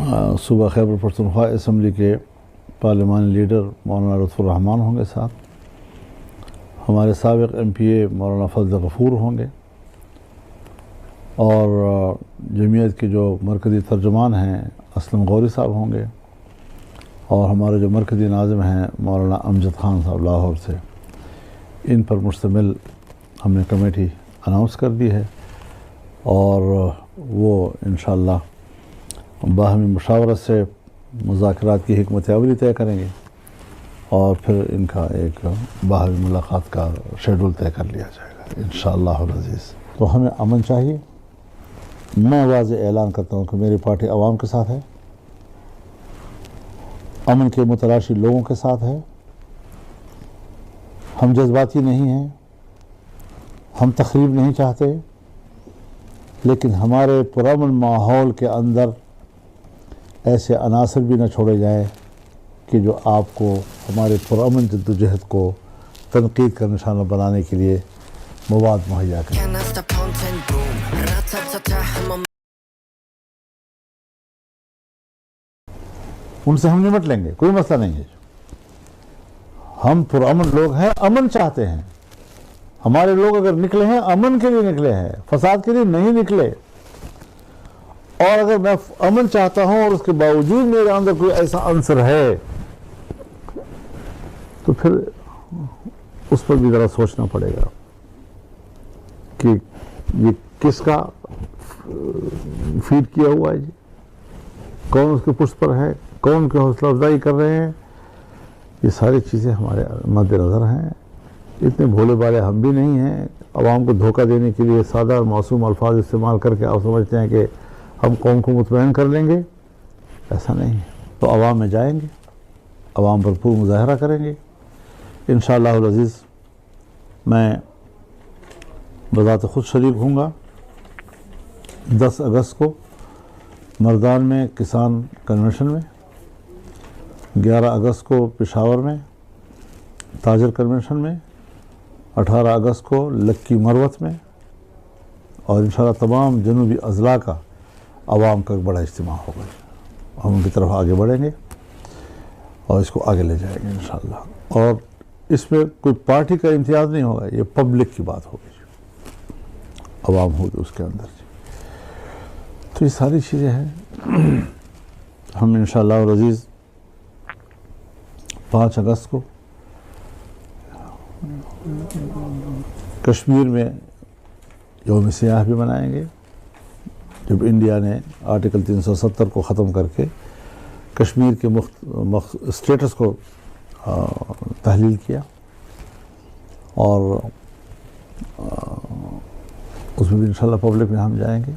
صوبہ خیبر پختونخوا اسمبلی کے پارلیمانی لیڈر مولانا لطف الرحمان ہوں گے ساتھ، ہمارے سابق ایم پی اے مولانا فضل غفور ہوں گے، اور جمعیت کے جو مرکزی ترجمان ہیں اسلم غوری صاحب ہوں گے، اور ہمارے جو مرکزی ناظم ہیں مولانا امجد خان صاحب لاہور سے۔ ان پر مشتمل ہم نے کمیٹی اناؤنس کر دی ہے، اور وہ انشاءاللہ باہمی مشاورت سے مذاکرات کی حکمت عملی طے کریں گے، اور پھر ان کا ایک باہمی ملاقات کا شیڈول طے کر لیا جائے گا انشاءاللہ العزیز۔ تو ہمیں امن چاہیے۔ میں واضح اعلان کرتا ہوں کہ میری پارٹی عوام کے ساتھ ہے، امن کے متلاشی لوگوں کے ساتھ ہے۔ ہم جذباتی نہیں ہیں، ہم تخریب نہیں چاہتے، لیکن ہمارے پرامن ماحول کے اندر ایسے عناصر بھی نہ چھوڑے جائیں کہ جو آپ کو ہمارے پرامن جدوجہد کو تنقید کا نشانہ بنانے کے لیے مواد مہیا کریں۔ ان سے ہم نمٹ لیں گے، کوئی مسئلہ نہیں ہے۔ ہم پرامن لوگ ہیں، امن چاہتے ہیں۔ ہمارے لوگ اگر نکلے ہیں امن کے لیے نکلے ہیں، فساد کے لیے نہیں نکلے۔ اور اگر میں امن چاہتا ہوں اور اس کے باوجود میرے اندر کوئی ایسا عنصر ہے تو پھر اس پر بھی ذرا سوچنا پڑے گا کہ یہ کس کا فیڈ کیا ہوا ہے جی، کون اس کے پشت پر ہے، کون کی حوصلہ افزائی کر رہے ہیں۔ یہ ساری چیزیں ہمارے مد نظر ہیں۔ اتنے بھولے بالے ہم بھی نہیں ہیں، عوام کو دھوکہ دینے کے لیے سادہ اور معصوم الفاظ استعمال کر کے آپ سمجھتے ہیں کہ ہم قوم کو مطمئن کر لیں گے، ایسا نہیں ہے۔ تو عوام میں جائیں گے، عوام پر پور مظاہرہ کریں گے انشاءاللہ العزیز۔ میں بذات خود شریک ہوں گا 10 اگست کو مردان میں کسان کنونشن میں، 11 اگست کو پشاور میں تاجر کنونشن میں، 18 اگست کو لکی مروت میں، اور انشاءاللہ تمام جنوبی اضلاع کا عوام کا ایک بڑا اجتماع ہوگا۔ ہم ان کی طرف آگے بڑھیں گے اور اس کو آگے لے جائیں گے انشاءاللہ۔ اور اس میں کوئی پارٹی کا امتیاز نہیں ہوگا، یہ پبلک کی بات ہوگی، عوام ہوگی اس کے اندر۔ تو یہ ساری چیزیں ہیں۔ ہم انشاءاللہ العزیز 5 اگست کو کشمیر میں یوم سیاح بھی منائیں گے، جب انڈیا نے آرٹیکل 370 کو ختم کر کے کشمیر کے اسٹیٹس کو تحلیل کیا، اور اس میں بھی انشاءاللہ پبلک میں ہم جائیں گے،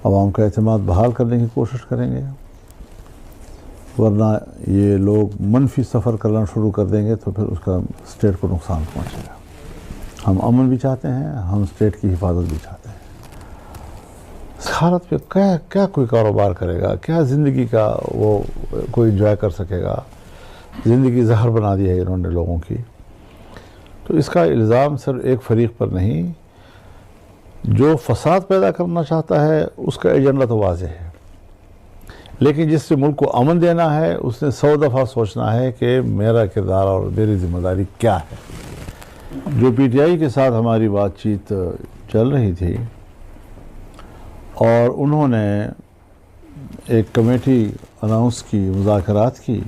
عوام کا اعتماد بحال کرنے کی کوشش کریں گے، ورنہ یہ لوگ منفی سفر کرنا شروع کر دیں گے تو پھر اس کا اسٹیٹ کو نقصان پہنچے گا۔ ہم امن بھی چاہتے ہیں، ہم اسٹیٹ کی حفاظت بھی چاہتے ہیں۔ اس حالت پہ کیا کوئی کاروبار کرے گا، کیا زندگی کا وہ کوئی انجوائے کر سکے گا؟ زندگی زہر بنا دی ہے انہوں نے لوگوں کی۔ تو اس کا الزام صرف ایک فریق پر نہیں، جو فساد پیدا کرنا چاہتا ہے اس کا ایجنڈا تو واضح ہے، لیکن جس سے ملک کو امن دینا ہے اس نے 100 دفعہ سوچنا ہے کہ میرا کردار اور میری ذمہ داری کیا ہے۔ جو پی ٹی آئی کے ساتھ ہماری بات چیت چل رہی تھی اور انہوں نے ایک کمیٹی اناؤنس کی، مذاکرات کی،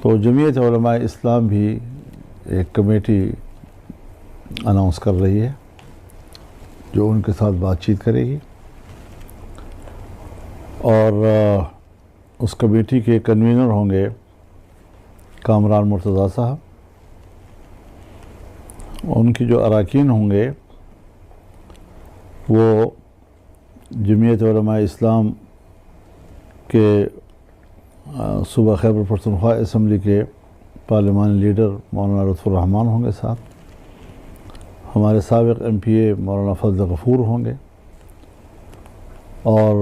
تو جمعیت علماء اسلام بھی ایک کمیٹی اناؤنس کر رہی ہے جو ان کے ساتھ بات چیت کرے گی، اور اس کمیٹی کے کنوینر ہوں گے کامران مرتضیٰ صاحب۔ ان کی جو اراکین ہوں گے وہ جمعیت علماء اسلام کے صوبہ خیبر پختونخوا اسمبلی کے پارلیمانی لیڈر مولانا لطف الرحمان ہوں گے ساتھ، ہمارے سابق ایم پی اے مولانا فضل غفور ہوں گے، اور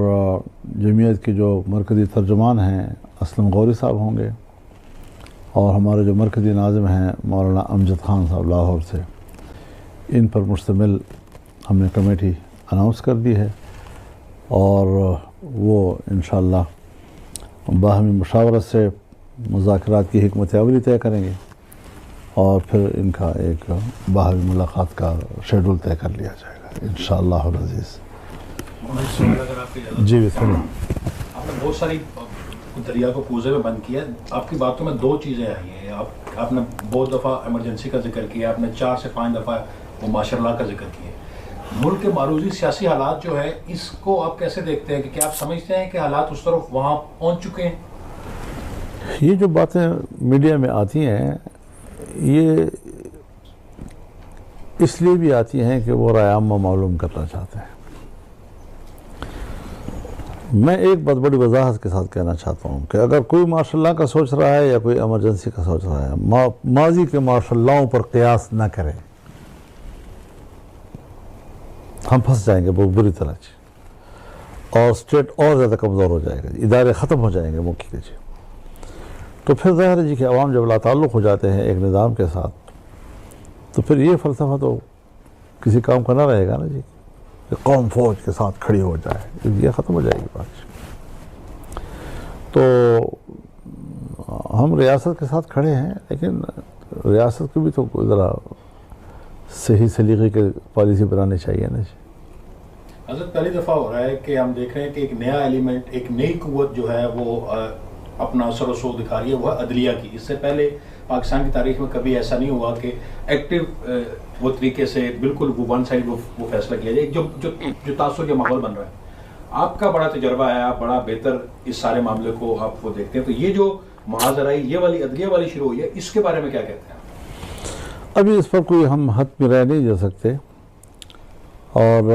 جمعیت کے جو مرکزی ترجمان ہیں اسلم غوری صاحب ہوں گے، اور ہمارے جو مرکزی ناظم ہیں مولانا امجد خان صاحب لاہور سے۔ ان پر مشتمل ہم نے کمیٹی اناؤنس کر دی ہے، اور وہ انشاءاللہ باہمی مشاورت سے مذاکرات کی حکمت عملی طے کریں گے اور پھر ان کا ایک باہمی ملاقات کا شیڈول طے کر لیا جائے گا انشاءاللہ العزیز. جی بسم اللہ. آپ نے بہت ساری دریا کو کوزے میں بند کیا. آپ کی باتوں میں دو چیزیں آئی ہیں. آپ نے بہت دفعہ ایمرجنسی کا ذکر کیا, آپ نے 4 سے 5 دفعہ وہ ماشاء اللہ کا ذکر کیا. ملک کے معروضی سیاسی حالات جو ہے اس کو آپ کیسے دیکھتے ہیں کہ کیا آپ سمجھتے ہیں کہ حالات اس طرف وہاں پہنچ چکے ہیں؟ یہ جو باتیں میڈیا میں آتی ہیں یہ اس لیے بھی آتی ہیں کہ وہ رائے عامہ معلوم کرنا چاہتے ہیں. میں ایک بات بڑی وضاحت کے ساتھ کہنا چاہتا ہوں کہ اگر کوئی ماشاء اللہ کا سوچ رہا ہے یا کوئی ایمرجنسی کا سوچ رہا ہے, ماضی کے ماشاء اللہوں پر قیاس نہ کریں. ہم پھنس جائیں گے بہت بری طرح سے اور اسٹیٹ اور زیادہ کمزور ہو جائے گا, ادارے ختم ہو جائیں گے ملک کے. تو پھر ظاہر ہے جی کہ عوام جب لا تعلق ہو جاتے ہیں ایک نظام کے ساتھ تو پھر یہ فلسفہ تو کسی کام کا نہ رہے گا نا جی کہ قوم فوج کے ساتھ کھڑی ہو جائے, یہ ختم ہو جائے گی بات. تو ہم ریاست کے ساتھ کھڑے ہیں لیکن ریاست کو بھی تو ذرا صحیح سلیقے کے پالیسی بنانی چاہیے نا جی. حضرت پہلی دفعہ ہو رہا ہے کہ ہم دیکھ رہے ہیں کہ ایک نیا ایلیمنٹ, ایک نئی قوت جو ہے وہ اپنا اثر و رسوخ دکھا رہی ہے, وہ ہے عدلیہ کی. اس سے پہلے پاکستان کی تاریخ میں کبھی ایسا نہیں ہوا کہ ایکٹیو وہ طریقے سے بالکل وہ ون سائڈ وہ فیصلہ کیا جائے, جو تاثر کا ماحول بن رہا ہے. آپ کا بڑا تجربہ ہے, آپ بڑا بہتر اس سارے معاملے کو آپ وہ دیکھتے ہیں. تو یہ جو محاذرائی یہ والی عدلیہ والی شروع ہوئی ہے, اس کے بارے میں کیا کہتے ہیں؟ ابھی اس پر کوئی ہم حد میں رہ نہیں جا سکتے اور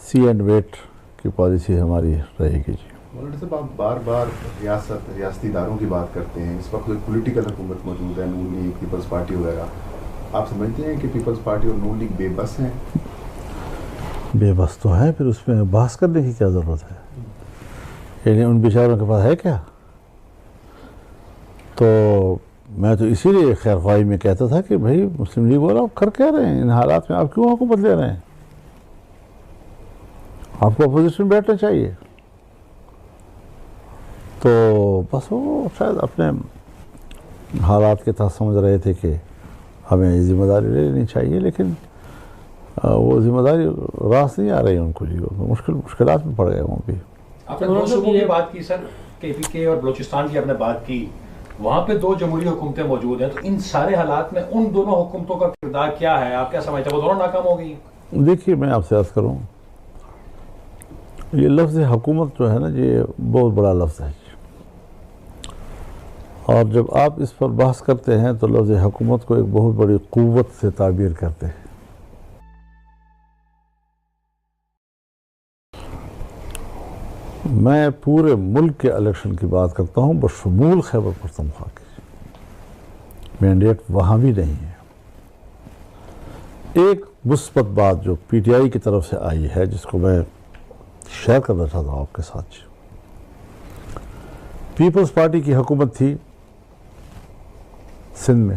سی اینڈ ویٹ کی پالیسی ہماری رہے گی. جی مولانا صاحب, آپ بار بار ریاستی اداروں کی بات کرتے ہیں. اس وقت کوئی پولیٹیکل حکومت موجود ہے, نون لیگ, پیپلز پارٹی وغیرہ. آپ سمجھتے ہیں کہ پیپلز پارٹی اور نون لیگ بے بس ہیں؟ بے بس تو ہیں, پھر اس میں بحث کرنے کی کیا ضرورت ہے؟ یعنی ان بیچاروں کے پاس ہے کیا؟ تو میں تو اسی لیے خیر خواہی میں کہتا تھا کہ بھائی مسلم لیگ والا آپ کر کہہ رہے ہیں ان حالات میں, آپ کیوں حکومت لے رہے ہیں؟ آپ کو اپوزیشن میں بیٹھنا چاہیے. تو بس وہ شاید اپنے حالات کے تحت سمجھ رہے تھے کہ ہمیں ذمہ داری لے لینی چاہیے, لیکن وہ ذمہ داری راست نہیں آ رہی ان کو. جی مشکلات میں پڑ گئے وہ بھی. آپ نے 2 صوبوں کی بات کی سر, کے پی کے اور بلوچستان کی آپ نے بات کی, وہاں پہ 2 جمہوری حکومتیں موجود ہیں. تو ان سارے حالات میں ان دونوں حکومتوں کا کردار کیا ہے؟ آپ کیا سمجھتے ہیں وہ دونوں ناکام ہو گئی؟ دیکھیے میں آپ سے عرض کروں, یہ لفظ حکومت جو ہے نا یہ بہت بڑا لفظ ہے, اور جب آپ اس پر بحث کرتے ہیں تو لفظ حکومت کو ایک بہت بڑی قوت سے تعبیر کرتے ہیں. میں پورے ملک کے الیکشن کی بات کرتا ہوں بشمول خیبر پختونخوا کی. مینڈیٹ وہاں بھی نہیں ہے. ایک مثبت بات جو پی ٹی آئی کی طرف سے آئی ہے جس کو میں شیئر کرنا چاہتا ہوں آپ کے ساتھ. پیپلز پارٹی کی حکومت تھی سندھ میں,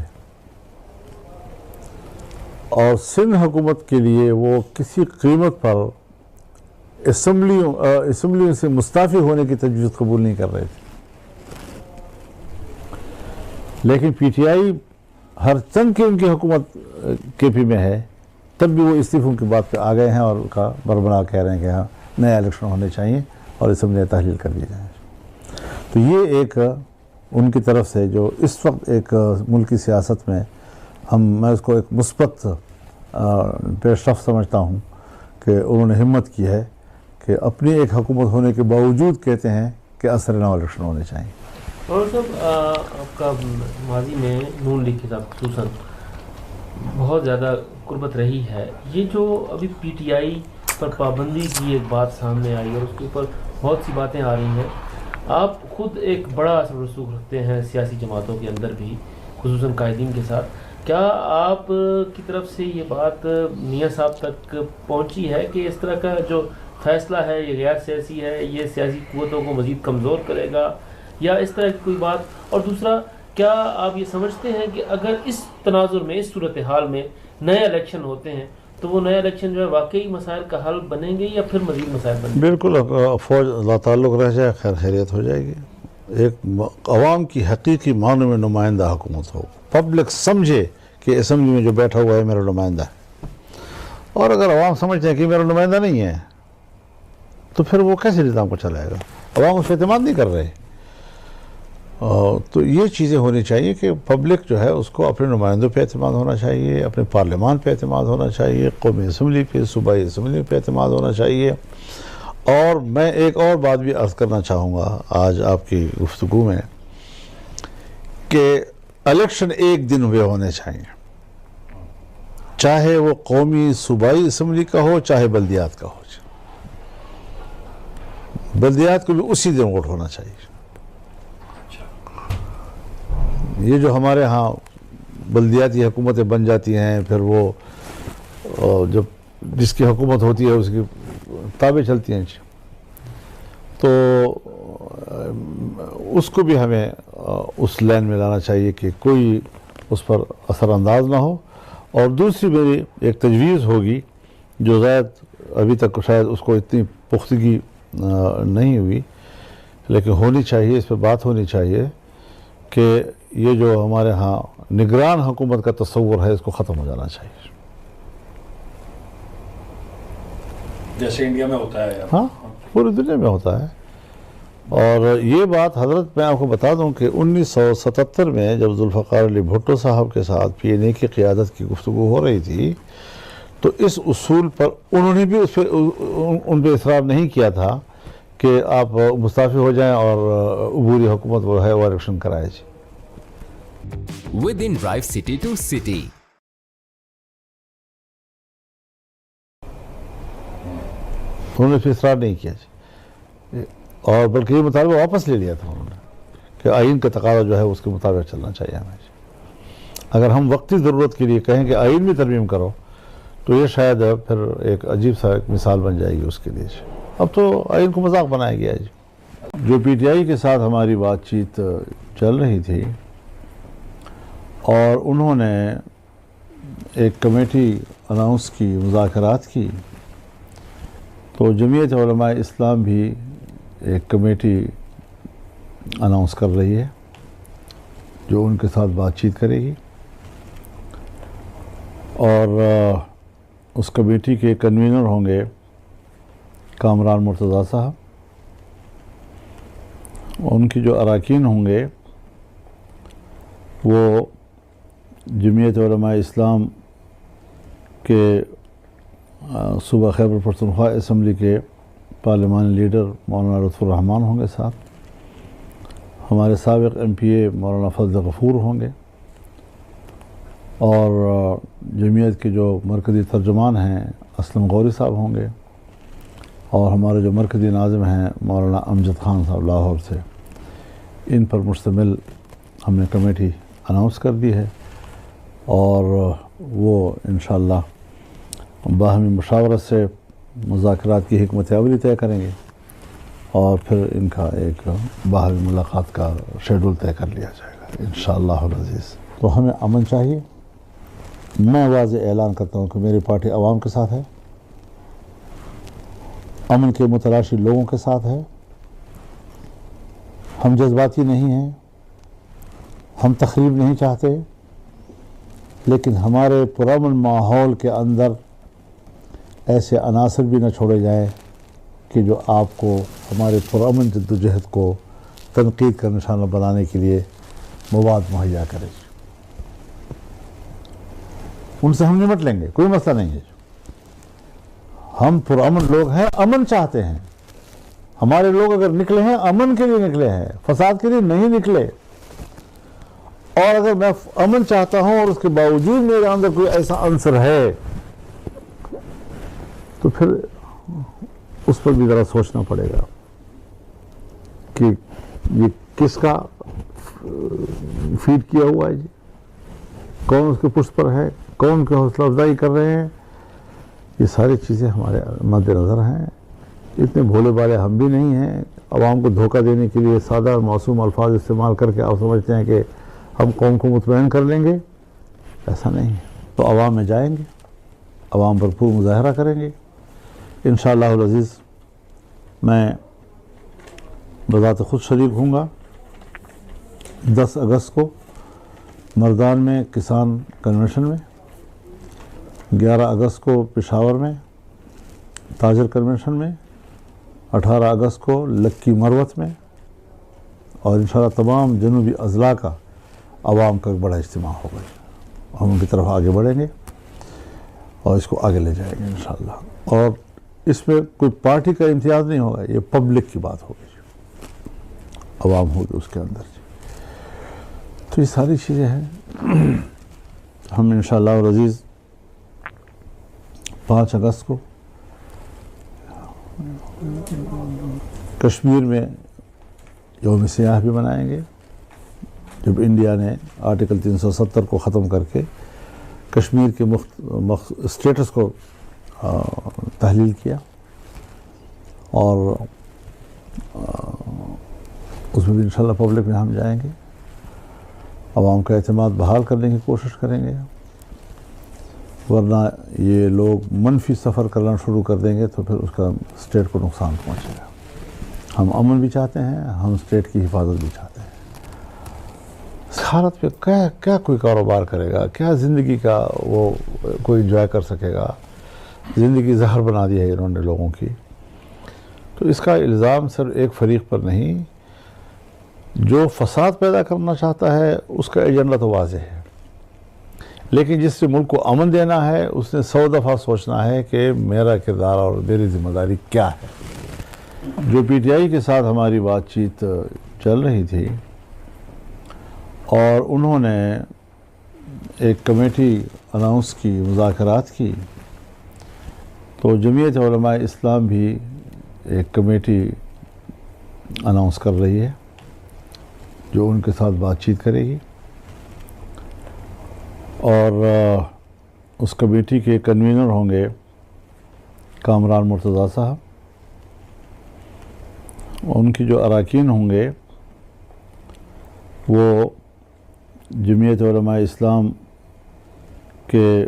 اور سندھ حکومت کے لیے وہ کسی قیمت پر اسمبلیوں سے مستعفی ہونے کی تجویز قبول نہیں کر رہے تھے. لیکن پی ٹی آئی ہر چند کی ان کی حکومت کے پی میں ہے, تب بھی وہ استعفوں کی بات پہ آ گئے ہیں اور ان کا بربنا کہہ رہے ہیں کہ ہاں نئے الیکشن ہونے چاہیے اور اسمبلیاں تحلیل کر دی جائیں. تو یہ ایک ان کی طرف سے جو اس وقت ایک ملکی سیاست میں میں اس کو ایک مثبت پیش رفت سمجھتا ہوں کہ انہوں نے ہمت کی ہے کہ اپنی ایک حکومت ہونے کے باوجود کہتے ہیں کہ اثر نو الیکشن ہونے چاہیے. اور صاحب آپ کا ماضی میں نون لیگ کے ساتھ خصوصاً بہت زیادہ قربت رہی ہے. یہ جو ابھی پی ٹی آئی پر پابندی کی ایک بات سامنے آئی اور اس کے اوپر بہت سی باتیں آ رہی ہیں, آپ خود ایک بڑا اثر و رسوخ رکھتے ہیں سیاسی جماعتوں کے اندر بھی, خصوصاً قائدین کے ساتھ. کیا آپ کی طرف سے یہ بات میاں صاحب تک پہنچی ہے کہ اس طرح کا جو فیصلہ ہے یہ غیر سیاسی ہے, یہ سیاسی قوتوں کو مزید کمزور کرے گا یا اس طرح کی کوئی بات؟ اور دوسرا, کیا آپ یہ سمجھتے ہیں کہ اگر اس تناظر میں, اس صورتحال میں نئے الیکشن ہوتے ہیں تو وہ نیا الیکشن جو ہے واقعی مسائل کا حل بنیں گے یا پھر مزید مسائل بنیں گے؟ بالکل فوج لاتعلق رہ جائے خیر خیریت ہو جائے گی. ایک عوام کی حقیقی معنوں میں نمائندہ حکومت ہو, پبلک سمجھے کہ اسمبلی میں جو بیٹھا ہوا ہے میرا نمائندہ ہے. اور اگر عوام سمجھتے ہیں کہ میرا نمائندہ نہیں ہے تو پھر وہ کیسے نظام کو چلائے گا؟ عوام اس پہ اعتماد نہیں کر رہے. تو یہ چیزیں ہونی چاہیے کہ پبلک جو ہے اس کو اپنے نمائندوں پہ اعتماد ہونا چاہیے, اپنے پارلیمان پہ اعتماد ہونا چاہیے, قومی اسمبلی پہ, صوبائی اسمبلی پہ اعتماد ہونا چاہیے. اور میں ایک اور بات بھی عرض کرنا چاہوں گا آج آپ کی گفتگو میں کہ الیکشن ایک دن ہوئے ہونے چاہیے, چاہے وہ قومی صوبائی اسمبلی کا ہو چاہے بلدیات کا ہو. بلدیات کو بھی اسی دن ووٹ ہونا چاہیے. یہ جو ہمارے ہاں بلدیاتی حکومتیں بن جاتی ہیں پھر وہ جب جس کی حکومت ہوتی ہے اس کی تابع چلتی ہیں, تو اس کو بھی ہمیں اس لائن میں لانا چاہیے کہ کوئی اس پر اثر انداز نہ ہو. اور دوسری میری ایک تجویز ہوگی جو زائد ابھی تک شاید اس کو اتنی پختگی نہیں ہوئی لیکن ہونی چاہیے, اس پہ بات ہونی چاہیے کہ یہ جو ہمارے ہاں نگران حکومت کا تصور ہے اس کو ختم ہو جانا چاہیے. جیسے انڈیا میں ہوتا ہے. ہاں پوری دنیا میں ہوتا ہے. اور یہ بات حضرت میں آپ کو بتا دوں کہ 1977 میں جب ذوالفقار علی بھٹو صاحب کے ساتھ پی این اے کی قیادت کی گفتگو ہو رہی تھی تو اس اصول پر انہوں نے بھی ان پہ اصرار نہیں کیا تھا کہ آپ مستعفی ہو جائیں اور عبوری حکومت وہ ہے وہ الیکشن کرائے. Within Drive City to City. انہوں نے پھر اصرار نہیں کیا اور بلکہ یہ مطالبہ واپس لے لیا تھا انہوں نے کہ آئین کا تقاضا جو ہے اس کے مطابق چلنا چاہیے ہمیں. اگر ہم وقتی ضرورت کے لیے کہیں کہ آئین بھی ترمیم کرو تو یہ شاید پھر ایک عجیب سا ایک مثال بن جائے گی اس کے لیے. اب تو آئین کو مذاق بنایا گیا ہے. جو پی ٹی آئی کے ساتھ ہماری بات چیت چل رہی تھی اور انہوں نے ایک کمیٹی اناؤنس کی, مذاکرات کی, تو جمعیت علماء اسلام بھی ایک کمیٹی اناؤنس کر رہی ہے جو ان کے ساتھ بات چیت کرے گی. اور اس کمیٹی کے کنوینر ہوں گے کامران مرتضیٰ صاحب. ان کی جو اراکین ہوں گے وہ جمعیت علماء اسلام کے صوبہ خیبر پختونخوا اسمبلی کے پارلیمانی لیڈر مولانا لطف الرحمان ہوں گے ساتھ, ہمارے سابق ایم پی اے مولانا فضل غفور ہوں گے, اور جمعیت کے جو مرکزی ترجمان ہیں اسلم غوری صاحب ہوں گے, اور ہمارے جو مرکزی ناظم ہیں مولانا امجد خان صاحب لاہور سے. ان پر مشتمل ہم نے کمیٹی اناؤنس کر دی ہے اور وہ انشاءاللہ باہمی مشاورت سے مذاکرات کی حکمت عملی طے کریں گے اور پھر ان کا ایک باہمی ملاقات کا شیڈول طے کر لیا جائے گا انشاءاللہ العزیز. تو ہمیں امن چاہیے. میں واضح اعلان کرتا ہوں کہ میری پارٹی عوام کے ساتھ ہے, امن کے متلاشی لوگوں کے ساتھ ہے. ہم جذباتی نہیں ہیں, ہم تخریب نہیں چاہتے, لیکن ہمارے پرامن ماحول کے اندر ایسے عناصر بھی نہ چھوڑے جائیں کہ جو آپ کو ہمارے پرامن جدوجہد کو تنقید کا نشانہ بنانے کے لیے مواد مہیا کرے. ان سے ہم نمٹ لیں گے, کوئی مسئلہ نہیں ہے. ہم پرامن لوگ ہیں, امن چاہتے ہیں. ہمارے لوگ اگر نکلے ہیں امن کے لیے نکلے ہیں, فساد کے لیے نہیں نکلے. اور اگر میں امن چاہتا ہوں اور اس کے باوجود میرے اندر کوئی ایسا عنصر ہے تو پھر اس پر بھی ذرا سوچنا پڑے گا کہ یہ کس کا فیڈ کیا ہوا ہے جی, کون اس کے پشت پر ہے, کون کی حوصلہ افزائی کر رہے ہیں. یہ ساری چیزیں ہمارے مد نظر ہیں. اتنے بھولے بالے ہم بھی نہیں ہیں. عوام کو دھوکہ دینے کے لیے سادہ اور معصوم الفاظ استعمال کر کے آپ سمجھتے ہیں کہ ہم قوم کو مطمئن کر لیں گے, ایسا نہیں ہے. تو عوام میں جائیں گے, عوام بھرپور مظاہرہ کریں گے انشاءاللہ العزیز. میں بذات خود شریک ہوں گا 10 اگست کو مردان میں کسان کنونشن میں، 11 اگست کو پشاور میں تاجر کنونشن میں، 18 اگست کو لکی مروت میں، اور انشاءاللہ تمام جنوبی اضلاع کا عوام کا ایک بڑا اجتماع ہوگا. ہم ان کی طرف آگے بڑھیں گے اور اس کو آگے لے جائیں گے انشاءاللہ. اور اس میں کوئی پارٹی کا امتیاز نہیں ہوگا، یہ پبلک کی بات ہوگی، عوام ہوگی اس کے اندر. تو یہ ساری چیزیں ہیں. ہم انشاءاللہ العزیز 5 اگست کو کشمیر میں یوم سیاح بھی منائیں گے، جب انڈیا نے آرٹیکل 370 کو ختم کر کے کشمیر کے اسٹیٹس کو تحلیل کیا، اور اس میں بھی انشاءاللہ پبلک میں ہم جائیں گے، عوام کا اعتماد بحال کرنے کی کوشش کریں گے. ورنہ یہ لوگ منفی سفر کرنا شروع کر دیں گے تو پھر اس کا اسٹیٹ کو نقصان پہنچے گا. ہم امن بھی چاہتے ہیں، ہم اسٹیٹ کی حفاظت بھی چاہتے ہیں. اس حالت پہ کیا کوئی کاروبار کرے گا؟ کیا زندگی کا وہ کوئی انجوائے کر سکے گا؟ زندگی زہر بنا دی ہے انہوں نے لوگوں کی. تو اس کا الزام صرف ایک فریق پر نہیں، جو فساد پیدا کرنا چاہتا ہے اس کا ایجنڈا تو واضح ہے، لیکن جس سے ملک کو امن دینا ہے اس نے 100 دفعہ سوچنا ہے کہ میرا کردار اور میری ذمہ داری کیا ہے. جو پی ٹی آئی کے ساتھ ہماری بات چیت چل رہی تھی اور انہوں نے ایک کمیٹی اناؤنس کی، مذاکرات کی، تو جمعیت علماء اسلام بھی ایک کمیٹی اناؤنس کر رہی ہے جو ان کے ساتھ بات چیت کرے گی. اور اس کمیٹی کے کنوینر ہوں گے کامران مرتضیٰ صاحب. ان کی جو اراکین ہوں گے وہ جمعیت علماء اسلام کے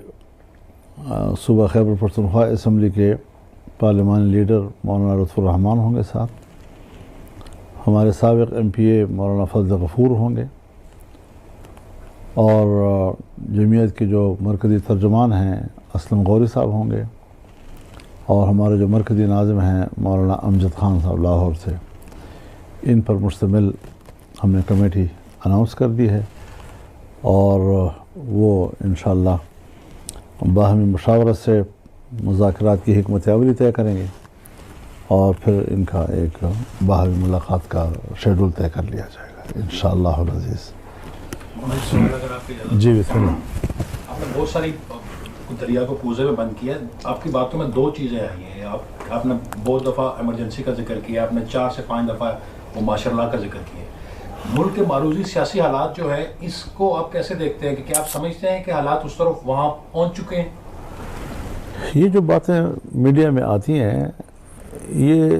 صوبہ خیبر پختونخوا اسمبلی کے پارلیمانی لیڈر مولانا لطف الرحمان ہوں گے صاحب، ہمارے سابق ایم پی اے مولانا فضل غفور ہوں گے، اور جمعیت کے جو مرکزی ترجمان ہیں اسلم غوری صاحب ہوں گے، اور ہمارے جو مرکزی ناظم ہیں مولانا امجد خان صاحب لاہور سے. ان پر مشتمل ہم نے کمیٹی اناؤنس کر دی ہے، اور وہ انشاءاللہ باہمی مشاورت سے مذاکرات کی حکمت عملی طے کریں گے، اور پھر ان کا ایک باہمی ملاقات کا شیڈول طے کر لیا جائے گا انشاءاللہ العزیز. جی بسم اللہ. آپ نے بہت ساری دریا کو کوزے میں بند کیا. آپ کی باتوں میں 2 چیزیں آئی ہیں. آپ نے بہت دفعہ ایمرجنسی کا ذکر کیا، آپ نے 4 سے 5 دفعہ وہ ماشاء اللہ کا ذکر کیا. ملک کے معروضی سیاسی حالات جو ہے اس کو آپ کیسے دیکھتے ہیں کہ کیا آپ سمجھتے ہیں کہ حالات اس طرف وہاں پہنچ چکے ہیں؟ یہ جو باتیں میڈیا میں آتی ہیں یہ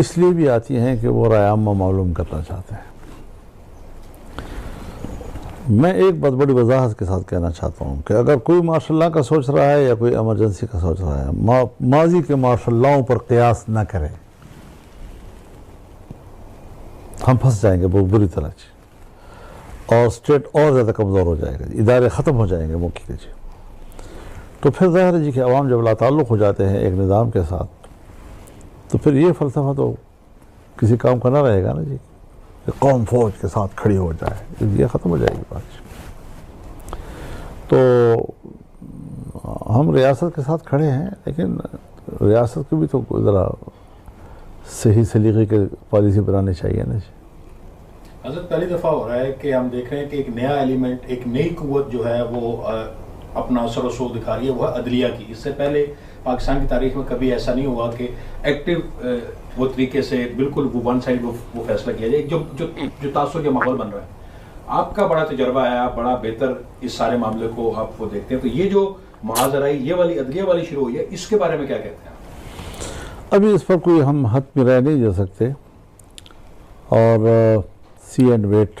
اس لیے بھی آتی ہیں کہ وہ رائے عامہ معلوم کرنا چاہتے ہیں. میں ایک بہت بڑی وضاحت کے ساتھ کہنا چاہتا ہوں کہ اگر کوئی ماشاء اللہ کا سوچ رہا ہے یا کوئی ایمرجنسی کا سوچ رہا ہے، ماضی کے ماشاء اللہوں پر قیاس نہ کرے. ہم پھنس جائیں گے بہت بری طرح سے، اور اسٹیٹ اور زیادہ کمزور ہو جائے گا، ادارے ختم ہو جائیں گے ملک کے جی. تو پھر ظاہر ہے جی کہ عوام جب لا تعلق ہو جاتے ہیں ایک نظام کے ساتھ تو پھر یہ فلسفہ تو کسی کام کا نہ رہے گا نا جی کہ قوم فوج کے ساتھ کھڑی ہو جائے، یہ ختم ہو جائے گی بات. تو ہم ریاست کے ساتھ کھڑے ہیں، لیکن ریاست کو بھی تو ذرا صحیح سلیقے کے پالیسی بنانی چاہیے نا جی. حضرت پہلی دفعہ ہو رہا ہے کہ ہم دیکھ رہے ہیں کہ ایک نیا ایلیمنٹ، ایک نئی قوت جو ہے وہ اپنا اثر و رسوخ دکھا رہی ہے، وہ ہے عدلیہ کی. اس سے پہلے پاکستان کی تاریخ میں کبھی ایسا نہیں ہوا کہ ایکٹیو وہ طریقے سے بالکل وہ ون سائڈ وہ فیصلہ کیا جائے، جو تعصب کا ماحول بن رہا ہے. آپ کا بڑا تجربہ ہے، آپ بڑا بہتر اس سارے معاملے کو آپ وہ دیکھتے ہیں، تو یہ جو محاذرائی یہ والی عدلیہ والی شروع ہوئی ہے، اس کے بارے میں کیا کہتے ہیں؟ ابھی اس پر کوئی ہم حد میں رہ نہیں جا سکتے، اور سی اینڈ ویٹ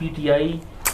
PTI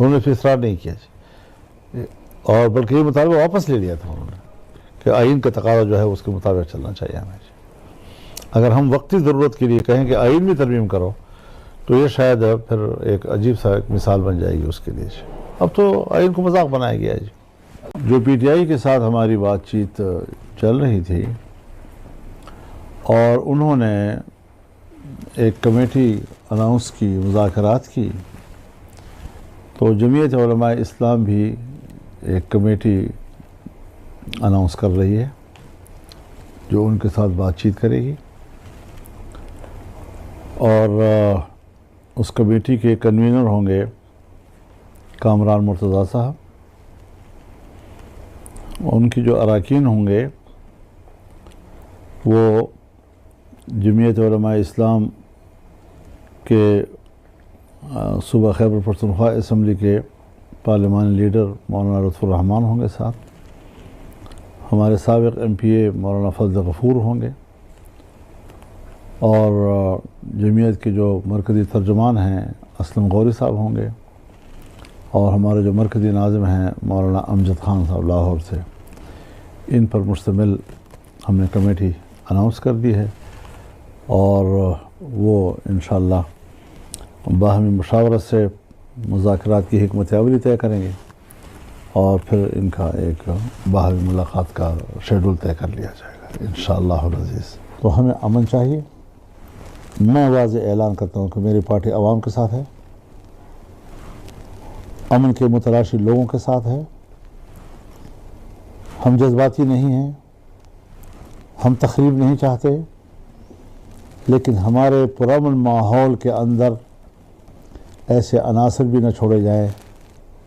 انہوں نے پھر اصرار نہیں کیا جی، اور بلکہ یہ مطالبہ واپس لے لیا تھا انہوں نے کہ آئین کا تقاضا جو ہے اس کے مطابق چلنا چاہیے ہمیں جی۔ اگر ہم وقتی ضرورت کے لیے کہیں کہ آئین میں ترمیم کرو تو یہ شاید پھر ایک عجیب سا ایک مثال بن جائے گی اس کے لیے جی۔ اب تو آئین کو مذاق بنایا گیا ہے جی۔ جو پی ٹی آئی کے ساتھ ہماری بات چیت چل رہی تھی اور انہوں نے ایک کمیٹی اناؤنس کی، مذاکرات کی، تو جمعیت علماء اسلام بھی ایک کمیٹی اناؤنس کر رہی ہے جو ان کے ساتھ بات چیت کرے گی، اور اس کمیٹی کے کنوینر ہوں گے کامران مرتضیٰ صاحب، ان کی جو اراکین ہوں گے وہ جمعیت علماء اسلام کے صوبہ خیبر پختونخوا اسمبلی کے پارلیمانی لیڈر مولانا لطف الرحمان ہوں گے ساتھ، ہمارے سابق ایم پی اے مولانا فضل غفور ہوں گے، اور جمعیت کے جو مرکزی ترجمان ہیں اسلم غوری صاحب ہوں گے، اور ہمارے جو مرکزی ناظم ہیں مولانا امجد خان صاحب لاہور سے۔ ان پر مشتمل ہم نے کمیٹی اناؤنس کر دی ہے، اور وہ انشاءاللہ باہمی مشاورت سے مذاکرات کی حکمت عملی طے کریں گے، اور پھر ان کا ایک باہمی ملاقات کا شیڈول طے کر لیا جائے گا انشاءاللہ العزیز۔ تو ہمیں امن چاہیے۔ میں واضح اعلان کرتا ہوں کہ میری پارٹی عوام کے ساتھ ہے، امن کے متلاشی لوگوں کے ساتھ ہے، ہم جذباتی نہیں ہیں، ہم تخریب نہیں چاہتے، لیکن ہمارے پرامن ماحول کے اندر ایسے عناصر بھی نہ چھوڑے جائیں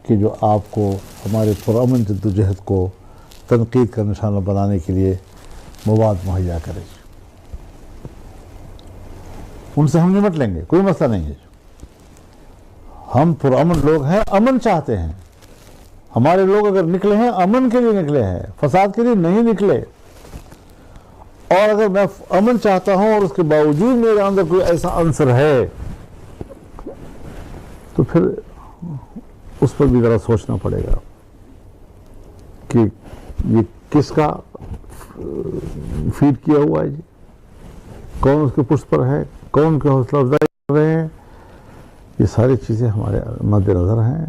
کہ جو آپ کو ہمارے پرامن جدوجہد کو تنقید کا نشانہ بنانے کے لیے مواد مہیا کرے۔ ان سے ہم نمٹ لیں گے، کوئی مسئلہ نہیں ہے۔ ہم پرامن لوگ ہیں، امن چاہتے ہیں۔ ہمارے لوگ اگر نکلے ہیں امن کے لیے نکلے ہیں، فساد کے لیے نہیں نکلے۔ اور اگر میں امن چاہتا ہوں اور اس کے باوجود میرے اندر کوئی ایسا عنصر ہے تو پھر اس پر بھی ذرا سوچنا پڑے گا کہ یہ کس کا فیڈ کیا ہوا ہے جی، کون اس کے پشت پر ہے، کون کے حوصلہ افزائی کر رہے ہیں۔ یہ ساری چیزیں ہمارے مد نظر ہیں۔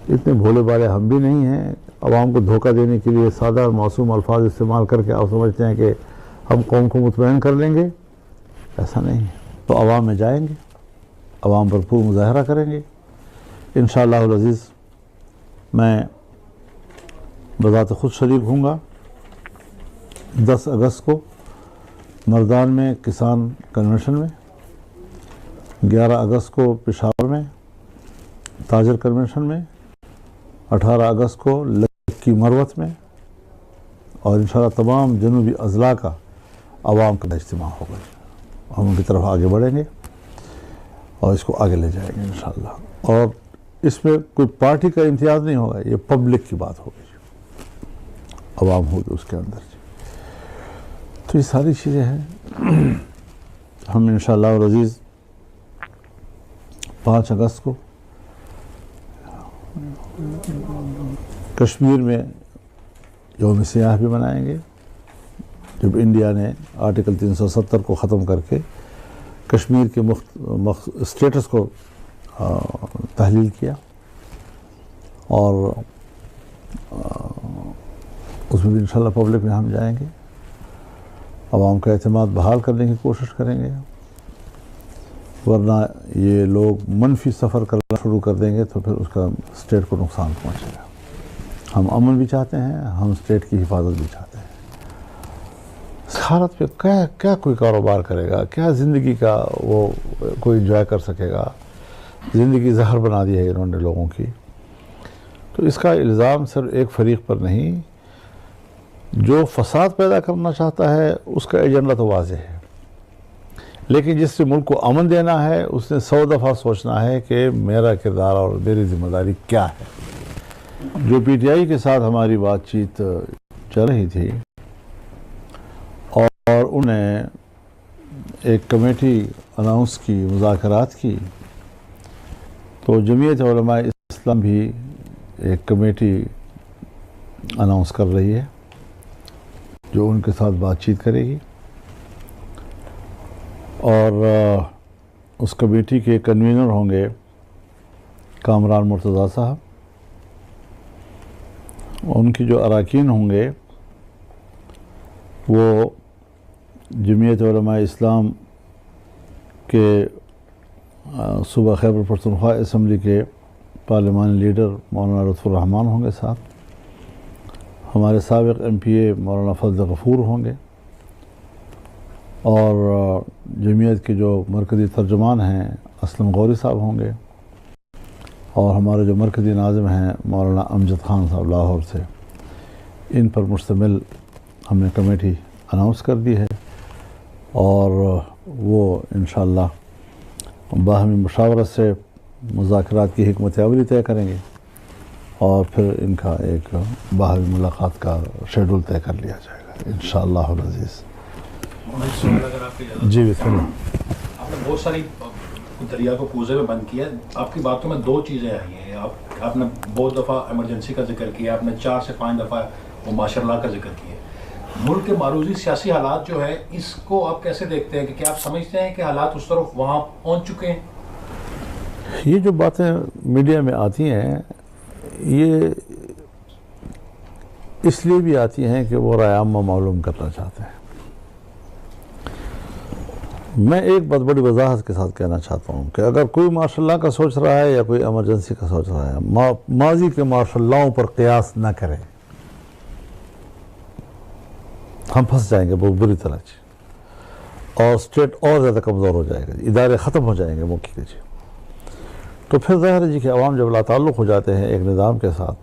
اتنے بھولے بالے ہم بھی نہیں ہیں، عوام کو دھوکہ دینے کے لیے سادہ اور معصوم الفاظ استعمال کر کے آپ سمجھتے ہیں کہ ہم قوم کو مطمئن کر لیں گے، ایسا نہیں ہے۔ تو عوام میں جائیں گے، عوام بھرپور مظاہرہ کریں گے انشاءاللہ العزیز۔ میں بذات خود شریک ہوں گا 10 اگست کو مردان میں کسان کنونشن میں، 11 اگست کو پشاور میں تاجر کنونشن میں، 18 اگست کو لکی مروت میں، اور انشاءاللہ تمام جنوبی اضلاع کا عوام کا اجتماع ہوگا۔ ہم ان کی طرف آگے بڑھیں گے اور اس کو آگے لے جائیں گے انشاءاللہ۔ اور اس میں کوئی پارٹی کا امتیاز نہیں ہوگا، یہ پبلک کی بات ہوگی، عوام ہوگی اس کے اندر۔ تو یہ ساری چیزیں ہیں۔ ہم انشاءاللہ العزیز 5 اگست کو کشمیر میں یوم سیاح بھی منائیں گے، جب انڈیا نے آرٹیکل 370 کو ختم کر کے کشمیر کے اسٹیٹس کو تحلیل کیا، اور اس میں بھی انشاءاللہ پبلک میں ہم جائیں گے، عوام کا اعتماد بحال کرنے کی کوشش کریں گے، ورنہ یہ لوگ منفی سفر کرنا شروع کر دیں گے تو پھر اس کا اسٹیٹ کو نقصان پہنچے گا۔ ہم امن بھی چاہتے ہیں، ہم اسٹیٹ کی حفاظت بھی چاہتے ہیں۔ اس حالت پہ کیا کوئی کاروبار کرے گا، کیا زندگی کا وہ کوئی انجوائے کر سکے گا؟ زندگی زہر بنا دی ہے انہوں نے لوگوں کی۔ تو اس کا الزام صرف ایک فریق پر نہیں، جو فساد پیدا کرنا چاہتا ہے اس کا ایجنڈا تو واضح ہے، لیکن جس سے ملک کو امن دینا ہے اس نے 100 دفعہ سوچنا ہے کہ میرا کردار اور میری ذمہ داری کیا ہے۔ جو پی ٹی آئی کے ساتھ ہماری بات چیت چل رہی تھی اور انہیں ایک کمیٹی اناؤنس کی، مذاکرات کی، تو جمعیت علماء اسلام بھی ایک کمیٹی اناؤنس کر رہی ہے جو ان کے ساتھ بات چیت کرے گی، اور اس کمیٹی کے کنوینر ہوں گے کامران مرتضیٰ صاحب. ان کی جو اراکین ہوں گے وہ جمعیت علماء اسلام کے صوبہ خیبر پختونخوا اسمبلی کے پارلیمانی لیڈر مولانا لطف الرحمان ہوں گے ساتھ، ہمارے سابق ایم پی اے مولانا فضل غفور ہوں گے، اور جمعیت کے جو مرکزی ترجمان ہیں اسلم غوری صاحب ہوں گے، اور ہمارے جو مرکزی ناظم ہیں مولانا امجد خان صاحب لاہور سے. ان پر مشتمل ہم نے کمیٹی اناؤنس کر دی ہے، اور وہ انشاءاللہ باہمی مشاورت سے مذاکرات کی حکمت عملی طے کریں گے، اور پھر ان کا ایک باہمی ملاقات کا شیڈول طے کر لیا جائے گا انشاءاللہ العزیز. اگر آپ کی جی بسم اللہ. آپ نے بہت ساری دریا کو کوزے میں بند کیا. آپ کی باتوں میں دو چیزیں آئی ہیں. آپ نے بہت دفعہ ایمرجنسی کا ذکر کیا، آپ نے 4 سے 5 دفعہ وہ ماشاء اللہ کا ذکر کیا. ملک کے معروضی سیاسی حالات جو ہے اس کو آپ کیسے دیکھتے ہیں کہ کیا آپ سمجھتے ہیں کہ حالات اس طرف وہاں پہنچ چکے ہیں؟ یہ جو باتیں میڈیا میں آتی ہیں یہ اس لیے بھی آتی ہیں کہ وہ رائے عامہ معلوم کرنا چاہتے ہیں. میں ایک بات بڑی وضاحت کے ساتھ کہنا چاہتا ہوں کہ اگر کوئی ماشاء اللہ کا سوچ رہا ہے یا کوئی ایمرجنسی کا سوچ رہا ہے، ماضی کے ماشاء اللہوں پر قیاس نہ کریں، ہم پھنس جائیں گے بہت بری طرح سے، اور اسٹیٹ اور زیادہ کمزور ہو جائے گا، ادارے ختم ہو جائیں گے موقع کے. تو پھر ظاہر ہے جی کہ عوام جب لا تعلق ہو جاتے ہیں ایک نظام کے ساتھ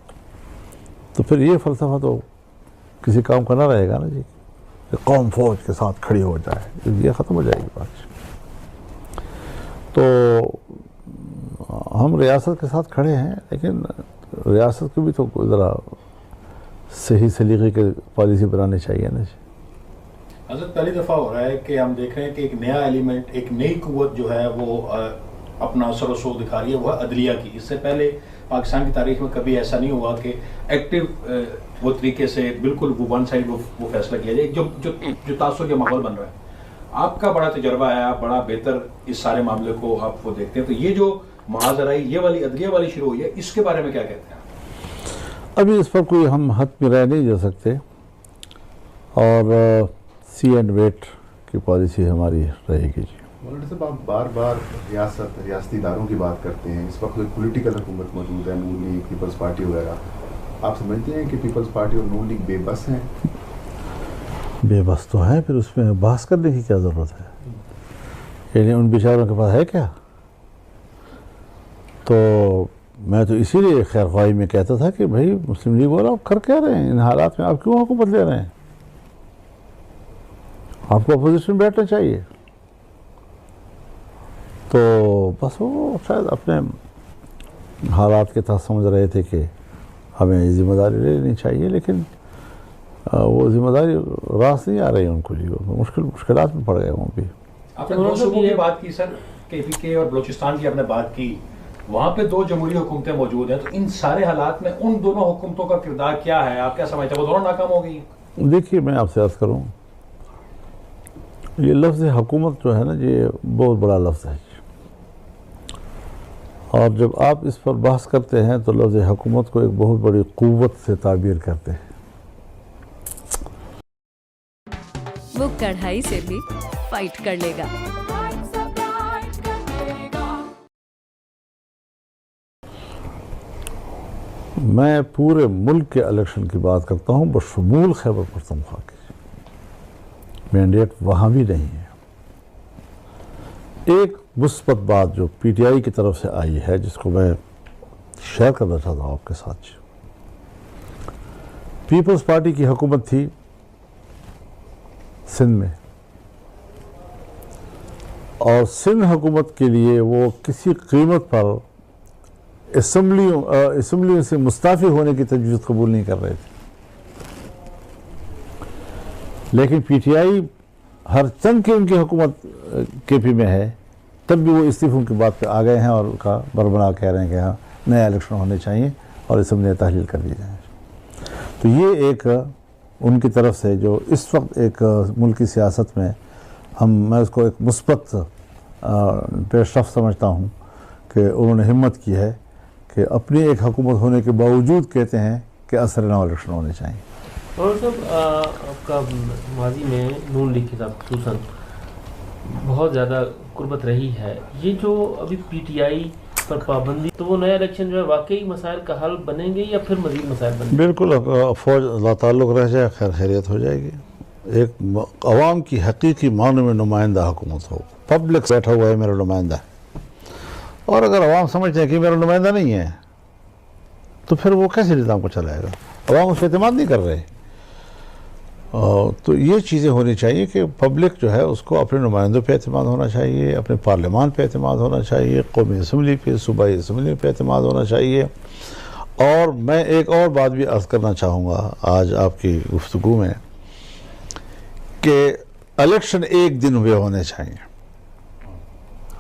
تو پھر یہ فلسفہ تو کسی کام کا نہ رہے گا نا جی کہ قوم فوج کے ساتھ کھڑی ہو جائے، یہ ختم ہو جائے گی بات. تو ہم ریاست کے ساتھ کھڑے ہیں، لیکن ریاست کو بھی تو ذرا صحیح سلیقے کی پالیسی بنانی چاہیے نا جی. حضرت پہلی دفعہ ہو رہا ہے کہ ہم دیکھ رہے ہیں کہ ایک نیا ایلیمنٹ، ایک نئی قوت جو ہے وہ اپنا اثر و رسوخ دکھا رہی ہے، وہ ہے عدلیہ کی. اس سے پہلے پاکستان کی تاریخ میں کبھی ایسا نہیں ہوا کہ ایکٹیو وہ طریقے سے بالکل وہ ون سائڈ وہ فیصلہ کیا جائے، جو تاثر کا ماحول بن رہا ہے. آپ کا بڑا تجربہ ہے، آپ بڑا بہتر اس سارے معاملے کو آپ وہ دیکھتے ہیں. تو یہ جو محاذرائی یہ والی عدلیہ والی شروع ہوئی ہے، اس کے بارے میں کیا کہتے ہیں؟ ابھی اس پر کوئی ہم حد میں رہ نہیں جا سکتے، اور سی اینڈ ویٹ کی پالیسی ہماری رہے گی جی. مولانا صاحب، آپ بار بار ریاستی اداروں کی بات کرتے ہیں. اس وقت پولیٹیکل حکومت موجود ہے، نون لیگ، پیپلز پارٹی وغیرہ. آپ سمجھتے ہیں کہ پیپلز پارٹی اور نون لیگ بے بس ہیں؟ بے بس تو ہیں، پھر اس میں بحث کرنے کی کیا ضرورت ہے؟ یعنی ان بیچاروں کے پاس ہے کیا؟ تو میں تو اسی لیے خیر خواہی میں کہتا تھا کہ بھائی مسلم لیگ والا آپ کر کیا رہے ہیں ان حالات میں؟ آپ کیوں حکومت لے رہے ہیں؟ آپ کو اپوزیشن بیٹھنا چاہیے. تو بس وہ شاید اپنے حالات کے تحت سمجھ رہے تھے کہ ہمیں ذمہ داری لے لینی چاہیے، لیکن وہ ذمہ داری راس نہیں آ رہی ان کو جی. مشکلات میں پڑ گئے وہ بھی. آپ نے 2 صوبوں کی بات کی سر، KPK اور بلوچستان کی آپ نے بات کی. وہاں پہ 2 جمہوری حکومتیں موجود ہیں. تو ان سارے حالات میں ان دونوں حکومتوں کا کردار کیا ہے؟ آپ کیا سمجھتے ہیں وہ دونوں ناکام ہو گئی؟ دیکھیے میں آپ سے عرض کروں، یہ لفظ حکومت جو ہے نا جی بہت بڑا لفظ ہے، اور جب آپ اس پر بحث کرتے ہیں تو لفظ حکومت کو ایک بہت بڑی قوت سے تعبیر کرتے ہیں. وہ کڑھائی سے بھی فائٹ کر لے گا. میں پورے ملک کے الیکشن کی بات کرتا ہوں بشمول خیبر پختونخوا کی. مینڈیٹ وہاں بھی نہیں ہے. ایک مثبت بات جو PTI کی طرف سے آئی ہے جس کو میں شیئر کرنا چاہتا ہوں آپ کے ساتھ. پیپلز پارٹی کی حکومت تھی سندھ میں، اور سندھ حکومت کے لیے وہ کسی قیمت پر اسمبلیوں سے مستعفی ہونے کی تجویز قبول نہیں کر رہے تھے. لیکن PTI ہر چند کی ان کی حکومت KP میں ہے، تب بھی وہ استعفوں کی بات پہ آ گئے ہیں اور کا بربنا کہہ رہے ہیں کہ ہاں نیا الیکشن ہونے چاہیے اور اسمبلی تحلیل کر دی جائیں. تو یہ ایک ان کی طرف سے جو اس وقت ایک ملکی سیاست میں میں اس کو ایک مثبت پیش رفت سمجھتا ہوں کہ انہوں نے ہمت کی ہے کہ اپنی ایک حکومت ہونے کے باوجود کہتے ہیں کہ اثر نو الیکشن ہونے چاہیے. اور صاحب آپ کا ماضی میں نون لیگ کے ساتھ خصوصاً بہت زیادہ قربت رہی ہے. یہ جو ابھی پی ٹی آئی پر پابندی، تو وہ نیا الیکشن جو ہے واقعی مسائل کا حل بنیں گے یا پھر مزید مسائل بنیں گے؟ بالکل فوج لا تعلق رہ جائے خیر خیریت ہو جائے گی. ایک عوام کی حقیقی معنی میں نمائندہ حکومت ہو. پبلک بیٹھا ہوا ہے میرا نمائندہ، اور اگر عوام سمجھتے ہیں کہ میرا نمائندہ نہیں ہے تو پھر وہ کیسے نظام کو چلائے گا؟ عوام اس پہ اعتماد نہیں کر رہے. تو یہ چیزیں ہونی چاہیے کہ پبلک جو ہے اس کو اپنے نمائندوں پہ اعتماد ہونا چاہیے، اپنے پارلیمان پہ اعتماد ہونا چاہیے، قومی اسمبلی پہ، صوبائی اسمبلی پہ اعتماد ہونا چاہیے. اور میں ایک اور بات بھی عرض کرنا چاہوں گا آج آپ کی گفتگو میں کہ الیکشن ایک دن ہوئے ہونے چاہیے،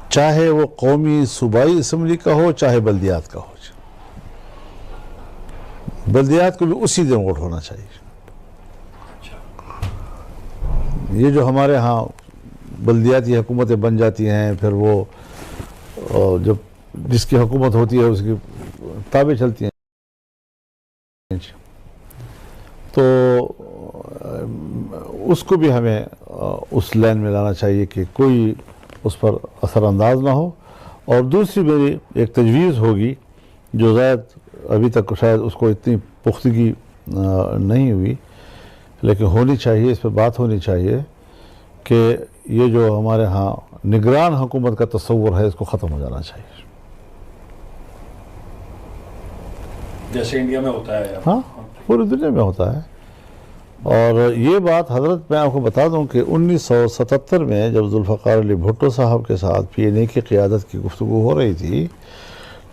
چاہے وہ قومی صوبائی اسمبلی کا ہو چاہے بلدیات کا ہو. بلدیات کو بھی اسی دن ووٹ ہونا چاہیے. یہ جو ہمارے ہاں بلدیاتی حکومتیں بن جاتی ہیں، پھر وہ جب جس کی حکومت ہوتی ہے اس کی تابع چلتی ہیں، تو اس کو بھی ہمیں اس لائن میں لانا چاہیے کہ کوئی اس پر اثر انداز نہ ہو. اور دوسری میری ایک تجویز ہوگی جو زائد ابھی تک شاید اس کو اتنی پختگی نہیں ہوئی لیکن ہونی چاہیے، اس پہ بات ہونی چاہیے کہ یہ جو ہمارے ہاں نگران حکومت کا تصور ہے اس کو ختم ہو جانا چاہیے. جیسے انڈیا میں ہوتا ہے. ہاں پوری دنیا میں ہوتا ہے. اور یہ بات حضرت میں آپ کو بتا دوں کہ 1977 میں جب ذوالفقار علی بھٹو صاحب کے ساتھ پی این اے کی قیادت کی گفتگو ہو رہی تھی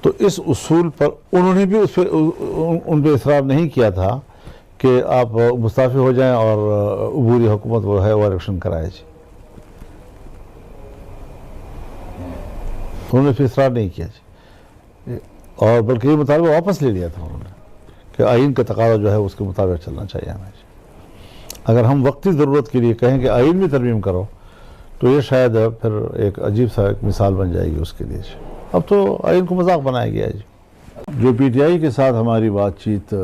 تو اس اصول پر انہوں نے بھی ان پہ اصرار نہیں کیا تھا کہ آپ مستعفی ہو جائیں اور عبوری حکومت وہ ہے وہ الیکشن کرائے. انہوں نے پھر اصرار نہیں کیا اور بلکہ یہ مطالبہ واپس لے لیا تھا انہوں نے کہ آئین کا تقاضا جو ہے اس کے مطابق چلنا چاہیے ہمیں. اگر ہم وقتی ضرورت کے لیے کہیں کہ آئین میں ترمیم کرو تو یہ شاید پھر ایک عجیب سا ایک مثال بن جائے گی اس کے لیے. اب تو آئین کو مذاق بنایا گیا ہے. جو پی ٹی آئی کے ساتھ ہماری بات چیت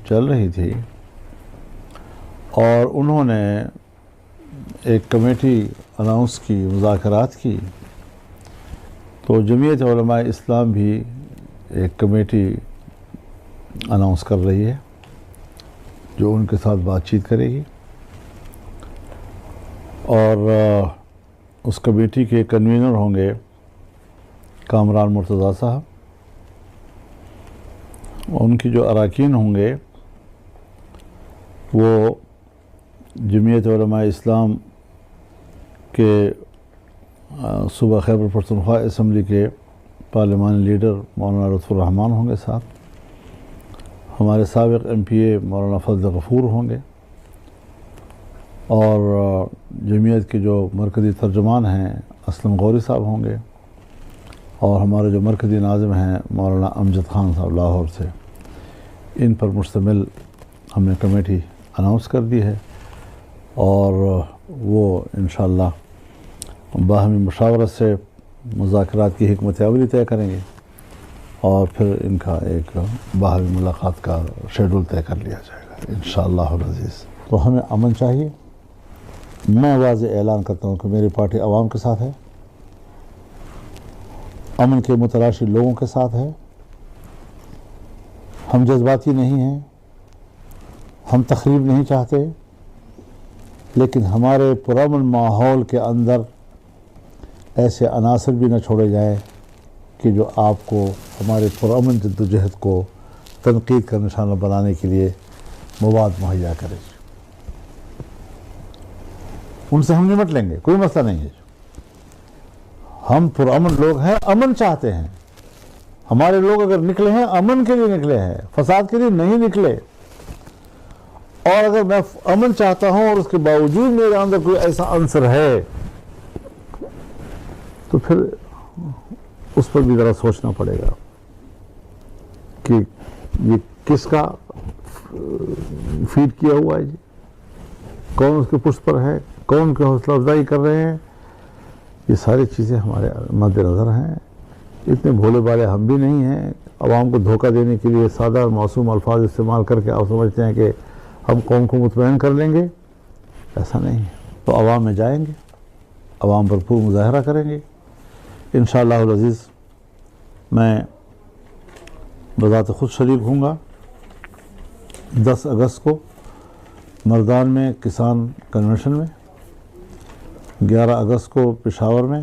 چل رہی تھی اور انہوں نے ایک کمیٹی اناؤنس کی، مذاکرات کی، تو جمعیت علماء اسلام بھی ایک کمیٹی اناؤنس کر رہی ہے جو ان کے ساتھ بات چیت کرے گی. اور اس کمیٹی کے کنوینر ہوں گے کامران مرتضیٰ صاحب. ان کی جو اراکین ہوں گے وہ جمعیت علماء اسلام کے صوبہ خیبر پختونخوا اسمبلی کے پارلیمانی لیڈر مولانا لطف الرحمان ہوں گے صاحب. ہمارے سابق ایم پی اے مولانا فضل غفور ہوں گے اور جمعیت کے جو مرکزی ترجمان ہیں اسلم غوری صاحب ہوں گے اور ہمارے جو مرکزی ناظم ہیں مولانا امجد خان صاحب لاہور سے. ان پر مشتمل ہم نے کمیٹی اناؤنس کر دی ہے اور وہ انشاءاللہ باہمی مشاورت سے مذاکرات کی حکمت عملی طے کریں گے اور پھر ان کا ایک باہمی ملاقات کا شیڈول طے کر لیا جائے گا انشاءاللہ العزیز. تو ہمیں امن چاہیے. میں واضح اعلان کرتا ہوں کہ میری پارٹی عوام کے ساتھ ہے، امن کے متلاشی لوگوں کے ساتھ ہے. ہم جذباتی نہیں ہیں، ہم تخریب نہیں چاہتے، لیکن ہمارے پرامن ماحول کے اندر ایسے عناصر بھی نہ چھوڑے جائیں کہ جو آپ کو ہمارے پرامن جدوجہد کو تنقید کا نشانہ بنانے کے لیے مواد مہیا کرے. ان سے ہم نمٹ لیں گے، کوئی مسئلہ نہیں ہے. ہم پرامن لوگ ہیں، امن چاہتے ہیں. ہمارے لوگ اگر نکلے ہیں امن کے لیے نکلے ہیں، فساد کے لیے نہیں نکلے. اور اگر میں امن چاہتا ہوں اور اس کے باوجود میرے اندر کوئی ایسا عنصر ہے تو پھر اس پر بھی ذرا سوچنا پڑے گا. کہ یہ کس کا فیڈ کیا ہوا ہے جی، کون اس کے پشت پر ہے، کون کی حوصلہ افزائی کر رہے ہیں، یہ ساری چیزیں ہمارے مد نظر ہیں. اتنے بھولے بالے ہم بھی نہیں ہیں. عوام کو دھوکہ دینے کے لیے سادہ اور معصوم الفاظ استعمال کر کے آپ سمجھتے ہیں کہ ہم قوم کو مطمئن کر لیں گے، ایسا نہیں ہے. تو عوام میں جائیں گے، عوام بھرپور مظاہرہ کریں گے انشاءاللہ العزیز. میں بذات خود شریک ہوں گا 10 اگست کو مردان میں کسان کنونشن میں، 11 اگست کو پشاور میں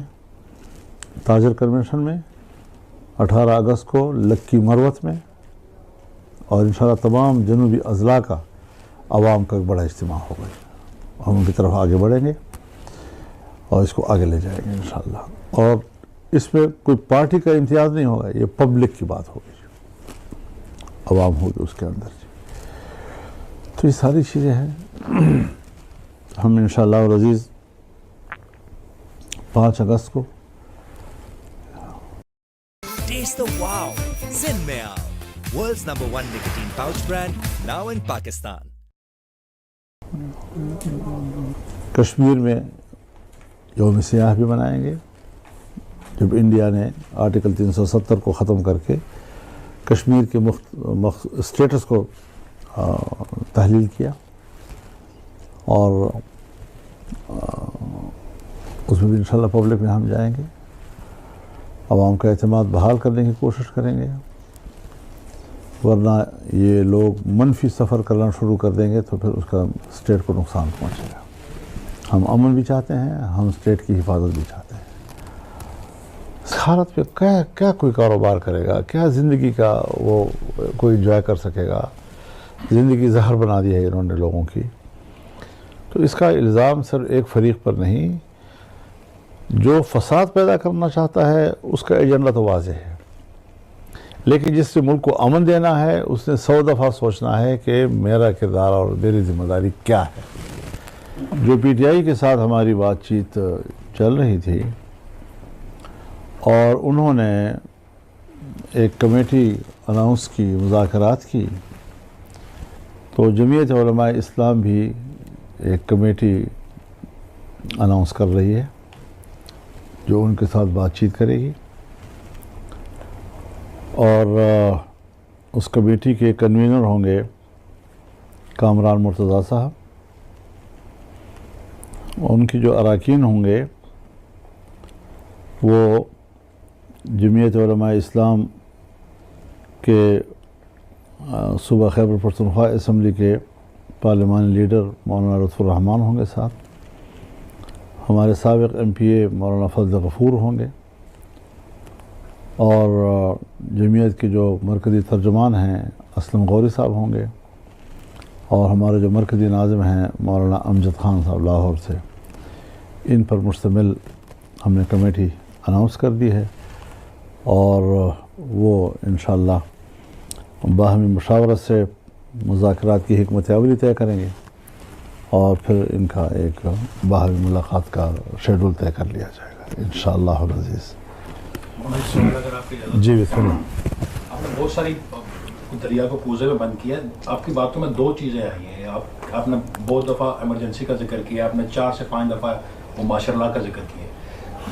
تاجر کنونشن میں، 18 اگست کو لکی مروت میں، اور انشاءاللہ تمام جنوبی اضلاع کا عوام کا ایک بڑا اجتماع ہوگا. ہم ان کی طرف آگے بڑھیں گے اور اس کو آگے لے جائیں گے انشاءاللہ. اور اس میں کوئی پارٹی کا امتیاز نہیں ہوگا، یہ پبلک کی بات ہوگی، عوام ہوگی اس کے اندر. تو یہ ساری چیزیں ہیں. ہم انشاءاللہ العزیز 5 اگست کو Taste the wow! Zinmea, world's #1 nicotine pouch brand, now in Pakistan. Kashmir میں یوم سیاح بھی منائیں گے، جب انڈیا نے آرٹیکل 370 کو ختم کر کے کشمیر کے اسٹیٹس کو تحلیل کیا، اور اس میں بھی انشاءاللہ پبلک میں ہم جائیں گے، عوام کا اعتماد بحال کرنے کی کوشش کریں گے. ورنہ یہ لوگ منفی سفر کرنا شروع کر دیں گے تو پھر اس کا اسٹیٹ کو نقصان پہنچے گا. ہم امن بھی چاہتے ہیں، ہم اسٹیٹ کی حفاظت بھی چاہتے ہیں. اس حالت پہ کیا کوئی کاروبار کرے گا، کیا زندگی کا وہ کوئی انجوائے کر سکے گا؟ زندگی زہر بنا دی ہے انہوں نے لوگوں کی. تو اس کا الزام صرف ایک فریق پر نہیں، جو فساد پیدا کرنا چاہتا ہے اس کا ایجنڈا تو واضح ہے، لیکن جس سے ملک کو امن دینا ہے اس نے 100 دفعہ سوچنا ہے کہ میرا کردار اور میری ذمہ داری کیا ہے. جو پی ٹی آئی کے ساتھ ہماری بات چیت چل رہی تھی اور انہوں نے ایک کمیٹی اناؤنس کی، مذاکرات کی، تو جمعیت علماء اسلام بھی ایک کمیٹی اناؤنس کر رہی ہے جو ان کے ساتھ بات چیت کرے گی. اور اس کمیٹی کے کنوینر ہوں گے کامران مرتضیٰ صاحب. ان کی جو اراکین ہوں گے وہ جمعیت علماء اسلام کے صوبہ خیبر پختونخوا اسمبلی کے پارلیمانی لیڈر مولانا لطف الرحمان ہوں گے ساتھ، ہمارے سابق ایم پی اے مولانا فضل غفور ہوں گے، اور جمعیت کے جو مرکزی ترجمان ہیں اسلم غوری صاحب ہوں گے، اور ہمارے جو مرکزی ناظم ہیں مولانا امجد خان صاحب لاہور سے. ان پر مشتمل ہم نے کمیٹی اناؤنس کر دی ہے، اور وہ انشاءاللہ باہمی مشاورت سے مذاکرات کی حکمت عملی طے کریں گے، اور پھر ان کا ایک باہمی ملاقات کا شیڈول طے کر لیا جائے گا انشاءاللہ العزیز. جی بسم اللہ. آپ نے بہت ساری دریا کو کوزے میں بند کیا. آپ کی باتوں میں 2 چیزیں آئی ہیں. آپ نے بہت دفعہ ایمرجنسی کا ذکر کیا، آپ نے 4 سے 5 دفعہ وہ ماشاء اللہ کا ذکر کیا.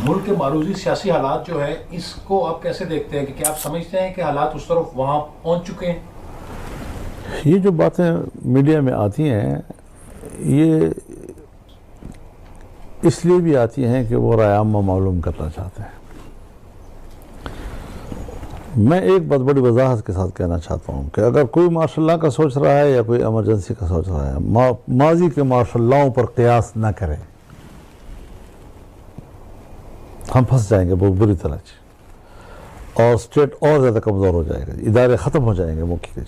ملک کے معروضی سیاسی حالات جو ہے اس کو آپ کیسے دیکھتے ہیں کہ کیا آپ سمجھتے ہیں کہ حالات اس طرف وہاں پہنچ چکے ہیں؟ یہ جو باتیں میڈیا میں آتی ہیں یہ اس لیے بھی آتی ہیں کہ وہ رائے عامہ معلوم کرنا چاہتے ہیں. میں ایک بات بڑی وضاحت کے ساتھ کہنا چاہتا ہوں کہ اگر کوئی مارشل لا کا سوچ رہا ہے یا کوئی ایمرجنسی کا سوچ رہا ہے، ماضی کے مارشل لاؤں پر قیاس نہ کریں. ہم پھنس جائیں گے بہت بری طرح سے، اور اسٹیٹ اور زیادہ کمزور ہو جائے گا، ادارے ختم ہو جائیں گے ملک کے.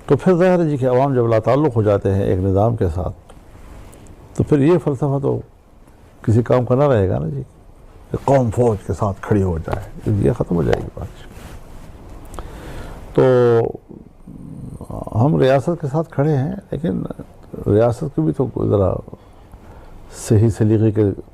تو پھر ظاہر ہے جی کہ عوام جب لا تعلق ہو جاتے ہیں ایک نظام کے ساتھ تو پھر یہ فلسفہ تو کسی کام کا نہ رہے گا نا جی کہ قوم فوج کے ساتھ کھڑی ہو جائے، یہ ختم ہو جائے گی بات. تو ہم ریاست کے ساتھ کھڑے ہیں، لیکن ریاست کو بھی تو ذرا صحیح سلیقے کے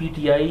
PTI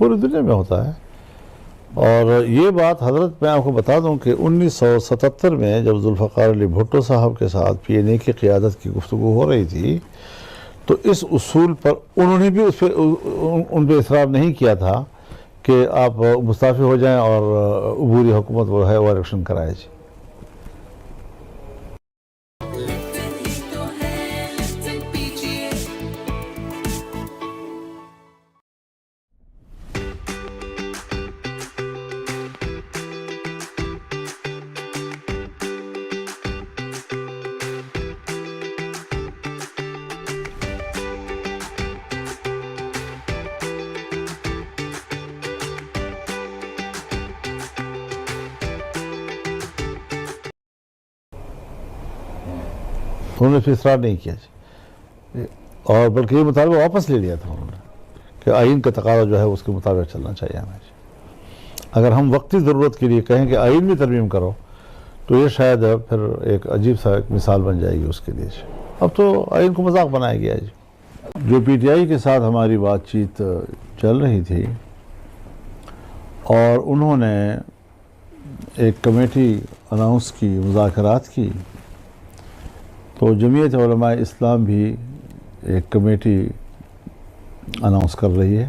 پوری دنیا میں ہوتا ہے. اور یہ بات حضرت میں آپ کو بتا دوں کہ 1977 میں جب ذوالفقار علی بھٹو صاحب کے ساتھ PNA کی قیادت کی گفتگو ہو رہی تھی تو اس اصول پر انہوں نے بھی ان پہ اصرار نہیں کیا تھا کہ آپ مستعفی ہو جائیں اور عبوری حکومت وہ ہے وہ الیکشن کرائے. انہوں نے پھر اصرار نہیں کیا جی، اور بلکہ یہ مطالبہ واپس لے لیا تھا انہوں نے کہ آئین کا تقاضا جو ہے اس کے مطابق چلنا چاہیے ہمیں جی. اگر ہم وقتی ضرورت کے لیے کہیں کہ آئین میں ترمیم کرو تو یہ شاید پھر ایک عجیب سا ایک مثال بن جائے گی اس کے لیے جی. اب تو آئین کو مذاق بنایا گیا جی. جو PTI کے ساتھ ہماری بات چیت چل رہی تھی اور انہوں نے ایک کمیٹی اناؤنس کی، مذاکرات کی، تو جمعیت علماء اسلام بھی ایک کمیٹی اناؤنس کر رہی ہے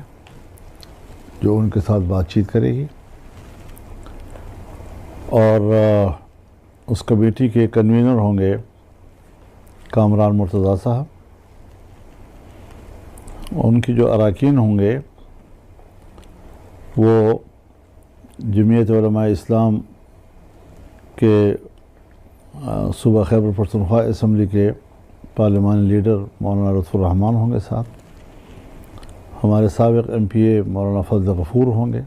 جو ان کے ساتھ بات چیت کرے گی، اور اس کمیٹی کے کنوینر ہوں گے کامران مرتضیٰ صاحب. ان کی جو اراکین ہوں گے وہ جمعیت علماء اسلام کے صوبہ خیبر پختونخوا اسمبلی کے پارلیمانی لیڈر مولانا لطف الرحمان ہوں گے ساتھ، ہمارے سابق MPA مولانا فضل غفور ہوں گے،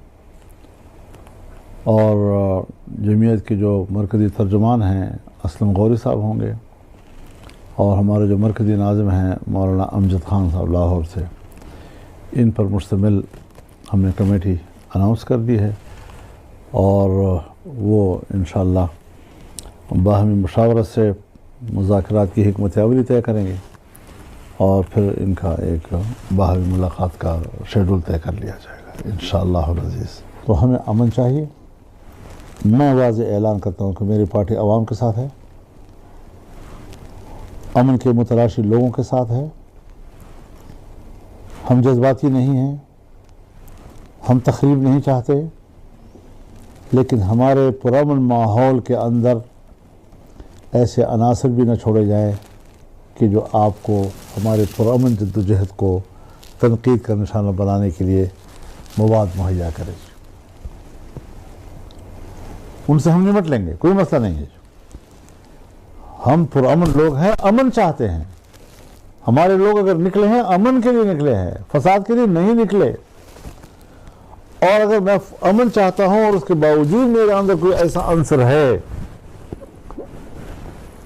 اور جمعیت کے جو مرکزی ترجمان ہیں اسلم غوری صاحب ہوں گے، اور ہمارے جو مرکزی ناظم ہیں مولانا امجد خان صاحب لاہور سے. ان پر مشتمل ہم نے کمیٹی اناؤنس کر دی ہے، اور وہ انشاءاللہ باہمی مشاورت سے مذاکرات کی حکمت عملی طے کریں گے، اور پھر ان کا ایک باہمی ملاقات کا شیڈول طے کر لیا جائے گا انشاءاللہ العزیز. تو ہمیں امن چاہیے. میں واضح اعلان کرتا ہوں کہ میری پارٹی عوام کے ساتھ ہے، امن کے متلاشی لوگوں کے ساتھ ہے. ہم جذباتی نہیں ہیں، ہم تخریب نہیں چاہتے، لیکن ہمارے پرامن ماحول کے اندر ایسے عناصر بھی نہ چھوڑے جائیں کہ جو آپ کو ہمارے پرامن جدوجہد کو تنقید کا نشانہ بنانے کے لیے مواد مہیا کرے. ان سے ہم نمٹ لیں گے، کوئی مسئلہ نہیں ہے. ہم پرامن لوگ ہیں، امن چاہتے ہیں. ہمارے لوگ اگر نکلے ہیں امن کے لیے نکلے ہیں، فساد کے لیے نہیں نکلے. اور اگر میں امن چاہتا ہوں اور اس کے باوجود میرے اندر کوئی ایسا عنصر ہے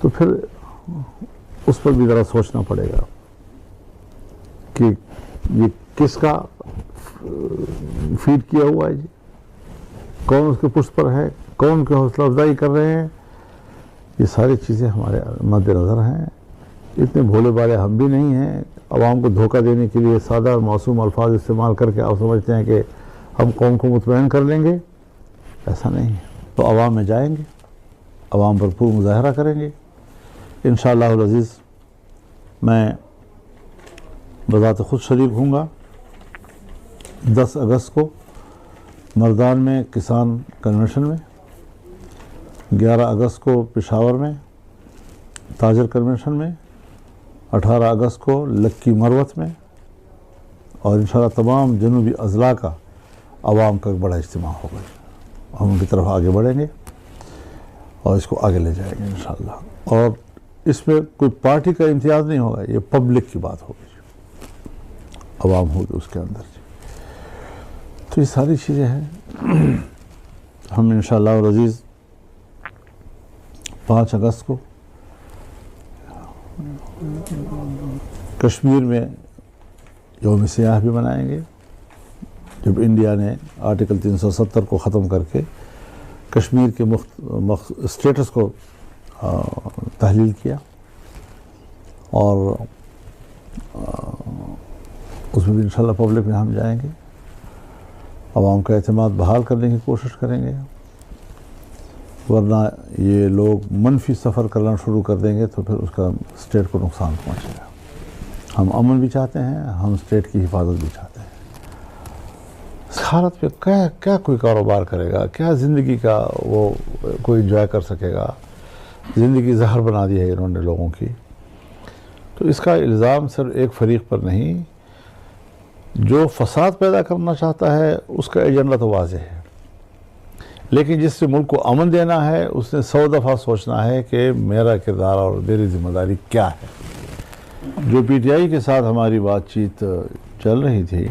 تو پھر اس پر بھی ذرا سوچنا پڑے گا کہ یہ کس کا فیڈ کیا ہوا ہے جی، کون اس کے پشت پر ہے، کون کی حوصلہ افزائی کر رہے ہیں. یہ ساری چیزیں ہمارے مد نظر ہیں. اتنے بھولے بھالے ہم بھی نہیں ہیں. عوام کو دھوکہ دینے کے لیے سادہ اور معصوم الفاظ استعمال کر کے آپ سمجھتے ہیں کہ ہم قوم کو مطمئن کر لیں گے. ایسا نہیں ہے. تو عوام میں جائیں گے، عوام بھرپور مظاہرہ کریں گے انشاءاللہ العزیز. میں بذات خود شریک ہوں گا 10 اگست کو مردان میں کسان کنونشن میں، 11 اگست کو پشاور میں تاجر کنونشن میں، 18 اگست کو لکی مروت میں، اور انشاءاللہ تمام جنوبی اضلاع کا عوام کا ایک بڑا اجتماع ہوگا. ہم ان کی طرف آگے بڑھیں گے اور اس کو آگے لے جائیں گے انشاءاللہ. اور اس میں کوئی پارٹی کا امتیاز نہیں ہوگا، یہ پبلک کی بات ہوگی، عوام ہوگی اس کے اندر. تو یہ ساری چیزیں ہیں. ہم انشاءاللہ العزیز 5 اگست کو کشمیر میں یوم سیاح بھی منائیں گے، جب انڈیا نے آرٹیکل 370 کو ختم کر کے کشمیر کے اسٹیٹس کو تحلیل کیا، اور اس میں بھی انشاءاللہ پبلک میں ہم جائیں گے. عوام کا اعتماد بحال کرنے کی کوشش کریں گے، ورنہ یہ لوگ منفی سفر کرنا شروع کر دیں گے تو پھر اس کا اسٹیٹ کو نقصان پہنچے گا۔ ہم امن بھی چاہتے ہیں، ہم اسٹیٹ کی حفاظت بھی چاہتے ہیں۔ اس حالت پہ کیا کوئی کاروبار کرے گا، کیا زندگی کا وہ کوئی انجوائے کر سکے گا؟ زندگی زہر بنا دی ہے انہوں نے لوگوں کی۔ تو اس کا الزام صرف ایک فریق پر نہیں، جو فساد پیدا کرنا چاہتا ہے اس کا ایجنڈا تو واضح ہے، لیکن جس سے ملک کو امن دینا ہے اس نے 100 دفعہ سوچنا ہے کہ میرا کردار اور میری ذمہ داری کیا ہے۔ جو پی ٹی آئی کے ساتھ ہماری بات چیت چل رہی تھی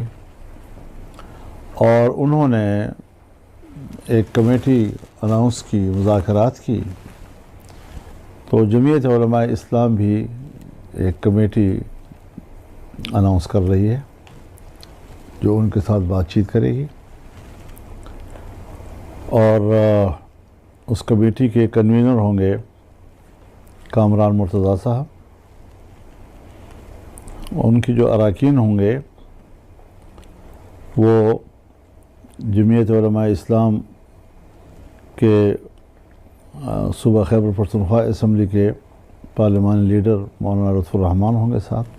اور انہوں نے ایک کمیٹی اناؤنس کی، مذاکرات کی، تو جمعیت علماء اسلام بھی ایک کمیٹی اناؤنس کر رہی ہے جو ان کے ساتھ بات چیت کرے گی، اور اس کمیٹی کے کنوینر ہوں گے کامران مرتضیٰ صاحب، ان کی جو اراکین ہوں گے وہ جمعیت علماء اسلام کے صوبہ خیبر پختونخوا اسمبلی کے پارلیمانی لیڈر مولانا لطف الرحمان ہوں گے، ساتھ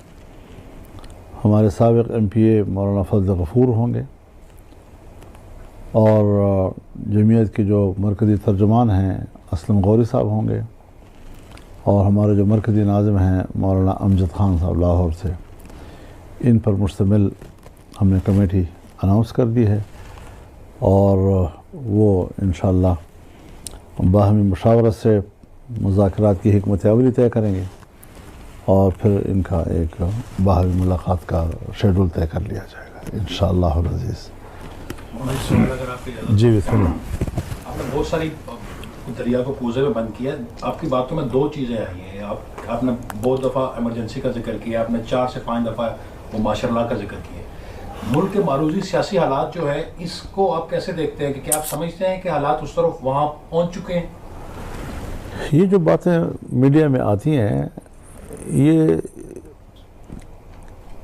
ہمارے سابق ایم پی اے مولانا فضل غفور ہوں گے، اور جمعیت کے جو مرکزی ترجمان ہیں اسلم غوری صاحب ہوں گے، اور ہمارے جو مرکزی ناظم ہیں مولانا امجد خان صاحب لاہور سے۔ ان پر مشتمل ہم نے کمیٹی اناؤنس کر دی ہے، اور وہ انشاءاللہ باہمی مشاورت سے مذاکرات کی حکمت عملی طے کریں گے، اور پھر ان کا ایک باہمی ملاقات کا شیڈول طے کر لیا جائے گا انشاءاللہ العزیز۔ اگر آپ جی بسم اللہ۔ آپ نے بہت ساری دریا کو کوزے میں بند کیا، آپ کی باتوں میں 2 چیزیں آئی ہیں۔ آپ نے بہت دفعہ ایمرجنسی کا ذکر کیا، آپ نے 4 سے 5 دفعہ وہ ماشاء اللہ کا ذکر کیا۔ ملک کے معروضی سیاسی حالات جو ہے اس کو آپ کیسے دیکھتے ہیں کہ کیا آپ سمجھتے ہیں کہ حالات اس طرف وہاں پہنچ چکے ہیں؟ یہ جو باتیں میڈیا میں آتی ہیں یہ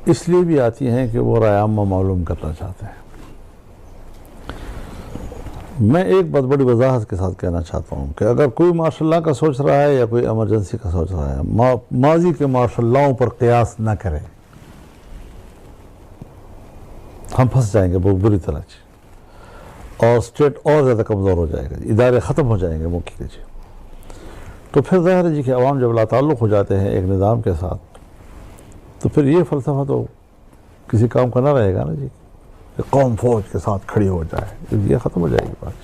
اس لیے بھی آتی ہیں کہ وہ رائے عامہ معلوم کرنا چاہتے ہیں۔ میں ایک بہت بڑی وضاحت کے ساتھ کہنا چاہتا ہوں کہ اگر کوئی ماشاء اللہ کا سوچ رہا ہے یا کوئی ایمرجنسی کا سوچ رہا ہے، ماضی کے ماشاء اللہوں پر قیاس نہ کریں، ہم پھنس جائیں گے بہت بری طرح سے، اور اسٹیٹ اور زیادہ کمزور ہو جائے گا، ادارے ختم ہو جائیں گے ملک کے۔ تو پھر ظاہر ہے جی کہ عوام جب لا تعلق ہو جاتے ہیں ایک نظام کے ساتھ، تو پھر یہ فلسفہ تو کسی کام کا نہ رہے گا نا جی کہ قوم فوج کے ساتھ کھڑی ہو جائے، یہ ختم ہو جائے گی بات۔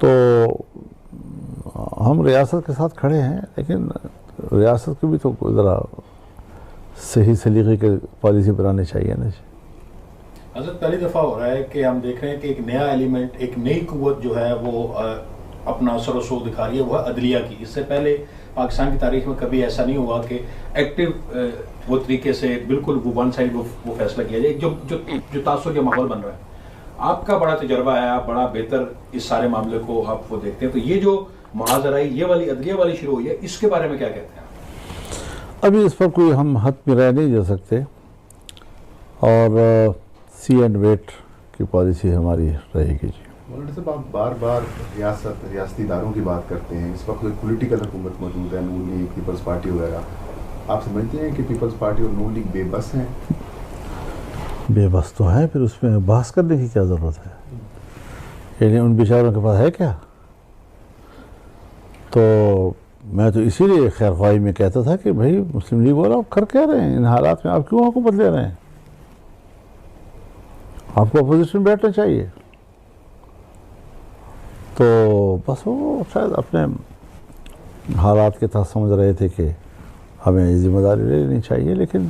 تو ہم ریاست کے ساتھ کھڑے ہیں، لیکن ریاست کو بھی تو ذرا صحیح سلیقے کی پالیسی بنانی چاہیے نا جی۔ حضرت پہلی دفعہ ہو رہا ہے کہ ہم دیکھ رہے ہیں کہ ایک نیا ایلیمنٹ، ایک نئی قوت جو ہے وہ اپنا اثر و رسوخ دکھا رہی ہے، وہ ہے عدلیہ کی۔ اس سے پہلے پاکستان کی تاریخ میں کبھی ایسا نہیں ہوا کہ ایکٹیو وہ طریقے سے بالکل وہ ون سائڈ وہ فیصلہ کیا جائے، جو تاثر کا ماحول بن رہا ہے۔ آپ کا بڑا تجربہ ہے، آپ بڑا بہتر اس سارے معاملے کو آپ وہ دیکھتے ہیں، تو یہ جو محاذرائی یہ والی عدلیہ والی شروع ہوئی ہے، اس کے بارے میں کیا کہتے ہیں؟ ابھی اس پر کوئی ہم حد میں رہ نہیں جا سکتے، اور سی اینڈ ویٹ کی پالیسی ہماری رہے گی جی۔ مولانا صاحب، آپ بار بار ریاستی اداروں کی بات کرتے ہیں، اس وقت پولیٹیکل حکومت موجود ہے، نون لیگ، پیپلز پارٹی وغیرہ، آپ سمجھتے ہیں کہ پیپلز پارٹی اور نون لیگ بے بس ہیں؟ بے بس تو ہے، پھر اس میں بحث کرنے کی کیا ضرورت ہے؟ یعنی ان بیچاروں کے پاس ہے کیا؟ تو میں تو اسی لیے خیر خواہی میں کہتا تھا کہ بھائی مسلم لیگ والا آپ کر کیا رہے ہیں ان حالات میں، آپ کیوں حکومت لے رہے ہیں؟ آپ کو اپوزیشن بیٹھنا چاہیے۔ تو بس وہ شاید اپنے حالات کے تحت سمجھ رہے تھے کہ ہمیں ذمہ داری لے لینی چاہیے، لیکن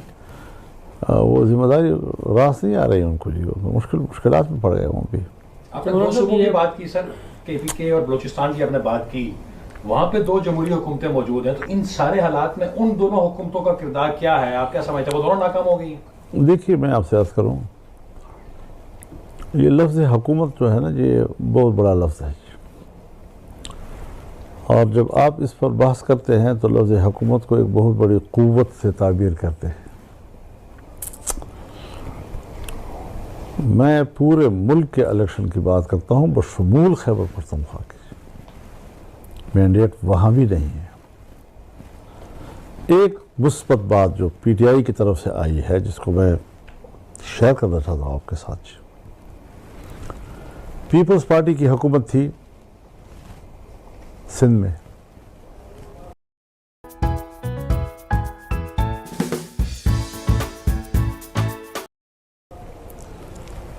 وہ ذمہ داری راس نہیں آ رہی ان کو جی، مشکلات میں پڑ گئے وہ بھی۔ آپ نے 2 صوبوں کی بات کی سر، کے پی کے اور بلوچستان کی آپ نے بات کی، وہاں پہ 2 جمہوری حکومتیں موجود ہیں، تو ان سارے حالات میں ان دونوں حکومتوں کا کردار کیا ہے؟ آپ کیا سمجھتے ہیں وہ دونوں ناکام ہو گئی ہیں؟ دیکھیے میں آپ سے عرض کروں، یہ لفظ حکومت جو ہے نا یہ بہت بڑا لفظ ہے، اور جب آپ اس پر بحث کرتے ہیں تو لفظ حکومت کو ایک بہت بڑی قوت سے تعبیر کرتے ہیں۔ میں پورے ملک کے الیکشن کی بات کرتا ہوں بشمول خیبر پختونخوا کی. مینڈیٹ وہاں بھی نہیں ہے. ایک مثبت بات جو پی ٹی آئی کی طرف سے آئی ہے جس کو میں شیئر کرنا چاہتا ہوں آپ کے ساتھ. پیپلز پارٹی کی حکومت تھی سندھ میں.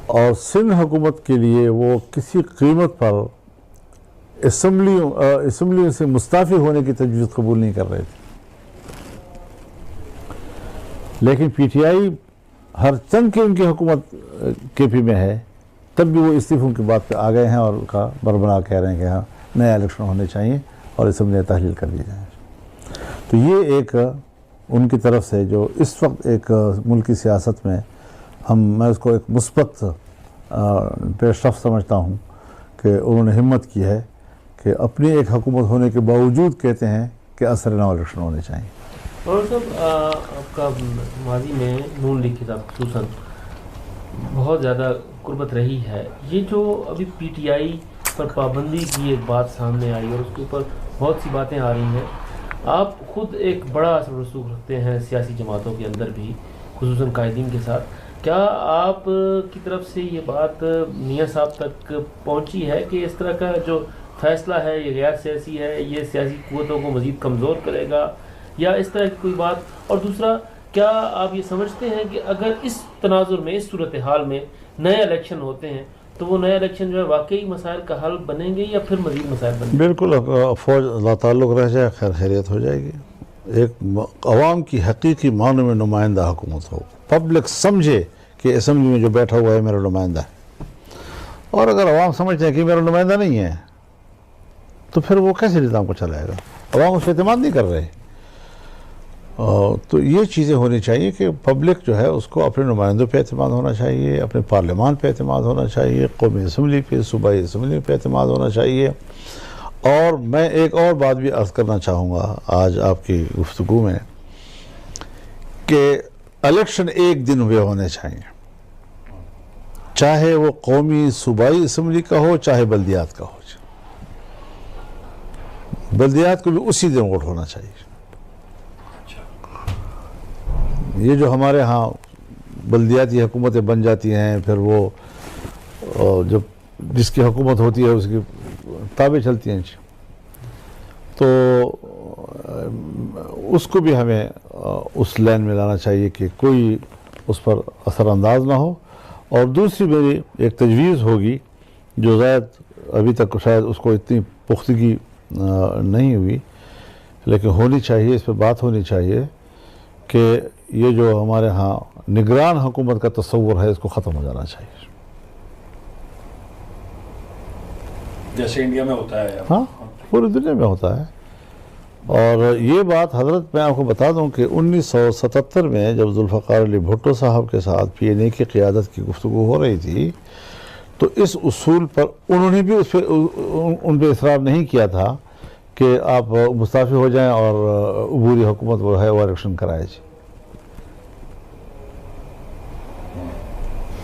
اور سندھ حکومت کے لیے وہ کسی قیمت پر اسمبلیوں سے مستعفی ہونے کی تجویز قبول نہیں کر رہے تھے. لیکن پی ٹی آئی ہر چند کی ان کی حکومت کے پی میں ہے تب بھی وہ استعفوں کی بات پہ آ گئے ہیں اور ان کا بربنا کہہ رہے ہیں کہ ہاں نئے الیکشن ہونے چاہیے اور اسمبلیاں تحلیل کر دی جائیں. تو یہ ایک ان کی طرف سے جو اس وقت ایک ملکی سیاست میں میں اس کو ایک مثبت پیش رفت سمجھتا ہوں کہ انہوں نے ہمت کی ہے کہ اپنی ایک حکومت ہونے کے باوجود کہتے ہیں کہ عصر نو الیکشن ہونے چاہیے. اور صاحب آپ کا ماضی میں نون لیگ کے ساتھ خصوصاً بہت زیادہ قربت رہی ہے. یہ جو ابھی پی ٹی آئی پر پابندی کی ایک بات سامنے آئی اور اس کے اوپر بہت سی باتیں آ رہی ہیں. آپ خود ایک بڑا اثر رسوخ رکھتے ہیں سیاسی جماعتوں کے اندر بھی خصوصاً قائدین کے ساتھ. کیا آپ کی طرف سے یہ بات میاں صاحب تک پہنچی ہے کہ اس طرح کا جو فیصلہ ہے یہ غیر سیاسی ہے, یہ سیاسی قوتوں کو مزید کمزور کرے گا یا اس طرح کی کوئی بات؟ اور دوسرا, کیا آپ یہ سمجھتے ہیں کہ اگر اس تناظر میں, اس صورتحال میں نئے الیکشن ہوتے ہیں تو وہ نئے الیکشن جو ہے واقعی مسائل کا حل بنیں گے یا پھر مزید مسائل بنیں گے؟ بالکل, فوج لاتعلق رہ جائے خیر خیریت ہو جائے گی. ایک عوام کی حقیقی معنی میں نمائندہ حکومت ہو, پبلک سمجھے کہ اسمبلی میں جو بیٹھا ہوا ہے میرا نمائندہ ہے. اور اگر عوام سمجھتے ہیں کہ میرا نمائندہ نہیں ہے تو پھر وہ کیسے نظام کو چلائے گا؟ عوام اس پہ اعتماد نہیں کر رہے. تو یہ چیزیں ہونی چاہیے کہ پبلک جو ہے اس کو اپنے نمائندوں پہ اعتماد ہونا چاہیے, اپنے پارلیمان پہ اعتماد ہونا چاہیے, قومی اسمبلی پہ, صوبائی اسمبلی پہ اعتماد ہونا چاہیے. اور میں ایک اور بات بھی عرض کرنا چاہوں گا آج آپ کی گفتگو میں کہ الیکشن ایک دن ہوئے ہونے چاہیے, چاہے وہ قومی صوبائی اسمبلی کا ہو چاہے بلدیات کا ہو. بلدیات کو بھی اسی دن ووٹ ہونا چاہیے. یہ جو ہمارے ہاں بلدیاتی حکومتیں بن جاتی ہیں پھر وہ جب جس کی حکومت ہوتی ہے اس کی تابع چلتی ہیں, تو اس کو بھی ہمیں اس لائن میں لانا چاہیے کہ کوئی اس پر اثر انداز نہ ہو. اور دوسری میری ایک تجویز ہوگی جو زائد ابھی تک شاید اس کو اتنی پختگی نہیں ہوئی لیکن ہونی چاہیے, اس پہ بات ہونی چاہیے کہ یہ جو ہمارے ہاں نگران حکومت کا تصور ہے اس کو ختم ہو جانا چاہیے. جیسے انڈیا میں ہوتا ہے. ہاں, پوری دنیا میں ہوتا ہے. اور یہ بات حضرت میں آپ کو بتا دوں کہ 1977 میں جب ذوالفقار علی بھٹو صاحب کے ساتھ پی این اے کی قیادت کی گفتگو ہو رہی تھی تو اس اصول پر انہوں نے بھی ان پہ اصرار نہیں کیا تھا کہ آپ مستعفی ہو جائیں اور عبوری حکومت وہ ہے وہ الیکشن کرائے جی.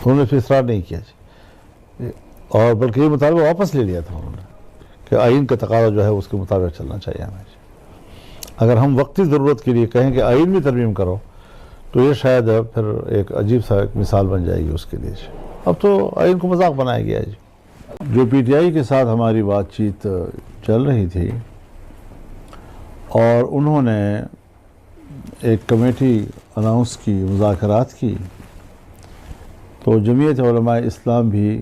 انہوں نے پھر اصرار نہیں کیا جی, اور بلکہ یہ مطالبہ واپس لے لیا تھا انہوں نے کہ آئین کا تقاضا جو ہے اس کے مطابق چلنا چاہیے ہمیں. اگر ہم وقتی ضرورت کے لیے کہیں کہ آئین میں ترمیم کرو تو یہ شاید پھر ایک عجیب سا ایک مثال بن جائے گی اس کے لیے. اب تو آئین کو مذاق بنایا گیا ہے جی. جو پی ٹی آئی کے ساتھ ہماری بات چیت چل رہی تھی اور انہوں نے ایک کمیٹی اناؤنس کی, مذاکرات کی, تو جمعیت علماء اسلام بھی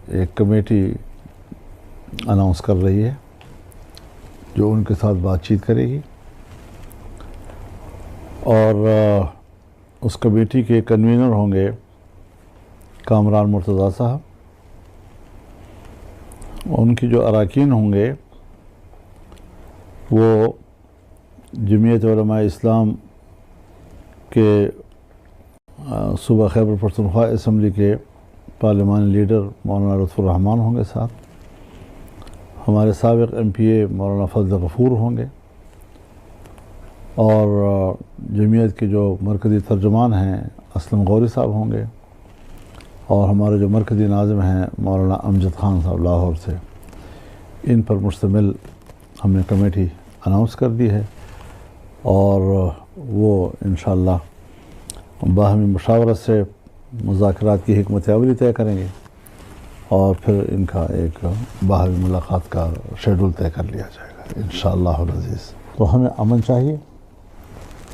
ایک کمیٹی اناؤنس کر رہی ہے جو ان کے ساتھ بات چیت کرے گی. اور اس کمیٹی کے کنوینر ہوں گے کامران مرتضیٰ صاحب. ان کی جو اراکین ہوں گے وہ جمعیت علماء اسلام کے صوبہ خیبر پختونخوا اسمبلی کے پارلیمانی لیڈر مولانا لطف الرحمان ہوں گے ساتھ, ہمارے سابق ایم پی اے مولانا فضل غفور ہوں گے, اور جمعیت کے جو مرکزی ترجمان ہیں اسلم غوری صاحب ہوں گے, اور ہمارے جو مرکزی ناظم ہیں مولانا امجد خان صاحب لاہور سے، ان پر مشتمل ہم نے کمیٹی اناؤنس کر دی ہے، اور وہ انشاءاللہ باہمی مشاورت سے مذاکرات کی حکمت عملی طے کریں گے، اور پھر ان کا ایک باہمی ملاقات کا شیڈول طے کر لیا جائے گا انشاءاللہ العزیز۔ تو ہمیں امن چاہیے۔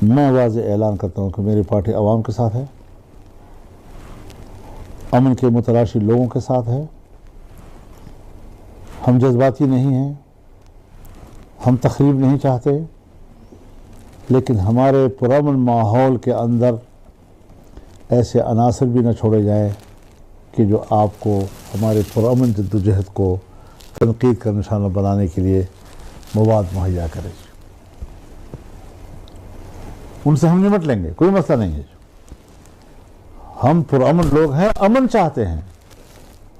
میں واضح اعلان کرتا ہوں کہ میری پارٹی عوام کے ساتھ ہے، امن کے متلاشی لوگوں کے ساتھ ہے۔ ہم جذباتی نہیں ہیں، ہم تخریب نہیں چاہتے، لیکن ہمارے پرامن ماحول کے اندر ایسے عناصر بھی نہ چھوڑے جائیں کہ جو آپ کو ہمارے پرامن جدوجہد کو تنقید کا نشانہ بنانے کے لیے مواد مہیا کرے۔ ان سے ہم نمٹ لیں گے، کوئی مسئلہ نہیں ہے۔ ہم پرامن لوگ ہیں، امن چاہتے ہیں۔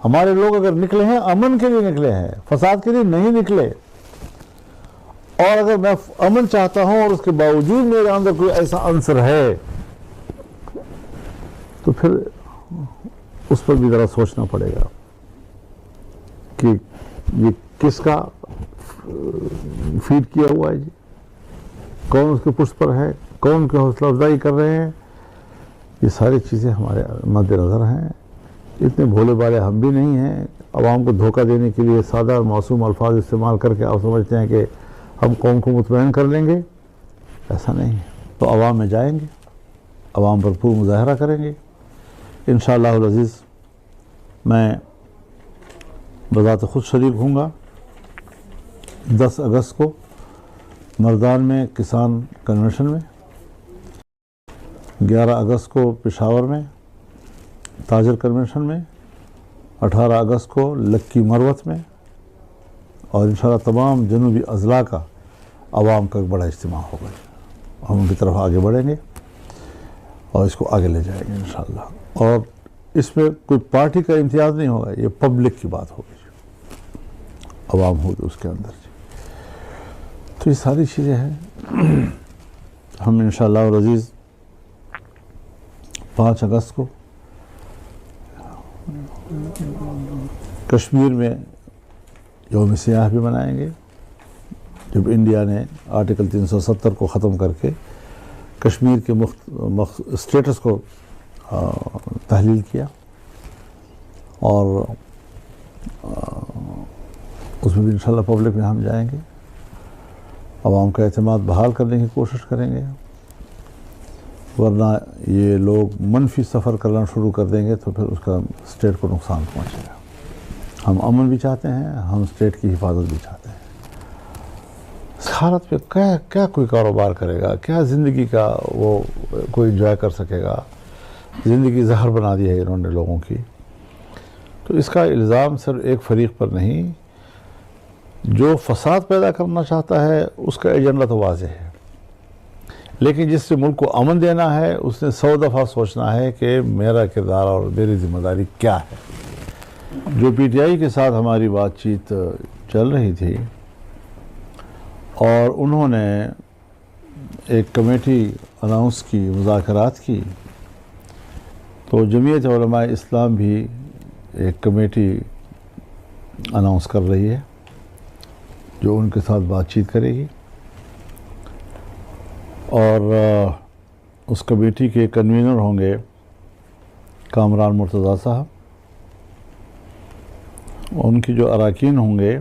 ہمارے لوگ اگر نکلے ہیں امن کے لیے نکلے ہیں، فساد کے لیے نہیں نکلے۔ اور اگر میں امن چاہتا ہوں اور اس کے باوجود میرے اندر کوئی ایسا عنصر ہے تو پھر اس پر بھی ذرا سوچنا پڑے گا کہ یہ کس کا فیڈ کیا ہوا ہے جی، کون اس کے پشت پر ہے، کون کی حوصلہ افزائی کر رہے ہیں۔ یہ ساری چیزیں ہمارے مد نظر ہیں۔ اتنے بھولے بالے ہم بھی نہیں ہیں، عوام کو دھوکہ دینے کے لیے سادہ اور معصوم الفاظ استعمال کر کے آپ سمجھتے ہیں کہ ہم قوم کو مطمئن کر لیں گے، ایسا نہیں ہے۔ تو عوام میں جائیں گے، عوام بھرپور مظاہرہ کریں گے انشاءاللہ العزیز۔ میں بذات خود شریک ہوں گا 10 اگست کو مردان میں کسان کنونشن میں، 11 اگست کو پشاور میں تاجر کنونشن میں، 18 اگست کو لکی مروت میں، اور انشاءاللہ تمام جنوبی اضلاع کا عوام کا ایک بڑا اجتماع ہوگا۔ ہم ان کی طرف آگے بڑھیں گے اور اس کو آگے لے جائیں گے انشاءاللہ۔ اور اس میں کوئی پارٹی کا امتیاز نہیں ہوگا، یہ پبلک کی بات ہوگی، عوام ہوگی اس کے اندر۔ تو یہ ساری چیزیں ہیں۔ ہم انشاءاللہ العزیز 5 اگست کو کشمیر میں یوم سیاح بھی منائیں گے، جب انڈیا نے آرٹیکل 370 کو ختم کر کے کشمیر کے اسٹیٹس کو تحلیل کیا، اور اس میں بھی انشاءاللہ پبلک میں ہم جائیں گے، عوام کا اعتماد بحال کرنے کی کوشش کریں گے، ورنہ یہ لوگ منفی سفر کرنا شروع کر دیں گے تو پھر اس کا اسٹیٹ کو نقصان پہنچے گا۔ ہم امن بھی چاہتے ہیں، ہم اسٹیٹ کی حفاظت بھی چاہتے ہیں۔ اس حالت پہ کیا کوئی کاروبار کرے گا، کیا زندگی کا وہ کوئی انجوائے کر سکے گا؟ زندگی زہر بنا دی ہے انہوں نے لوگوں کی۔ تو اس کا الزام صرف ایک فریق پر نہیں، جو فساد پیدا کرنا چاہتا ہے اس کا ایجنڈا تو واضح ہے، لیکن جس سے ملک کو امن دینا ہے اس نے 100 دفعہ سوچنا ہے کہ میرا کردار اور میری ذمہ داری کیا ہے۔ جو پی ٹی آئی کے ساتھ ہماری بات چیت چل رہی تھی اور انہوں نے ایک کمیٹی اناؤنس کی، مذاکرات کی، تو جمعیت علماء اسلام بھی ایک کمیٹی اناؤنس کر رہی ہے جو ان کے ساتھ بات چیت کرے گی، اور اس کمیٹی کے کنوینر ہوں گے کامران مرتضیٰ صاحب۔ ان کی جو اراکین ہوں گے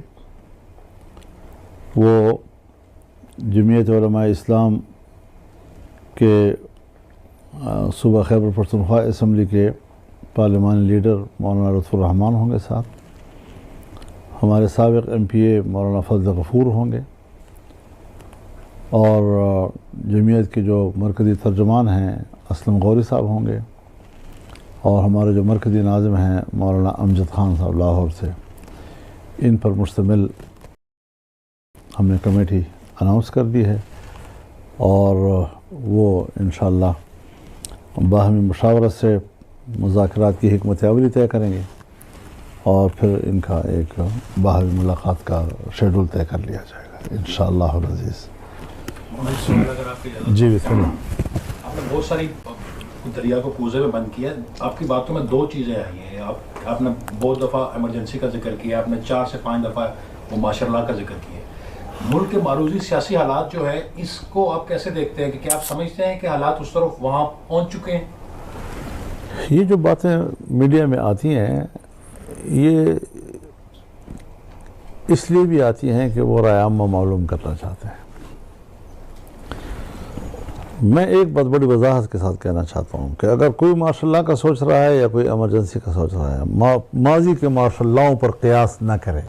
وہ جمعیت علماء اسلام کے صوبہ خیبر پختونخوا اسمبلی کے پارلیمانی لیڈر مولانا لطف الرحمان ہوں گے ساتھ، ہمارے سابق ایم پی اے مولانا فضل غفور ہوں گے، اور جمعیت کے جو مرکزی ترجمان ہیں اسلم غوری صاحب ہوں گے، اور ہمارے جو مرکزی ناظم ہیں مولانا امجد خان صاحب لاہور سے۔ ان پر مشتمل ہم نے کمیٹی اناؤنس کر دی ہے، اور وہ انشاءاللہ باہمی مشاورت سے مذاکرات کی حکمت عملی طے کریں گے، اور پھر ان کا ایک باہمی ملاقات کا شیڈول طے کر لیا جائے گا انشاءاللہ العزیز۔ جی بسم اللہ۔ آپ نے بہت ساری دریا کو کوزے میں بند کیا. آپ کی باتوں میں دو چیزیں آئی ہیں. آپ نے بہت دفعہ ایمرجنسی کا ذکر کیا, آپ نے 4 سے 5 دفعہ وہ ماشاء اللہ کا ذکر کیا. ملک کے معروضی سیاسی حالات جو ہے اس کو آپ کیسے دیکھتے ہیں کہ کیا آپ سمجھتے ہیں کہ حالات اس طرف وہاں پہنچ چکے ہیں؟ یہ جو باتیں میڈیا میں آتی ہیں یہ اس لیے بھی آتی ہیں کہ وہ رائے عامہ معلوم کرنا چاہتے ہیں. میں ایک بہت بڑی وضاحت کے ساتھ کہنا چاہتا ہوں کہ اگر کوئی ماشاء اللہ کا سوچ رہا ہے یا کوئی ایمرجنسی کا سوچ رہا ہے, ماضی کے ماشاء اللہوں پر قیاس نہ کرے.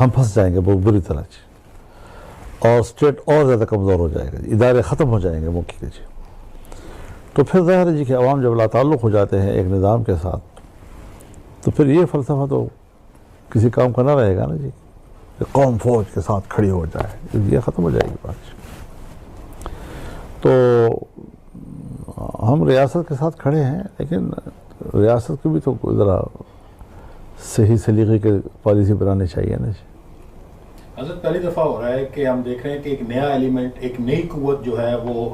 ہم پھنس جائیں گے بہت بری طرح سے, اور اسٹیٹ اور زیادہ کمزور ہو جائے گا, ادارے ختم ہو جائیں گے ملک کے. تو پھر ظاہر ہے جی کہ عوام جب لا تعلق ہو جاتے ہیں ایک نظام کے ساتھ تو پھر یہ فلسفہ تو کسی کام کا نہ رہے گا نا جی کہ قوم فوج کے ساتھ کھڑی ہو جائے, یہ ختم ہو جائے گی بات. تو ہم ریاست کے ساتھ کھڑے ہیں, لیکن ریاست کو بھی تو ذرا صحیح سلیقے کی پالیسی بنانی چاہیے نا جی. حضرت پہلی دفعہ ہو رہا ہے کہ ہم دیکھ رہے ہیں کہ ایک نیا ایلیمنٹ, ایک نئی قوت جو ہے وہ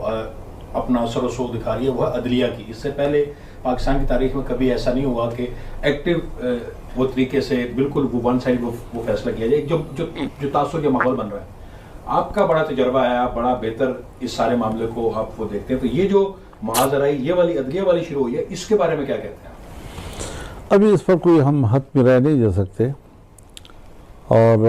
اپنا اثر و رسوخ دکھا رہی ہے, وہ ہے عدلیہ کی. اس سے پہلے پاکستان کی تاریخ میں کبھی ایسا نہیں ہوا کہ ایکٹیو وہ طریقے سے بالکل وہ ون سائڈ وہ فیصلہ کیا جائے, جو تاثر کا ماحول بن رہا ہے. آپ کا بڑا تجربہ ہے, آپ بڑا بہتر اس سارے معاملے کو آپ وہ دیکھتے ہیں, تو یہ جو محاذرائی یہ والی عدلیہ والی شروع ہوئی ہے, اس کے بارے میں کیا کہتے ہیں؟ ابھی اس پر کوئی ہم حد میں رائے نہیں دے سکتے, اور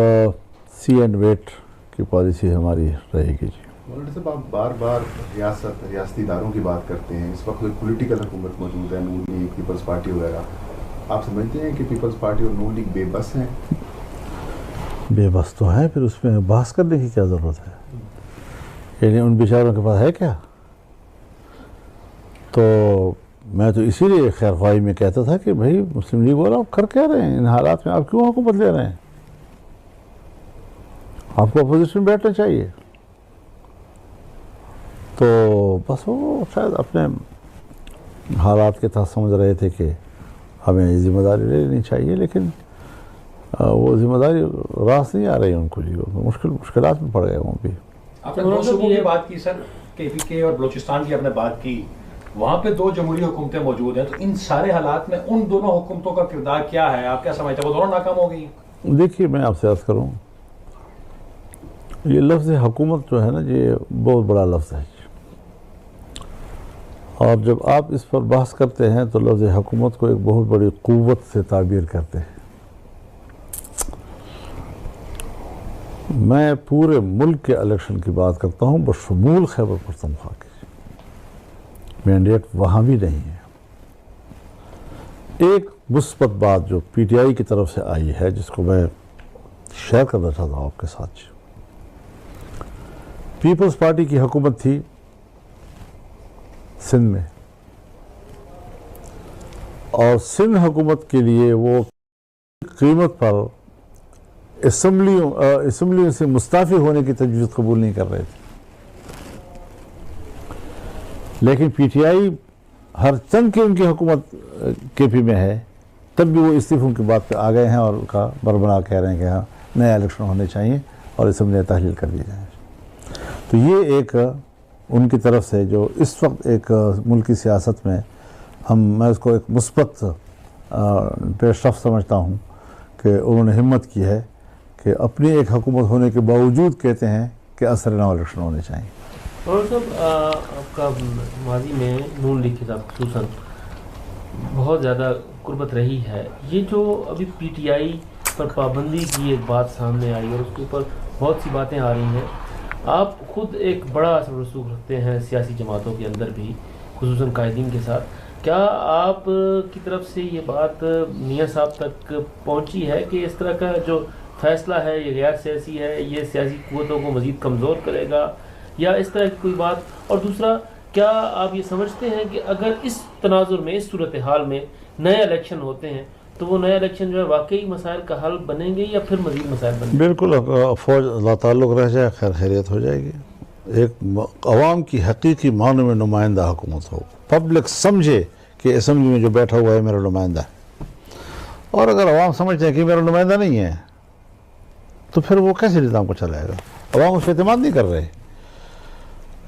سی اینڈ ویٹ کی پالیسی ہماری رہے گی جی. مولانا صاحب, آپ بار بار ریاستی اداروں کی بات کرتے ہیں. اس وقت پولیٹیکل حکومت موجود ہے, نون لیگ, پیپلز پارٹی وغیرہ. آپ سمجھتے ہیں کہ پیپلز پارٹی اور نون لیگ بے بس ہیں؟ بے بس تو ہیں, پھر اس میں بحث کرنے کی کیا ضرورت ہے؟ یعنی ان بیچاروں کے پاس ہے کیا؟ تو میں تو اسی لیے خیر خواہی میں کہتا تھا کہ بھائی مسلم لیگ والا آپ کر کیا رہے ہیں ان حالات میں, آپ کیوں حکومت لے رہے ہیں؟ آپ کو اپوزیشن میں بیٹھنا چاہیے. تو بس وہ شاید اپنے حالات کے تحت سمجھ رہے تھے کہ ہمیں ذمہ داری لے لینی چاہیے, لیکن وہ ذمہ داری راس نہیں آ رہی ان کو جی, مشکلات میں پڑ گئے وہ بھی. آپ نے 2 صوبوں کی بات کی سر, KPK اور بلوچستان کی آپ نے بات کی, وہاں پہ 2 جمہوری حکومتیں موجود ہیں, تو ان سارے حالات میں ان دونوں حکومتوں کا کردار کیا ہے؟ آپ کیا سمجھتے ہیں وہ دونوں ناکام ہو گئی؟ دیکھیے میں آپ سے عرض کروں, یہ لفظ حکومت جو ہے نا یہ بہت بڑا لفظ ہے, اور جب آپ اس پر بحث کرتے ہیں تو لفظ حکومت کو ایک بہت بڑی قوت سے تعبیر کرتے ہیں. میں پورے ملک کے الیکشن کی بات کرتا ہوں بشمول خیبر پختونخوا کی. مینڈیٹ وہاں بھی نہیں ہے. ایک مثبت بات جو PTI کی طرف سے آئی ہے جس کو میں شیئر کرنا چاہتا ہوں آپ کے ساتھ, پیپلز پارٹی کی حکومت تھی سندھ میں, اور سندھ حکومت کے لیے وہ قیمت پر اسمبلیوں سے مستعفی ہونے کی تجویز قبول نہیں کر رہے تھے. لیکن PTI ہر چند کی ان کی حکومت KP میں ہے, تب بھی وہ استعفوں کی بات پہ آ گئے ہیں اور کا بربنا کہہ رہے ہیں کہ ہاں نئے الیکشن ہونے چاہیے اور اسمبلیاں تحلیل کر دی جائیں. تو یہ ایک ان کی طرف سے جو اس وقت ایک ملکی سیاست میں میں اس کو ایک مثبت پیش رفت سمجھتا ہوں کہ انہوں نے ہمت کی ہے کہ اپنی ایک حکومت ہونے کے باوجود کہتے ہیں کہ اثر نو الیکشن ہونے چاہیے. اور صاحب آپ کا ماضی میں نون لیگ کے ساتھ خصوصاً بہت زیادہ قربت رہی ہے. یہ جو ابھی PTI پر پابندی کی ایک بات سامنے آئی اور اس کے اوپر بہت سی باتیں آ رہی ہیں, آپ خود ایک بڑا اثر رسوخ رکھتے ہیں سیاسی جماعتوں کے اندر بھی, خصوصاً قائدین کے ساتھ. کیا آپ کی طرف سے یہ بات میاں صاحب تک پہنچی ہے کہ اس طرح کا جو فیصلہ ہے یہ غیر سیاسی ہے, یہ سیاسی قوتوں کو مزید کمزور کرے گا یا اس طرح کی کوئی بات؟ اور دوسرا, کیا آپ یہ سمجھتے ہیں کہ اگر اس تناظر میں, اس صورتحال میں نئے الیکشن ہوتے ہیں تو وہ نئے الیکشن جو ہے واقعی مسائل کا حل بنیں گے یا پھر مزید مسائل بنیں گے؟ بالکل, فوج لا تعلق رہ جائے خیر خیریت ہو جائے گی. ایک عوام کی حقیقی معنی میں نمائندہ حکومت ہو, پبلک سمجھے کہ اسمبلی میں جو بیٹھا ہوا ہے میرا نمائندہ ہے, اور اگر عوام سمجھتے ہیں کہ میرا نمائندہ نہیں ہے تو پھر وہ کیسے نظام کو چلائے گا؟ عوام اس پہ اعتماد نہیں کر رہے.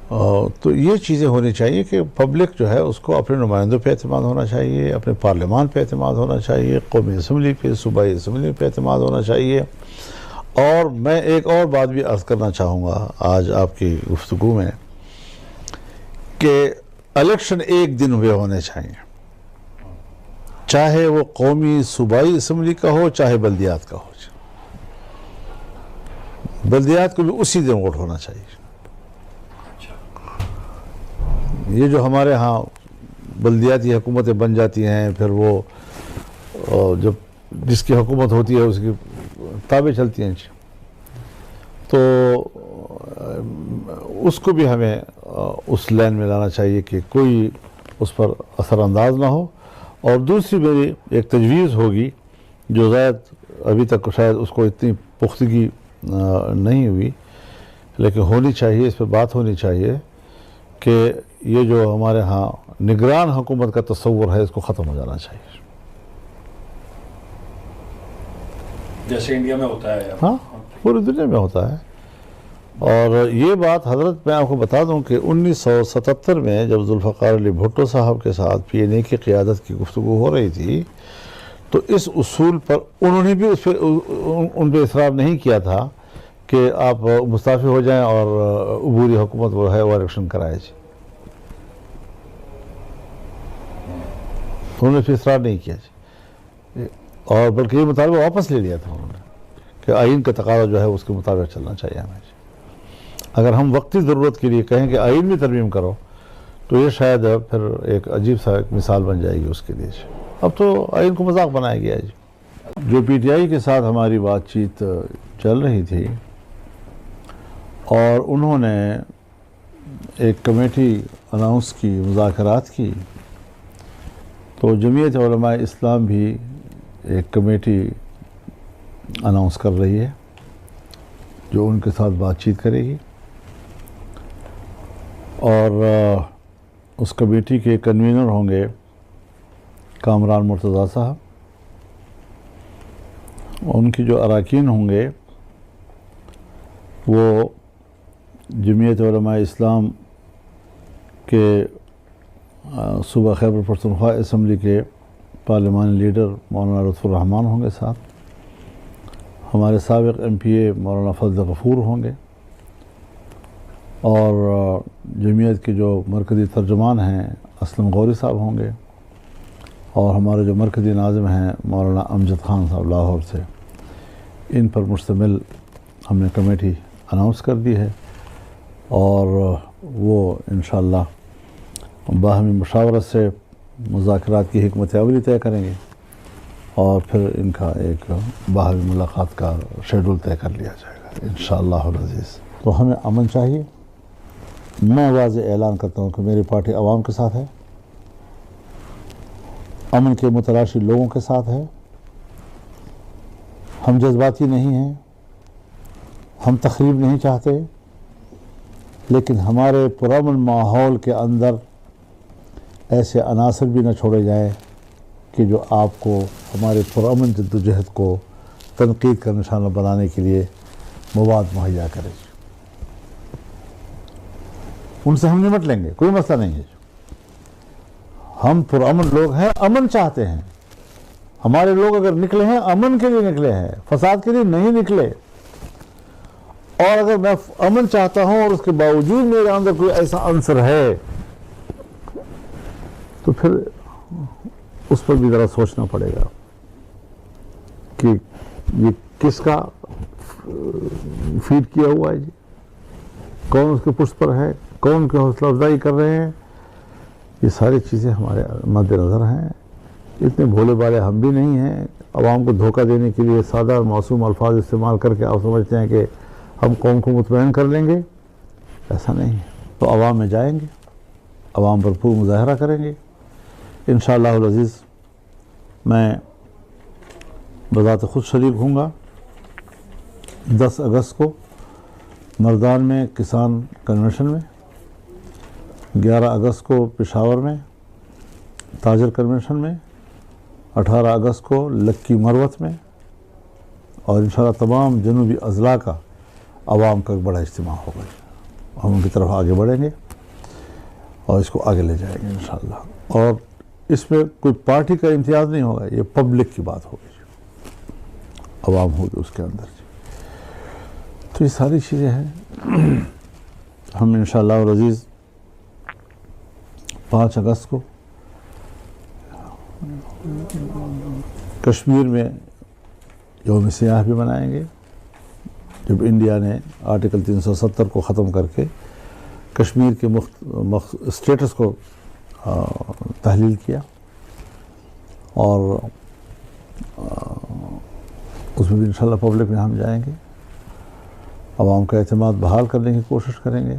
تو یہ چیزیں ہونی چاہیے کہ پبلک جو ہے اس کو اپنے نمائندوں پہ اعتماد ہونا چاہیے، اپنے پارلیمان پہ اعتماد ہونا چاہیے، قومی اسمبلی پہ، صوبائی اسمبلی پہ اعتماد ہونا چاہیے. اور میں ایک اور بات بھی عرض کرنا چاہوں گا آج آپ کی گفتگو میں کہ الیکشن ایک دن ہوئے ہونے چاہیے، چاہے وہ قومی صوبائی اسمبلی کا ہو چاہے بلدیات کا ہو. بلدیات کو بھی اسی دن ووٹ ہونا چاہیے. یہ جو ہمارے ہاں بلدیاتی حکومتیں بن جاتی ہیں، پھر وہ جب جس کی حکومت ہوتی ہے اس کی تابع چلتی ہیں، تو اس کو بھی ہمیں اس لائن میں لانا چاہیے کہ کوئی اس پر اثر انداز نہ ہو. اور دوسری میری ایک تجویز ہوگی جو زائد ابھی تک شاید اس کو اتنی پختگی نہیں ہوئی لیکن ہونی چاہیے، اس پہ بات ہونی چاہیے کہ یہ جو ہمارے ہاں نگران حکومت کا تصور ہے اس کو ختم ہو جانا چاہیے. جیسے انڈیا میں ہوتا ہے. ہاں پوری دنیا میں ہوتا ہے. اور یہ بات حضرت میں آپ کو بتا دوں کہ 1977 میں جب ذوالفقار علی بھٹو صاحب کے ساتھ PNA کی قیادت کی گفتگو ہو رہی تھی تو اس اصول پر انہوں نے بھی ان پہ اصرار نہیں کیا تھا کہ آپ مستعفی ہو جائیں اور عبوری حکومت وہ ہے وہ الیکشن کرائے جی. انہوں نے پھر اصرار نہیں کیا جی، اور بلکہ یہ مطالبہ واپس لے لیا تھا انہوں نے کہ آئین کا تقاضا جو ہے اس کے مطابق چلنا چاہیے ہمیں جی. اگر ہم وقتی ضرورت کے لیے کہیں کہ آئین میں ترمیم کرو تو یہ شاید پھر ایک عجیب سا ایک مثال بن جائے گی اس کے لیے. اب تو آئین کو مذاق بنایا گیا ہے جی. جو PTI کے ساتھ ہماری بات چیت چل رہی تھی اور انہوں نے ایک کمیٹی اناؤنس کی، مذاکرات کی، تو جمعیت علماء اسلام بھی ایک کمیٹی اناؤنس کر رہی ہے جو ان کے ساتھ بات چیت کرے گی. اور اس کمیٹی کے کنوینر ہوں گے کامران مرتضیٰ صاحب. ان کی جو اراکین ہوں گے وہ جمعیت علماء اسلام کے صوبہ خیبر پختونخوا اسمبلی کے پارلیمانی لیڈر مولانا لطف الرحمان ہوں گے ساتھ، ہمارے سابق MPA مولانا فضل غفور ہوں گے، اور جمعیت کے جو مرکزی ترجمان ہیں اسلم غوری صاحب ہوں گے، اور ہمارے جو مرکزی ناظم ہیں مولانا امجد خان صاحب لاہور سے. ان پر مشتمل ہم نے کمیٹی اناؤنس کر دی ہے اور وہ انشاءاللہ باہمی مشاورت سے مذاکرات کی حکمت عملی طے کریں گے اور پھر ان کا ایک باہمی ملاقات کا شیڈول طے کر لیا جائے گا انشاءاللہ العزیز. تو ہمیں امن چاہیے. میں واضح اعلان کرتا ہوں کہ میری پارٹی عوام کے ساتھ ہے، امن کے متلاشی لوگوں کے ساتھ ہے. ہم جذباتی نہیں ہیں، ہم تخریب نہیں چاہتے، لیکن ہمارے پرامن ماحول کے اندر ایسے عناصر بھی نہ چھوڑے جائیں کہ جو آپ کو ہمارے پرامن جدوجہد کو تنقید کا نشانہ بنانے کے لیے مواد مہیا کرے. ان سے ہم نمٹ لیں گے، کوئی مسئلہ نہیں ہے. ہم پرامن لوگ ہیں، امن چاہتے ہیں. ہمارے لوگ اگر نکلے ہیں امن کے لیے نکلے ہیں، فساد کے لیے نہیں نکلے. اور اگر میں امن چاہتا ہوں اور اس کے باوجود میرے اندر کوئی ایسا عنصر ہے تو پھر اس پر بھی ذرا سوچنا پڑے گا کہ یہ کس کا فیڈ کیا ہوا ہے جی، کون اس کے پشت پر ہے، کون کی حوصلہ افزائی کر رہے ہیں. یہ ساری چیزیں ہمارے مد نظر ہیں. اتنے بھولے بالے ہم بھی نہیں ہیں. عوام کو دھوکہ دینے کے لیے سادہ اور معصوم الفاظ استعمال کر کے آپ سمجھتے ہیں کہ ہم قوم کو مطمئن کر لیں گے، ایسا نہیں ہے. تو عوام میں جائیں گے، عوام پر پور مظاہرہ کریں گے انشاءاللہ العزیز. میں بذات خود شریک ہوں گا 10 اگست کو مردان میں کسان کنونشن میں، 11 اگست کو پشاور میں تاجر کنونشن میں، 18 اگست کو لکی مروت میں، اور انشاءاللہ تمام جنوبی اضلاع کا عوام کا ایک بڑا اجتماع ہوگا. ہم ان کی طرف آگے بڑھیں گے اور اس کو آگے لے جائیں گے انشاءاللہ. اور اس میں کوئی پارٹی کا امتیاز نہیں ہوگا, یہ پبلک کی بات ہوگی, عوام ہوگی اس کے اندر. تو یہ ساری چیزیں ہیں. ہم انشاءاللہ العزیز 5 اگست کو کشمیر میں یوم سیاح بھی منائیں گے, جب انڈیا نے آرٹیکل 370 کو ختم کر کے کشمیر کے اسٹیٹس کو تحلیل کیا, اور اس میں بھی انشاءاللہ پبلک میں ہم جائیں گے, عوام کا اعتماد بحال کرنے کی کوشش کریں گے.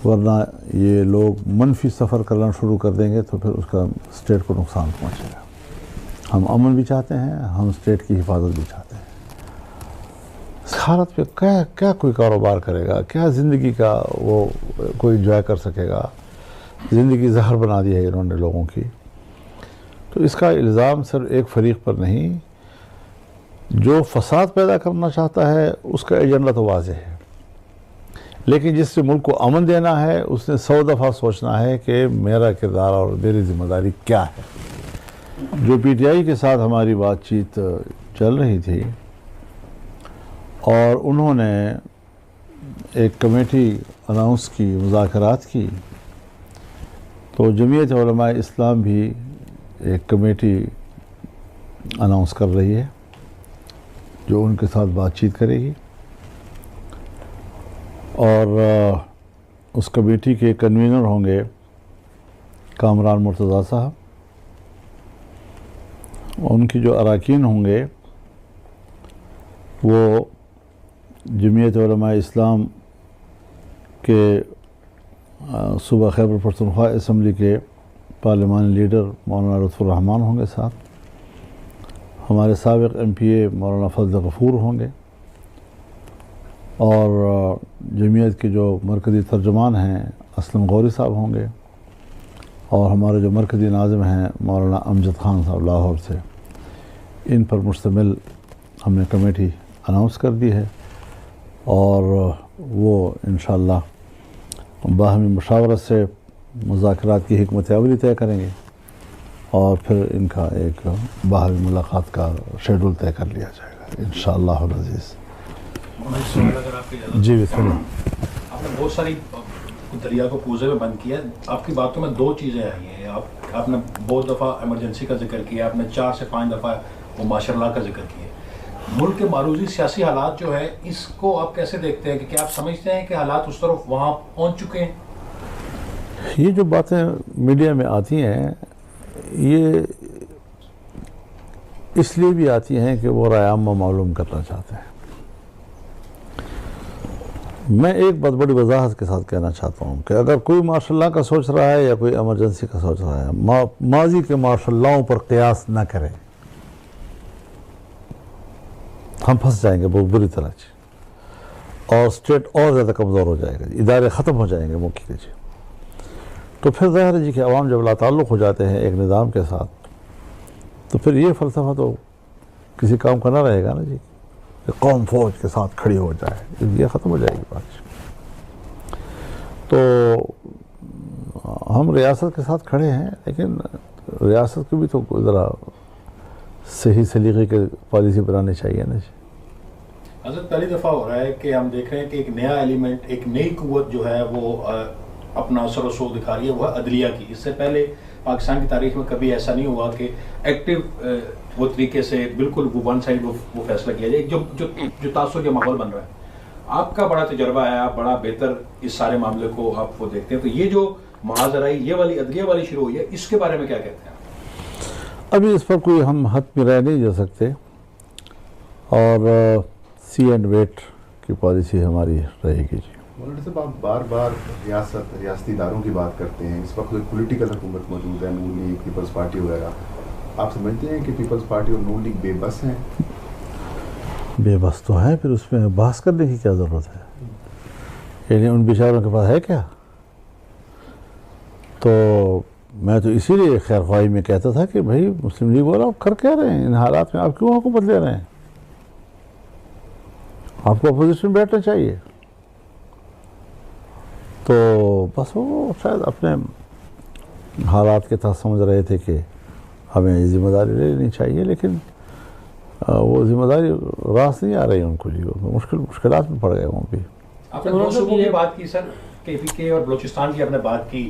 ورنہ یہ لوگ منفی سفر کرنا شروع کر دیں گے تو پھر اس کا اسٹیٹ کو نقصان پہنچے گا. ہم امن بھی چاہتے ہیں, ہم اسٹیٹ کی حفاظت بھی چاہتے ہیں. اس حالت پہ کیا کوئی کاروبار کرے گا, کیا زندگی کا وہ کوئی انجوائے کر سکے گا؟ زندگی زہر بنا دی ہے انہوں نے لوگوں کی. تو اس کا الزام صرف ایک فریق پر نہیں, جو فساد پیدا کرنا چاہتا ہے اس کا ایجنڈا تو واضح ہے, لیکن جس سے ملک کو امن دینا ہے اس نے 100 دفعہ سوچنا ہے کہ میرا کردار اور میری ذمہ داری کیا ہے. جو پی ٹی آئی کے ساتھ ہماری بات چیت چل رہی تھی اور انہوں نے ایک کمیٹی اناؤنس کی, مذاکرات کی, تو جمعیت علماء اسلام بھی ایک کمیٹی اناؤنس کر رہی ہے جو ان کے ساتھ بات چیت کرے گی. اور اس کمیٹی کے کنوینر ہوں گے کامران مرتضیٰ صاحب. ان کی جو اراکین ہوں گے وہ جمعیت علماء اسلام کے صوبہ خیبر پختونخوا اسمبلی کے پارلیمانی لیڈر مولانا لطف الرحمان ہوں گے صاحب, ہمارے سابق ایم پی اے مولانا فضل غفور ہوں گے, اور جمعیت کے جو مرکزی ترجمان ہیں اسلم غوری صاحب ہوں گے, اور ہمارے جو مرکزی ناظم ہیں مولانا امجد خان صاحب لاہور سے. ان پر مشتمل ہم نے کمیٹی اناؤنس کر دی ہے, اور وہ انشاءاللہ باہمی مشاورت سے مذاکرات کی حکمت عملی طے کریں گے, اور پھر ان کا ایک باہمی ملاقات کا شیڈول طے کر لیا جائے گا انشاءاللہ العزیز. جی بسم اللہ. آپ نے بہت ساری دریا کو کوزے میں بند کیا. آپ کی باتوں میں 2 چیزیں آئی ہیں. آپ نے بہت دفعہ ایمرجنسی کا ذکر کیا, آپ نے 4 سے 5 دفعہ وہ ماشاء اللہ کا ذکر کیا. ملک کے معروضی سیاسی حالات جو ہے اس کو آپ کیسے دیکھتے ہیں, کہ کیا آپ سمجھتے ہیں کہ حالات اس طرف وہاں پہنچ چکے ہیں؟ یہ جو باتیں میڈیا میں آتی ہیں یہ اس لیے بھی آتی ہیں کہ وہ رائے عامہ معلوم کرنا چاہتے ہیں. میں ایک بات بڑی وضاحت کے ساتھ کہنا چاہتا ہوں کہ اگر کوئی ماشاء اللہ کا سوچ رہا ہے یا کوئی ایمرجنسی کا سوچ رہا ہے, ماضی کے ماشاء اللہوں پر قیاس نہ کریں, ہم پھنس جائیں گے بہت بری طرح سے, اور اسٹیٹ اور زیادہ کمزور ہو جائے گا, ادارے ختم ہو جائیں گے ملک کے جی. تو پھر ظاہر ہے جی کہ عوام جب لا تعلق ہو جاتے ہیں ایک نظام کے ساتھ, تو پھر یہ فلسفہ تو کسی کام کا نہ رہے گا نا جی, کہ قوم فوج کے ساتھ کھڑی ہو جائے, یہ ختم ہو جائے گی بات. تو ہم ریاست کے ساتھ کھڑے ہیں, لیکن ریاست کو بھی تو ذرا صحیح سلیقے کے پالیسی بنانی چاہیے نا جی. حضرت پہلی دفعہ ہو رہا ہے کہ ہم دیکھ رہے ہیں کہ ایک نیا ایلیمنٹ, ایک نئی قوت جو ہے وہ اپنا اثر و رسوخ دکھا رہی ہے, وہ ہے عدلیہ کی. اس سے پہلے پاکستان کی تاریخ میں کبھی ایسا نہیں ہوا کہ ایکٹیو وہ طریقے سے بالکل وہ ون سائڈ وہ فیصلہ کیا جائے, جو تعصب کا ماحول بن رہا ہے. آپ کا بڑا تجربہ ہے, آپ بڑا بہتر اس سارے معاملے کو آپ وہ دیکھتے ہیں, تو یہ جو معاذرائی یہ والی عدلیہ والی شروع ہوئی ہے, اس کے بارے میں کیا کہتے ہیں؟ ابھی اس پر کوئی ہم حد میں رہ نہیں جا سکتے, اور سی اینڈ ویٹ کی پالیسی ہماری رہے گی جی. مولانا صاحب آپ بار بار ریاستی اداروں کی بات کرتے ہیں. اس وقت کوئی پولیٹیکل حکومت موجود ہے, نون لیگ, پیپلز پارٹی وغیرہ. آپ سمجھتے ہیں کہ پیپلز پارٹی اور نون لیگ بے بس ہیں؟ بے بس تو ہیں, پھر اس میں بحث کرنے کی کیا ضرورت ہے؟ یعنی ان بیچاروں کے پاس ہے کیا؟ تو میں تو اسی لیے خیر خواہی میں کہتا تھا کہ بھائی مسلم لیگ والا آپ کر کیا رہے ہیں ان حالات میں, آپ کیوں حکومت لے رہے ہیں؟ آپ کو اپوزیشن بیٹھنا چاہیے. تو بس وہ شاید اپنے حالات کے تحت سمجھ رہے تھے کہ ہمیں یہ ذمہ داری لے لینی چاہیے، لیکن وہ ذمہ داری راست نہیں آ رہی ان کو جی، مشکلات میں پڑ گئے وہاں بھی۔ آپ نے دو صوبوں کی بات کی سر، KPK اور بلوچستان کی آپ نے بات کی،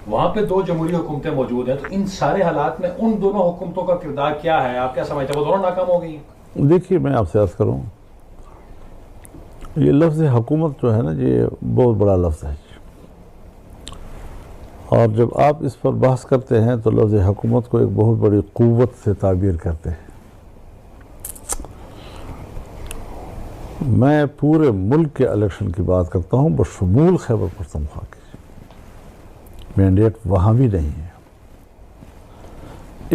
وہاں پہ دو جمہوری حکومتیں موجود ہیں، تو ان سارے حالات میں ان دونوں حکومتوں کا کردار کیا ہے؟ آپ کیا سمجھتے ہیں وہ دونوں ناکام ہو گئی ہیں؟ دیکھیے میں آپ سے عرض کروں، یہ لفظ حکومت جو ہے نا یہ بہت بڑا لفظ ہے، اور جب آپ اس پر بحث کرتے ہیں تو لفظ حکومت کو ایک بہت بڑی قوت سے تعبیر کرتے ہیں۔ میں پورے ملک کے الیکشن کی بات کرتا ہوں بشمول خیبر پختونخوا کی، مینڈیٹ وہاں بھی نہیں ہے۔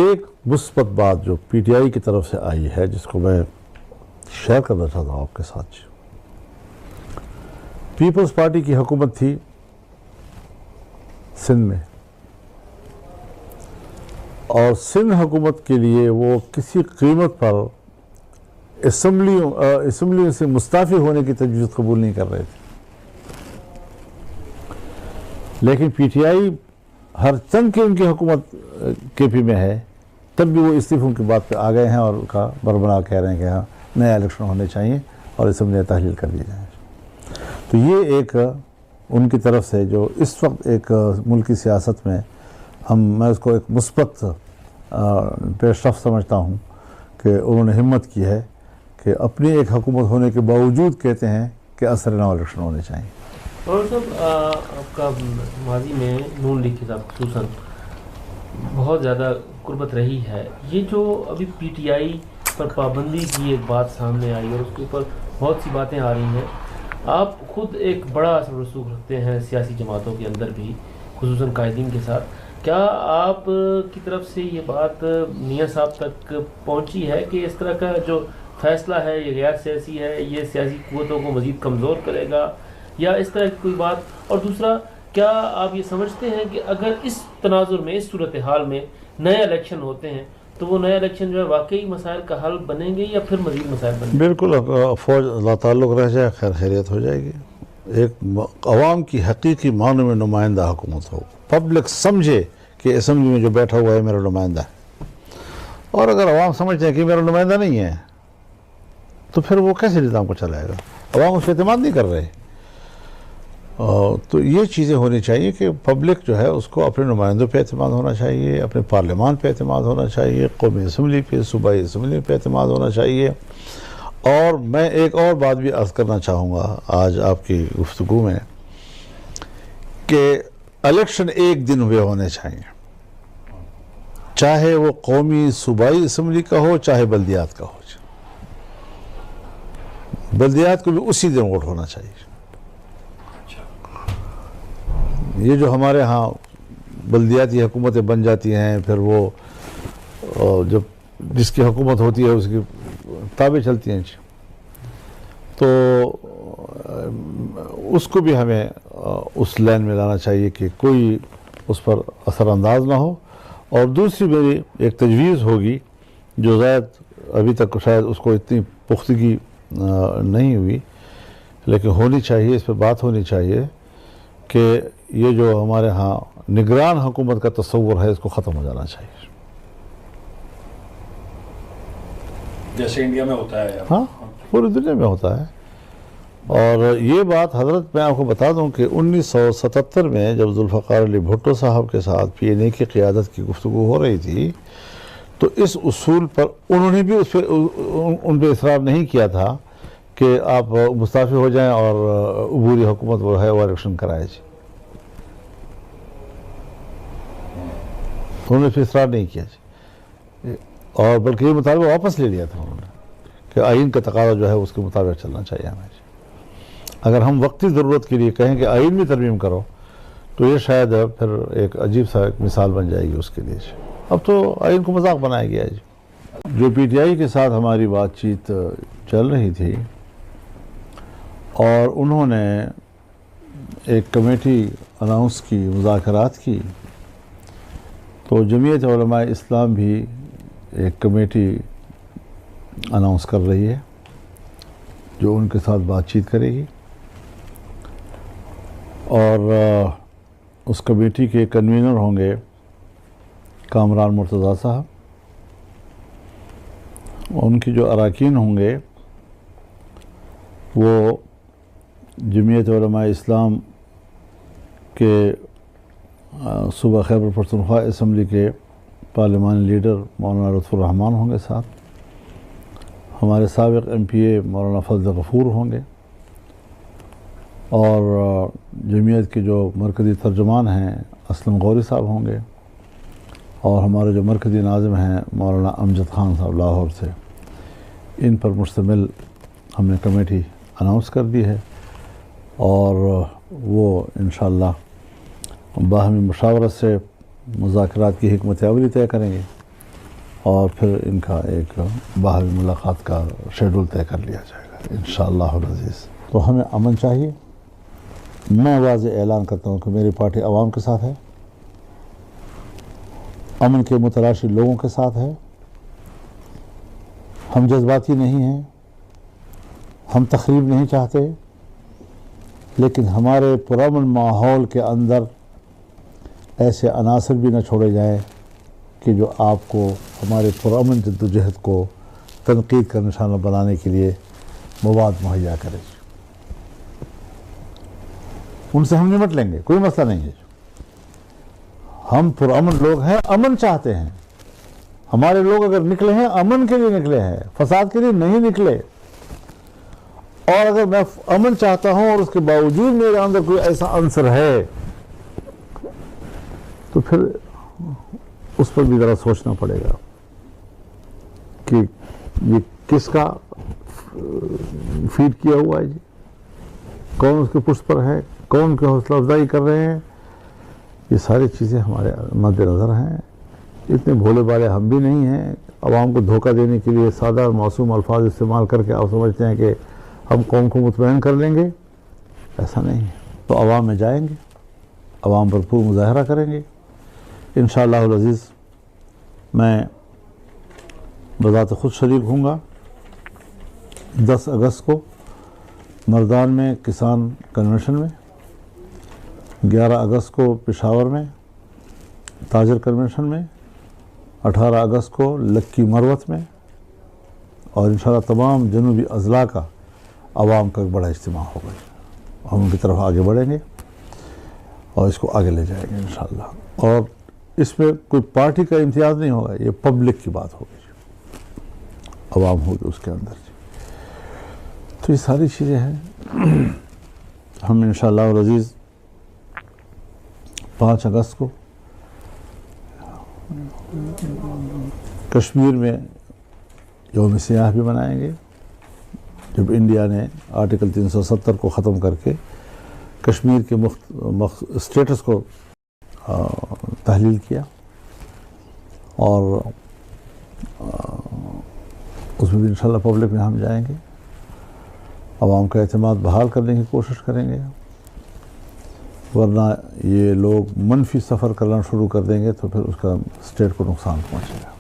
ایک مثبت بات جو PTI کی طرف سے آئی ہے جس کو میں شیئر کرنا چاہتا ہوں آپ کے ساتھ، پیپلز پارٹی کی حکومت تھی سندھ میں، اور سندھ حکومت کے لیے وہ کسی قیمت پر اسمبلیوں سے مستعفی ہونے کی تجویز قبول نہیں کر رہے تھے، لیکن PTI ہر چند کی ان کی حکومت KP میں ہے، تب بھی وہ استعفوں کی بات پہ آ گئے ہیں اور کا بربنا کہہ رہے ہیں کہ ہاں نئے الیکشن ہونے چاہیے اور اسمبلیاں تحلیل کر دی جائیں۔ تو یہ ایک ان کی طرف سے جو اس وقت ایک ملکی سیاست میں میں اس کو ایک مثبت پیش رفت سمجھتا ہوں کہ انہوں نے ہمت کی ہے کہ اپنی ایک حکومت ہونے کے باوجود کہتے ہیں کہ اثر نو الیکشن ہونے چاہیے۔ اور صاحب آپ کا ماضی میں نون لیگ کے ساتھ خصوصاً بہت زیادہ قربت رہی ہے، یہ جو ابھی PTI پر پابندی کی ایک بات سامنے آئی اور اس کے اوپر بہت سی باتیں آ رہی ہیں، آپ خود ایک بڑا اثر رسوخ رکھتے ہیں سیاسی جماعتوں کے اندر بھی، خصوصاً قائدین کے ساتھ، کیا آپ کی طرف سے یہ بات میاں صاحب تک پہنچی ہے کہ اس طرح کا جو فیصلہ ہے یہ غیر سیاسی ہے، یہ سیاسی قوتوں کو مزید کمزور کرے گا یا اس طرح کی کوئی بات؟ اور دوسرا، کیا آپ یہ سمجھتے ہیں کہ اگر اس تناظر میں، اس صورتحال میں نئے الیکشن ہوتے ہیں تو وہ نئے الیکشن جو ہے واقعی مسائل کا حل بنیں گے یا پھر مزید مسائل بنیں گے؟ بالکل، فوج لا تعلق رہ جائے خیر خیریت ہو جائے گی۔ ایک عوام کی حقیقی معنی میں نمائندہ حکومت ہو، پبلک سمجھے کہ اسمبلی میں جو بیٹھا ہوا ہے میرا نمائندہ ہے، اور اگر عوام سمجھتے ہیں کہ میرا نمائندہ نہیں ہے تو پھر وہ کیسے نظام کو چلائے گا؟ عوام اس پہ اعتماد نہیں کر رہے۔ تو یہ چیزیں ہونی چاہیے کہ پبلک جو ہے اس کو اپنے نمائندوں پہ اعتماد ہونا چاہیے، اپنے پارلیمان پہ اعتماد ہونا چاہیے، قومی اسمبلی پہ، صوبائی اسمبلی پہ اعتماد ہونا چاہیے۔ اور میں ایک اور بات بھی عرض کرنا چاہوں گا آج آپ کی گفتگو میں کہ الیکشن ایک دن ہوئے ہونے چاہیے، چاہے وہ قومی صوبائی اسمبلی کا ہو چاہے بلدیات کا ہو، بلدیات کو بھی اسی دن ووٹ ہونا چاہیے۔ یہ جو ہمارے ہاں بلدیاتی حکومتیں بن جاتی ہیں، پھر وہ جب جس کی حکومت ہوتی ہے اس کی تابع چلتی ہیں، تو اس کو بھی ہمیں اس لائن میں لانا چاہیے کہ کوئی اس پر اثر انداز نہ ہو۔ اور دوسری میری ایک تجویز ہوگی جو زائد ابھی تک شاید اس کو اتنی پختگی نہیں ہوئی لیکن ہونی چاہیے، اس پہ بات ہونی چاہیے کہ یہ جو ہمارے ہاں نگران حکومت کا تصور ہے اس کو ختم ہو جانا چاہیے، جیسے انڈیا میں ہوتا ہے، ہاں پوری دنیا میں ہوتا ہے۔ اور یہ بات حضرت میں آپ کو بتا دوں کہ 1977 میں جب ذوالفقار علی بھٹو صاحب کے ساتھ PNA کی قیادت کی گفتگو ہو رہی تھی تو اس اصول پر انہوں نے بھی ان پہ اصرار نہیں کیا تھا کہ آپ مستعفی ہو جائیں اور عبوری حکومت وہ ہے وہ الیکشن کرائے جی، انہوں نے پھر اصرار نہیں کیا جی، اور بلکہ یہ مطالبہ واپس لے لیا تھا انہوں نے کہ آئین کا تقاضا جو ہے اس کے مطابق چلنا چاہیے ہمیں جی۔ اگر ہم وقتی ضرورت کے لیے کہیں کہ آئین میں ترمیم کرو تو یہ شاید پھر ایک عجیب سا ایک مثال بن جائے گی اس کے لیے جی۔ اب تو آئین کو مذاق بنایا گیا ہے جی۔ جو PTI کے ساتھ ہماری بات چیت چل رہی تھی اور انہوں نے ایک کمیٹی اناؤنس کی، مذاکرات کی، تو جمعیت علماء اسلام بھی ایک کمیٹی اناؤنس کر رہی ہے جو ان کے ساتھ بات چیت کرے گی۔ اور اس کمیٹی کے کنوینر ہوں گے کامران مرتضیٰ صاحب. ان کی جو اراکین ہوں گے وہ جمعیت علماء اسلام کے صوبہ خیبر پختونخوا اسمبلی کے پارلیمانی لیڈر مولانا لطف الرحمان ہوں گے ساتھ. ہمارے سابق ایم پی اے مولانا فضل غفور ہوں گے. اور جمعیت کے جو مرکزی ترجمان ہیں اسلم غوری صاحب ہوں گے. اور ہمارے جو مرکزی ناظم ہیں مولانا امجد خان صاحب لاہور سے. ان پر مشتمل ہم نے کمیٹی اناؤنس کر دی ہے اور وہ انشاءاللہ باہمی مشاورت سے مذاکرات کی حکمت عملی طے کریں گے اور پھر ان کا ایک باہمی ملاقات کا شیڈول طے کر لیا جائے گا انشاءاللہ العزیز. تو ہمیں امن چاہیے. میں واضح اعلان کرتا ہوں کہ میری پارٹی عوام کے ساتھ ہے, امن کے متلاشی لوگوں کے ساتھ ہے. ہم جذباتی نہیں ہیں, ہم تخریب نہیں چاہتے, لیکن ہمارے پرامن ماحول کے اندر ایسے عناصر بھی نہ چھوڑے جائیں کہ جو آپ کو ہمارے پرامن جدوجہد کو تنقید کا نشانہ بنانے کے لیے مواد مہیا کرے. ان سے ہم نمٹ لیں گے, کوئی مسئلہ نہیں ہے. ہم پرامن لوگ ہیں, امن چاہتے ہیں. ہمارے لوگ اگر نکلے ہیں امن کے لیے نکلے ہیں, فساد کے لیے نہیں نکلے. اور اگر میں امن چاہتا ہوں اور اس کے باوجود میرے اندر کوئی ایسا عنصر ہے تو پھر اس پر بھی ذرا سوچنا پڑے گا کہ یہ کس کا فیڈ کیا ہوا ہے جی, کون اس کے پشت پر ہے, کون کی حوصلہ افزائی کر رہے ہیں. یہ ساری چیزیں ہمارے مد نظر ہیں. اتنے بھولے بالے ہم بھی نہیں ہیں. عوام کو دھوکہ دینے کے لیے سادہ اور معصوم الفاظ استعمال کر کے آپ سمجھتے ہیں کہ ہم قوم کو مطمئن کر لیں گے. ایسا نہیں ہے. تو عوام میں جائیں گے, عوام بھرپور مظاہرہ کریں گے انشاءاللہ العزیز. میں بذات خود شریک ہوں گا 10 اگست کو مردان میں کسان کنونشن میں, 11 اگست کو پشاور میں تاجر کنونشن میں, 18 اگست کو لکی مروت میں, اور انشاءاللہ تمام جنوبی اضلاع کا عوام کا ایک بڑا اجتماع ہوگا. ہم ان کی طرف آگے بڑھیں گے اور اس کو آگے لے جائیں گے انشاءاللہ. اور اس میں کوئی پارٹی کا امتیاز نہیں ہوگا, یہ پبلک کی بات ہوگی, عوام ہوگی اس کے اندر. تو یہ ساری چیزیں ہیں. ہم انشاءاللہ العزیز 5 اگست کو کشمیر میں یوم سیاح بھی منائیں گے, جب انڈیا نے آرٹیکل 370 کو ختم کر کے کشمیر کے اسٹیٹس کو تحلیل کیا. اور اس میں بھی انشاءاللہ پبلک میں ہم جائیں گے, عوام کا اعتماد بحال کرنے کی کوشش کریں گے. ورنہ یہ لوگ منفی سفر کرنا شروع کر دیں گے تو پھر اس کا اسٹیٹ کو نقصان پہنچے گا.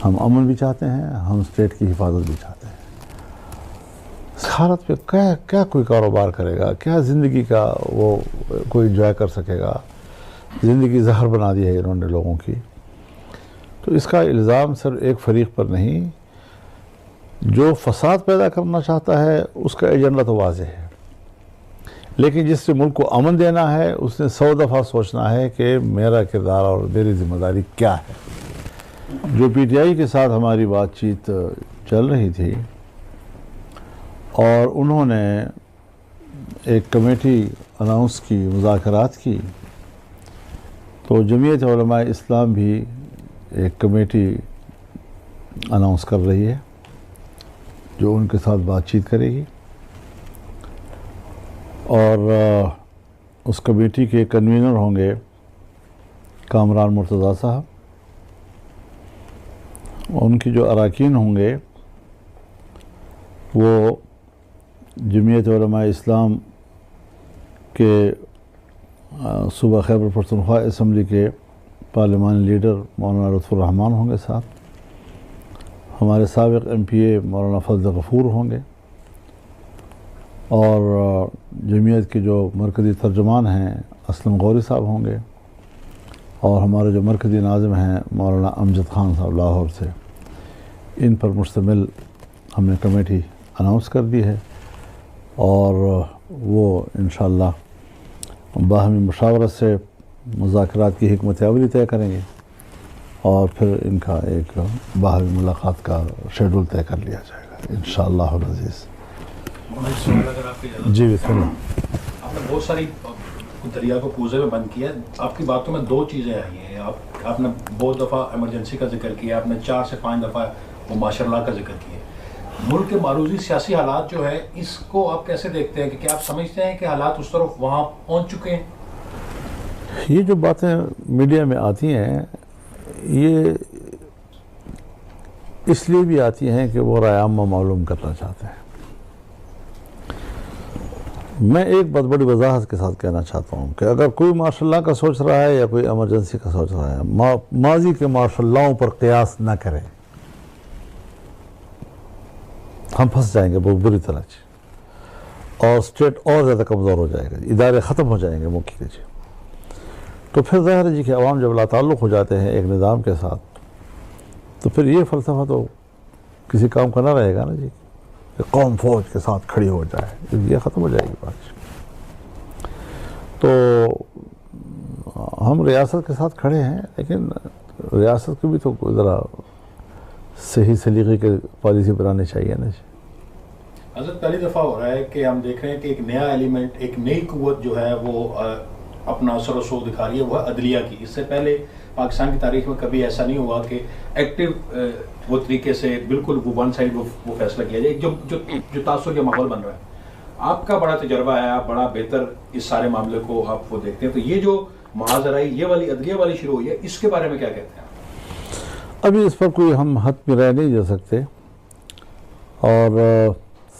ہم امن بھی چاہتے ہیں, ہم اسٹیٹ کی حفاظت بھی چاہتے ہیں. اس حالت پہ کیا کوئی کاروبار کرے گا, کیا زندگی کا وہ کوئی انجوائے کر سکے گا. زندگی زہر بنا دی ہے انہوں نے لوگوں کی. تو اس کا الزام صرف ایک فریق پر نہیں, جو فساد پیدا کرنا چاہتا ہے اس کا ایجنڈا تو واضح ہے, لیکن جس سے ملک کو امن دینا ہے اس نے 100 دفعہ سوچنا ہے کہ میرا کردار اور میری ذمہ داری کیا ہے. جو پی ٹی آئی کے ساتھ ہماری بات چیت چل رہی تھی اور انہوں نے ایک کمیٹی اناؤنس کی, مذاکرات کی, تو جمعیت علماء اسلام بھی ایک کمیٹی اناؤنس کر رہی ہے جو ان کے ساتھ بات چیت کرے گی. اور اس کمیٹی کے کنوینر ہوں گے کامران مرتضیٰ صاحب. ان کی جو اراکین ہوں گے وہ جمعیت علماء اسلام کے صوبہ خیبر پختونخوا اسمبلی کے پارلیمانی لیڈر مولانا لطف الرحمان ہوں گے ساتھ. ہمارے سابق ایم پی اے مولانا فضل غفور ہوں گے. اور جمعیت کے جو مرکزی ترجمان ہیں اسلم غوری صاحب ہوں گے، اور ہمارے جو مرکزی ناظم ہیں مولانا امجد خان صاحب لاہور سے، ان پر مشتمل ہم نے کمیٹی اناؤنس کر دی ہے، اور وہ انشاءاللہ باہمی مشاورت سے مذاکرات کی حکمت عملی طے کریں گے، اور پھر ان کا ایک باہمی ملاقات کا شیڈول طے کر لیا جائے گا انشاءاللہ العزیز۔ اگر آپ کی اجازت جی بسم اللہ۔ آپ نے بہت ساری دریا کو کوزے میں بند کیا، آپ کی باتوں میں دو چیزیں آئی ہیں، آپ نے بہت دفعہ ایمرجنسی کا ذکر کیا، آپ نے 4 سے 5 دفعہ وہ ماشاء اللہ کا ذکر کیا۔ ملک کے معروضی سیاسی حالات جو ہے اس کو آپ کیسے دیکھتے ہیں کہ کیا آپ سمجھتے ہیں کہ حالات اس طرف وہاں پہنچ چکے ہیں؟ یہ جو باتیں میڈیا میں آتی ہیں یہ اس لیے بھی آتی ہیں کہ وہ رائے عامہ معلوم کرنا چاہتے ہیں۔ میں ایک بات بڑی وضاحت کے ساتھ کہنا چاہتا ہوں کہ اگر کوئی مارشل لا کا سوچ رہا ہے یا کوئی ایمرجنسی کا سوچ رہا ہے، ماضی کے مارشل لاؤں پر قیاس نہ کریں، ہم پھنس جائیں گے بہت بری طرح سے، اور اسٹیٹ اور زیادہ کمزور ہو جائے گا، ادارے ختم ہو جائیں گے ملک کے جی۔ تو پھر ظاہر ہے جی کہ عوام جب لا تعلق ہو جاتے ہیں ایک نظام کے ساتھ، تو پھر یہ فلسفہ تو کسی کام کا نہ رہے گا نا جی کہ قوم فوج کے ساتھ کھڑی ہو جائے، یہ ختم ہو جائے گی بات۔ تو ہم ریاست کے ساتھ کھڑے ہیں، لیکن ریاست کو بھی تو ذرا صحیح سلیقے کی پالیسی بنانی چاہیے نا جی۔ حضرت پہلی دفعہ ہو رہا ہے کہ ہم دیکھ رہے ہیں کہ ایک نیا ایلیمنٹ، ایک نئی قوت جو ہے وہ اپنا اثر و رسوخ دکھا رہی ہے، وہ ہے عدلیہ کی۔ اس سے پہلے پاکستان کی تاریخ میں کبھی ایسا نہیں ہوا کہ ایکٹیو وہ طریقے سے بالکل وہ ون سائڈ وہ فیصلہ کیا جائے، جو تاثر کا ماحول بن رہا ہے۔ آپ کا بڑا تجربہ ہے، آپ بڑا بہتر اس سارے معاملے کو آپ وہ دیکھتے ہیں، تو یہ جو محاذرائی یہ والی عدلیہ والی شروع ہوئی ہے، اس کے بارے میں کیا کہتے ہیں؟ ابھی اس پر کوئی ہم حد میں رہ نہیں جا سکتے، اور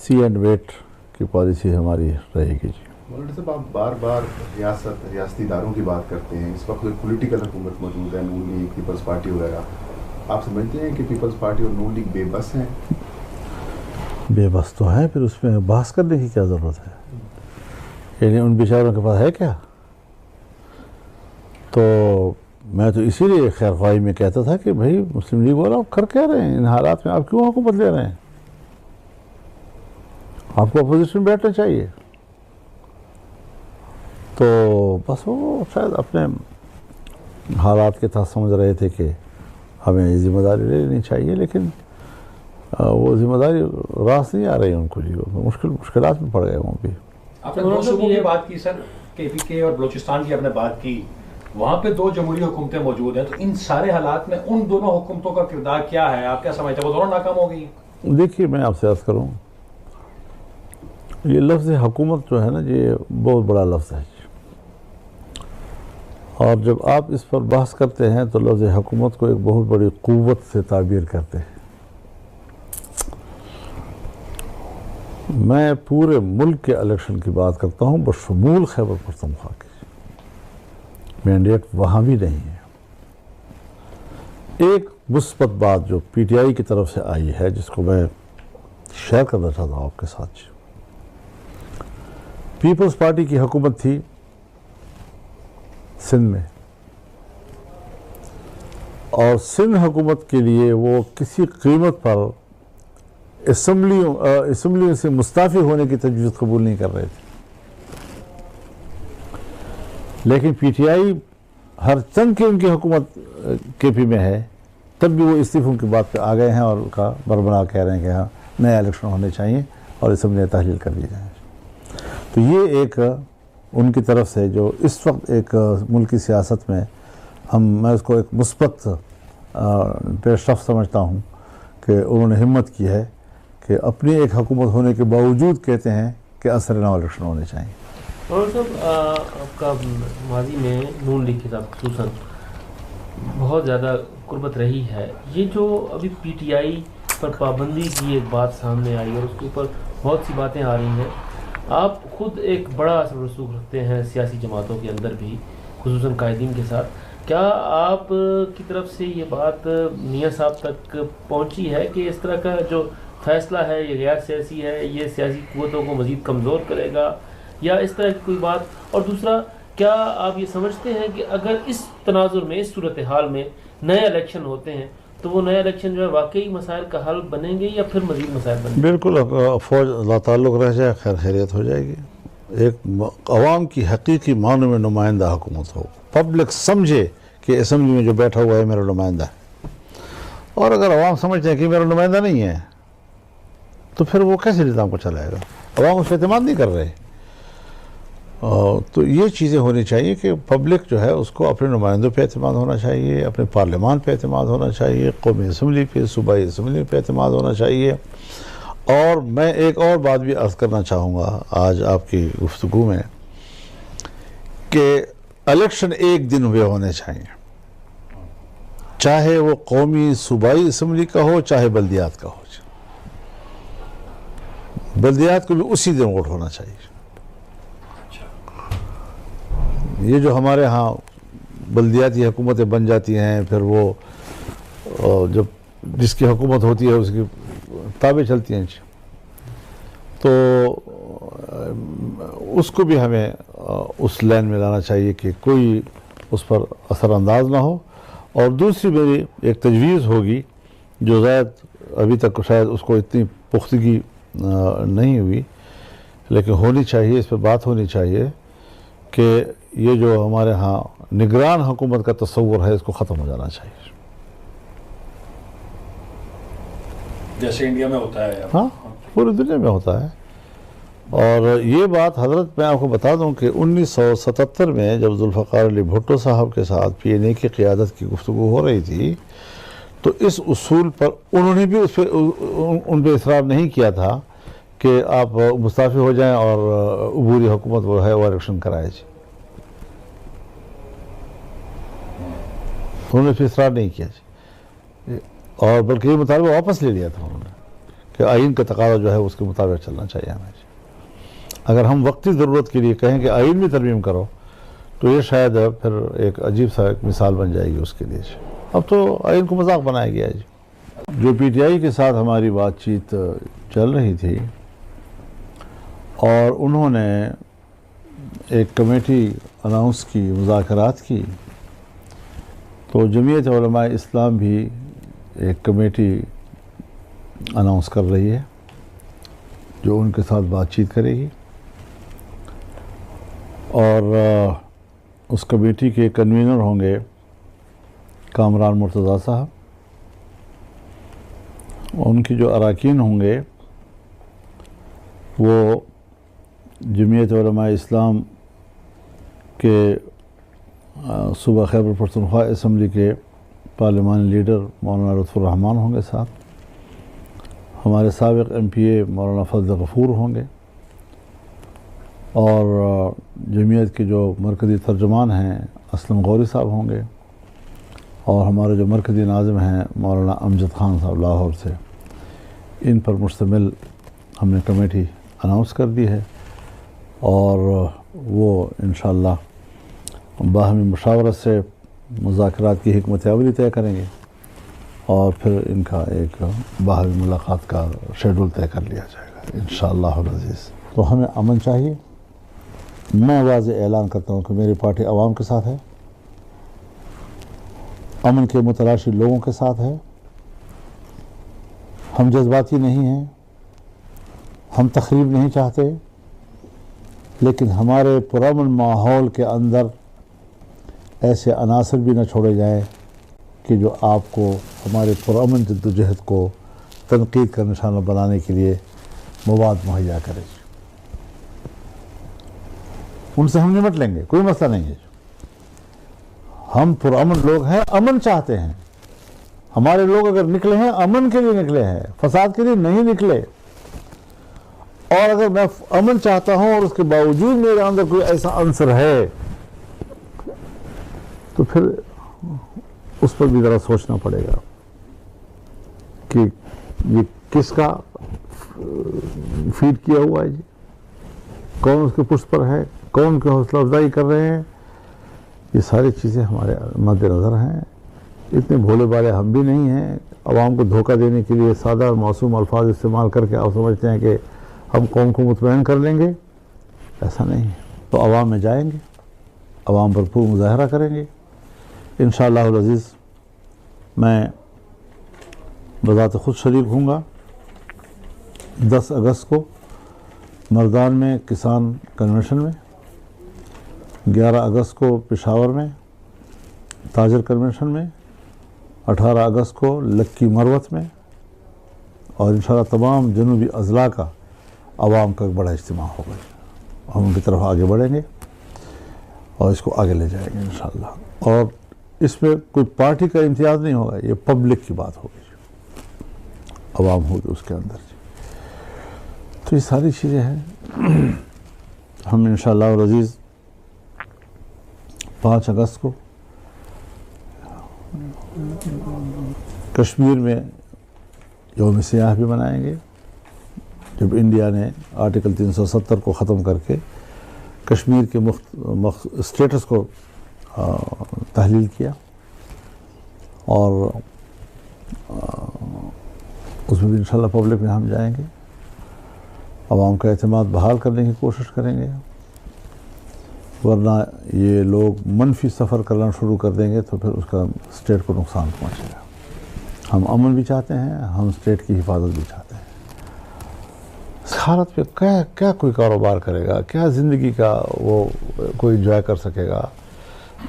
سی اینڈ ویٹ کی پالیسی ہماری رہے گی جی۔ مولانا صاحب، آپ بار بار ریاستی اداروں کی بات کرتے ہیں، اس وقت کوئی پولیٹیکل حکومت موجود ہے، نون لیگ، پیپلز پارٹی وغیرہ، آپ سمجھتے ہیں کہ پیپلز پارٹی اور نون لیگ بے بس ہیں؟ بے بس تو ہے، پھر اس میں بحث کرنے کی کیا ضرورت ہے؟ یعنی ان بیچاروں کے پاس ہے کیا؟ تو میں تو اسی لیے خیر خواہی میں کہتا تھا کہ بھائی مسلم لیگ والا کر کہہ رہے ہیں ان حالات میں، آپ کیوں حکومت لے رہے ہیں؟ آپ کو اپوزیشن بیٹھنا چاہیے۔ تو بس وہ شاید اپنے حالات کے تحت سمجھ رہے تھے کہ ہمیں یہ ذمہ داری لے لینی چاہیے، لیکن وہ ذمہ داری راست نہیں آ رہی ان کو جی، مشکلات میں پڑ گئے وہ بھی۔ آپ نے دو صوبوں کی بات کی سر، کے پی کے اور بلوچستان کی آپ نے بات کی، وہاں پہ 2 جمہوری حکومتیں موجود ہیں، تو ان سارے حالات میں ان دونوں حکومتوں کا کردار کیا ہے؟ آپ کیا سمجھتے ہیں وہ دونوں ناکام ہو گئی ہیں؟ دیکھیے میں آپ سے عرض کروں، یہ لفظ حکومت جو ہے نا یہ بہت بڑا لفظ ہے، اور جب آپ اس پر بحث کرتے ہیں تو لفظ حکومت کو ایک بہت بڑی قوت سے تعبیر کرتے ہیں۔ میں پورے ملک کے الیکشن کی بات کرتا ہوں بشمول خیبر پختونخوا کی، مینڈیٹ وہاں بھی نہیں ہے۔ ایک مثبت بات جو پی ٹی آئی کی طرف سے آئی ہے جس کو میں شیئر کرنا چاہتا ہوں آپ کے ساتھ، پیپلز پارٹی کی حکومت تھی سندھ میں، اور سندھ حکومت کے لیے وہ کسی قیمت پر اسمبلیوں سے مستعفی ہونے کی تجویز قبول نہیں کر رہے تھے، لیکن پی ٹی آئی ہر چند کی ان کی حکومت کے پی میں ہے، تب بھی وہ استعفوں کی بات پہ آ گئے ہیں اور کا بربنا کہہ رہے ہیں کہ ہاں نئے الیکشن ہونے چاہیے اور اسمبلیاں تحلیل کر دی جائیں۔ تو یہ ایک ان کی طرف سے جو اس وقت ایک ملکی سیاست میں میں اس کو ایک مثبت پیش رفت سمجھتا ہوں کہ انہوں نے ہمت کی ہے کہ اپنی ایک حکومت ہونے کے باوجود کہتے ہیں کہ اثر نو الیکشن ہونے چاہیے۔ اور صاحب آپ کا ماضی میں نون لیگ کے ساتھ خصوصاً بہت زیادہ قربت رہی ہے، یہ جو ابھی پی ٹی آئی پر پابندی کی ایک بات سامنے آئی اور اس کے اوپر بہت سی باتیں آ رہی ہیں، آپ خود ایک بڑا اثر رسوخ رکھتے ہیں سیاسی جماعتوں کے اندر بھی، خصوصاً قائدین کے ساتھ، کیا آپ کی طرف سے یہ بات میاں صاحب تک پہنچی ہے کہ اس طرح کا جو فیصلہ ہے یہ غیر سیاسی ہے، یہ سیاسی قوتوں کو مزید کمزور کرے گا یا اس طرح کی کوئی بات؟ اور دوسرا، کیا آپ یہ سمجھتے ہیں کہ اگر اس تناظر میں، اس صورتحال میں نئے الیکشن ہوتے ہیں تو وہ نئے الیکشن جو ہے واقعی مسائل کا حل بنیں گے یا پھر مزید مسائل بنیں گے؟ بالکل، فوج لا تعلق رہ جائے خیر خیریت ہو جائے گی. ایک عوام کی حقیقی معنوں میں نمائندہ حکومت ہو، پبلک سمجھے کہ اسمبلی میں جو بیٹھا ہوا ہے میرا نمائندہ ہے. اور اگر عوام سمجھتے ہیں کہ میرا نمائندہ نہیں ہے تو پھر وہ کیسے نظام کو چلائے گا؟ عوام اس پہ اعتماد نہیں کر رہے. تو یہ چیزیں ہونی چاہیے کہ پبلک جو ہے اس کو اپنے نمائندوں پہ اعتماد ہونا چاہیے، اپنے پارلیمان پہ اعتماد ہونا چاہیے، قومی اسمبلی پہ، صوبائی اسمبلی پہ اعتماد ہونا چاہیے. اور میں ایک اور بات بھی عرض کرنا چاہوں گا آج آپ کی گفتگو میں کہ الیکشن ایک دن ہوئے ہونے چاہیے، چاہے وہ قومی صوبائی اسمبلی کا ہو چاہے بلدیات کا ہو. بلدیات کو بھی اسی دن ووٹ ہونا چاہیے. یہ جو ہمارے ہاں بلدیاتی حکومتیں بن جاتی ہیں، پھر وہ جب جس کی حکومت ہوتی ہے اس کی تابع چلتی ہیں، تو اس کو بھی ہمیں اس لائن میں لانا چاہیے کہ کوئی اس پر اثر انداز نہ ہو. اور دوسری میری ایک تجویز ہوگی جو زائد ابھی تک شاید اس کو اتنی پختگی نہیں ہوئی لیکن ہونی چاہیے، اس پہ بات ہونی چاہیے کہ یہ جو ہمارے ہاں نگران حکومت کا تصور ہے اس کو ختم ہو جانا چاہیے. جیسے انڈیا میں ہوتا ہے. ہاں، پوری دنیا میں ہوتا ہے. اور یہ بات حضرت میں آپ کو بتا دوں کہ 1977 میں جب ذوالفقار علی بھٹو صاحب کے ساتھ پی این اے کی قیادت کی گفتگو ہو رہی تھی تو اس اصول پر انہوں نے بھی ان پہ اصرار نہیں کیا تھا کہ آپ مستعفی ہو جائیں اور عبوری حکومت وہ ہے وہ الیکشن کرائے. انہوں نے پھر اصرار نہیں کیا اور بلکہ یہ مطالبہ واپس لے لیا تھا انہوں نے کہ آئین کا تقاضا جو ہے اس کے مطابق چلنا چاہیے ہمیں. اگر ہم وقتی ضرورت کے لیے کہیں کہ آئین بھی ترمیم کرو تو یہ شاید پھر ایک عجیب سا ایک مثال بن جائے گی اس کے لیے. اب تو آئین کو مذاق بنایا گیا ہے. جو پی ٹی آئی کے ساتھ ہماری بات چیت چل رہی تھی اور انہوں نے ایک کمیٹی اناؤنس کی، مذاکرات کی، تو جمعیت علماء اسلام بھی ایک کمیٹی اناؤنس کر رہی ہے جو ان کے ساتھ بات چیت کرے گی. اور اس کمیٹی کے کنوینر ہوں گے کامران مرتضیٰ صاحب. ان کی جو اراکین ہوں گے وہ جمعیت علماء اسلام کے صوبہ خیبر پختونخوا اسمبلی کے پارلیمانی لیڈر مولانا لطف الرحمان ہوں گے ساتھ، ہمارے سابق ایم پی اے مولانا فضل غفور ہوں گے، اور جمعیت کے جو مرکزی ترجمان ہیں اسلم غوری صاحب ہوں گے، اور ہمارے جو مرکزی ناظم ہیں مولانا امجد خان صاحب لاہور سے. ان پر مشتمل ہم نے کمیٹی اناؤنس کر دی ہے اور وہ انشاءاللہ باہمی مشاورت سے مذاکرات کی حکمت عملی طے کریں گے اور پھر ان کا ایک باہمی ملاقات کا شیڈول طے کر لیا جائے گا انشاءاللہ العزیز. تو ہمیں امن چاہیے. میں واضح اعلان کرتا ہوں کہ میری پارٹی عوام کے ساتھ ہے، امن کے متلاشی لوگوں کے ساتھ ہے. ہم جذباتی نہیں ہیں، ہم تخریب نہیں چاہتے، لیکن ہمارے پرامن ماحول کے اندر ایسے عناصر بھی نہ چھوڑے جائیں کہ جو آپ کو ہمارے پرامن جدوجہد کو تنقید کا نشانہ بنانے کے لیے مواد مہیا کرے. ان سے ہم نمٹ لیں گے، کوئی مسئلہ نہیں ہے. ہم پرامن لوگ ہیں، امن چاہتے ہیں. ہمارے لوگ اگر نکلے ہیں امن کے لیے نکلے ہیں، فساد کے لیے نہیں نکلے. اور اگر میں امن چاہتا ہوں اور اس کے باوجود میرے اندر کوئی ایسا عنصر ہے تو پھر اس پر بھی ذرا سوچنا پڑے گا کہ یہ کس کا فیڈ کیا ہوا ہے جی، کون اس کے پشت پر ہے، کون کی حوصلہ افزائی کر رہے ہیں. یہ ساری چیزیں ہمارے مد نظر ہیں اتنے بھولے بھالے ہم بھی نہیں ہیں. عوام کو دھوکہ دینے کے لیے سادہ اور معصوم الفاظ استعمال کر کے آپ سمجھتے ہیں کہ ہم قوم کو مطمئن کر لیں گے. ایسا نہیں ہے. تو عوام میں جائیں گے, عوام بھرپور مظاہرہ کریں گے انشاءاللہ العزیز. میں بذات خود شریک ہوں گا 10 اگست کو مردان میں کسان کنونشن میں, 11 اگست کو پشاور میں تاجر کنونشن میں, 18 اگست کو لکی مروت میں, اور انشاءاللہ تمام جنوبی اضلاع کا عوام کا ایک بڑا اجتماع ہوگا. ہم ان کی طرف آگے بڑھیں گے اور اس کو آگے لے جائیں گے انشاءاللہ. اور اس میں کوئی پارٹی کا امتیاز نہیں ہوگا, یہ پبلک کی بات ہوگی, عوام ہوگی اس کے اندر. تو یہ ساری چیزیں ہیں. ہم انشاءاللہ العزیز 5 اگست کو کشمیر میں یوم سیاح بھی منائیں گے, جب انڈیا نے آرٹیکل 370 کو ختم کر کے کشمیر کے اسٹیٹس کو تحلیل کیا, اور اس میں بھی انشاءاللہ پبلک میں ہم جائیں گے, عوام کا اعتماد بحال کرنے کی کوشش کریں گے. ورنہ یہ لوگ منفی سفر کرنا شروع کر دیں گے تو پھر اس کا اسٹیٹ کو نقصان پہنچے گا. ہم امن بھی چاہتے ہیں, ہم اسٹیٹ کی حفاظت بھی چاہتے ہیں. اس حالت پہ کیا کوئی کاروبار کرے گا, کیا زندگی کا وہ کوئی انجوائے کر سکے گا.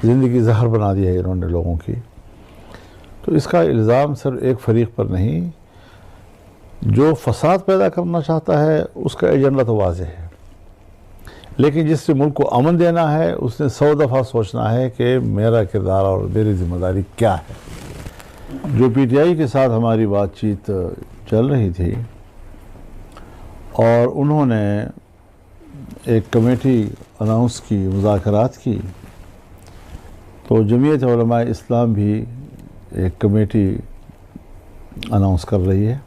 زندگی زہر بنا دی ہے انہوں نے لوگوں کی. تو اس کا الزام صرف ایک فریق پر نہیں, جو فساد پیدا کرنا چاہتا ہے اس کا ایجنڈا تو واضح ہے, لیکن جس سے ملک کو امن دینا ہے اس نے 100 دفعہ سوچنا ہے کہ میرا کردار اور میری ذمہ داری کیا ہے. جو پی ٹی آئی کے ساتھ ہماری بات چیت چل رہی تھی اور انہوں نے ایک کمیٹی اناؤنس کی, مذاکرات کی, تو جمعیت علماء اسلام بھی ایک کمیٹی اناؤنس کر رہی ہے.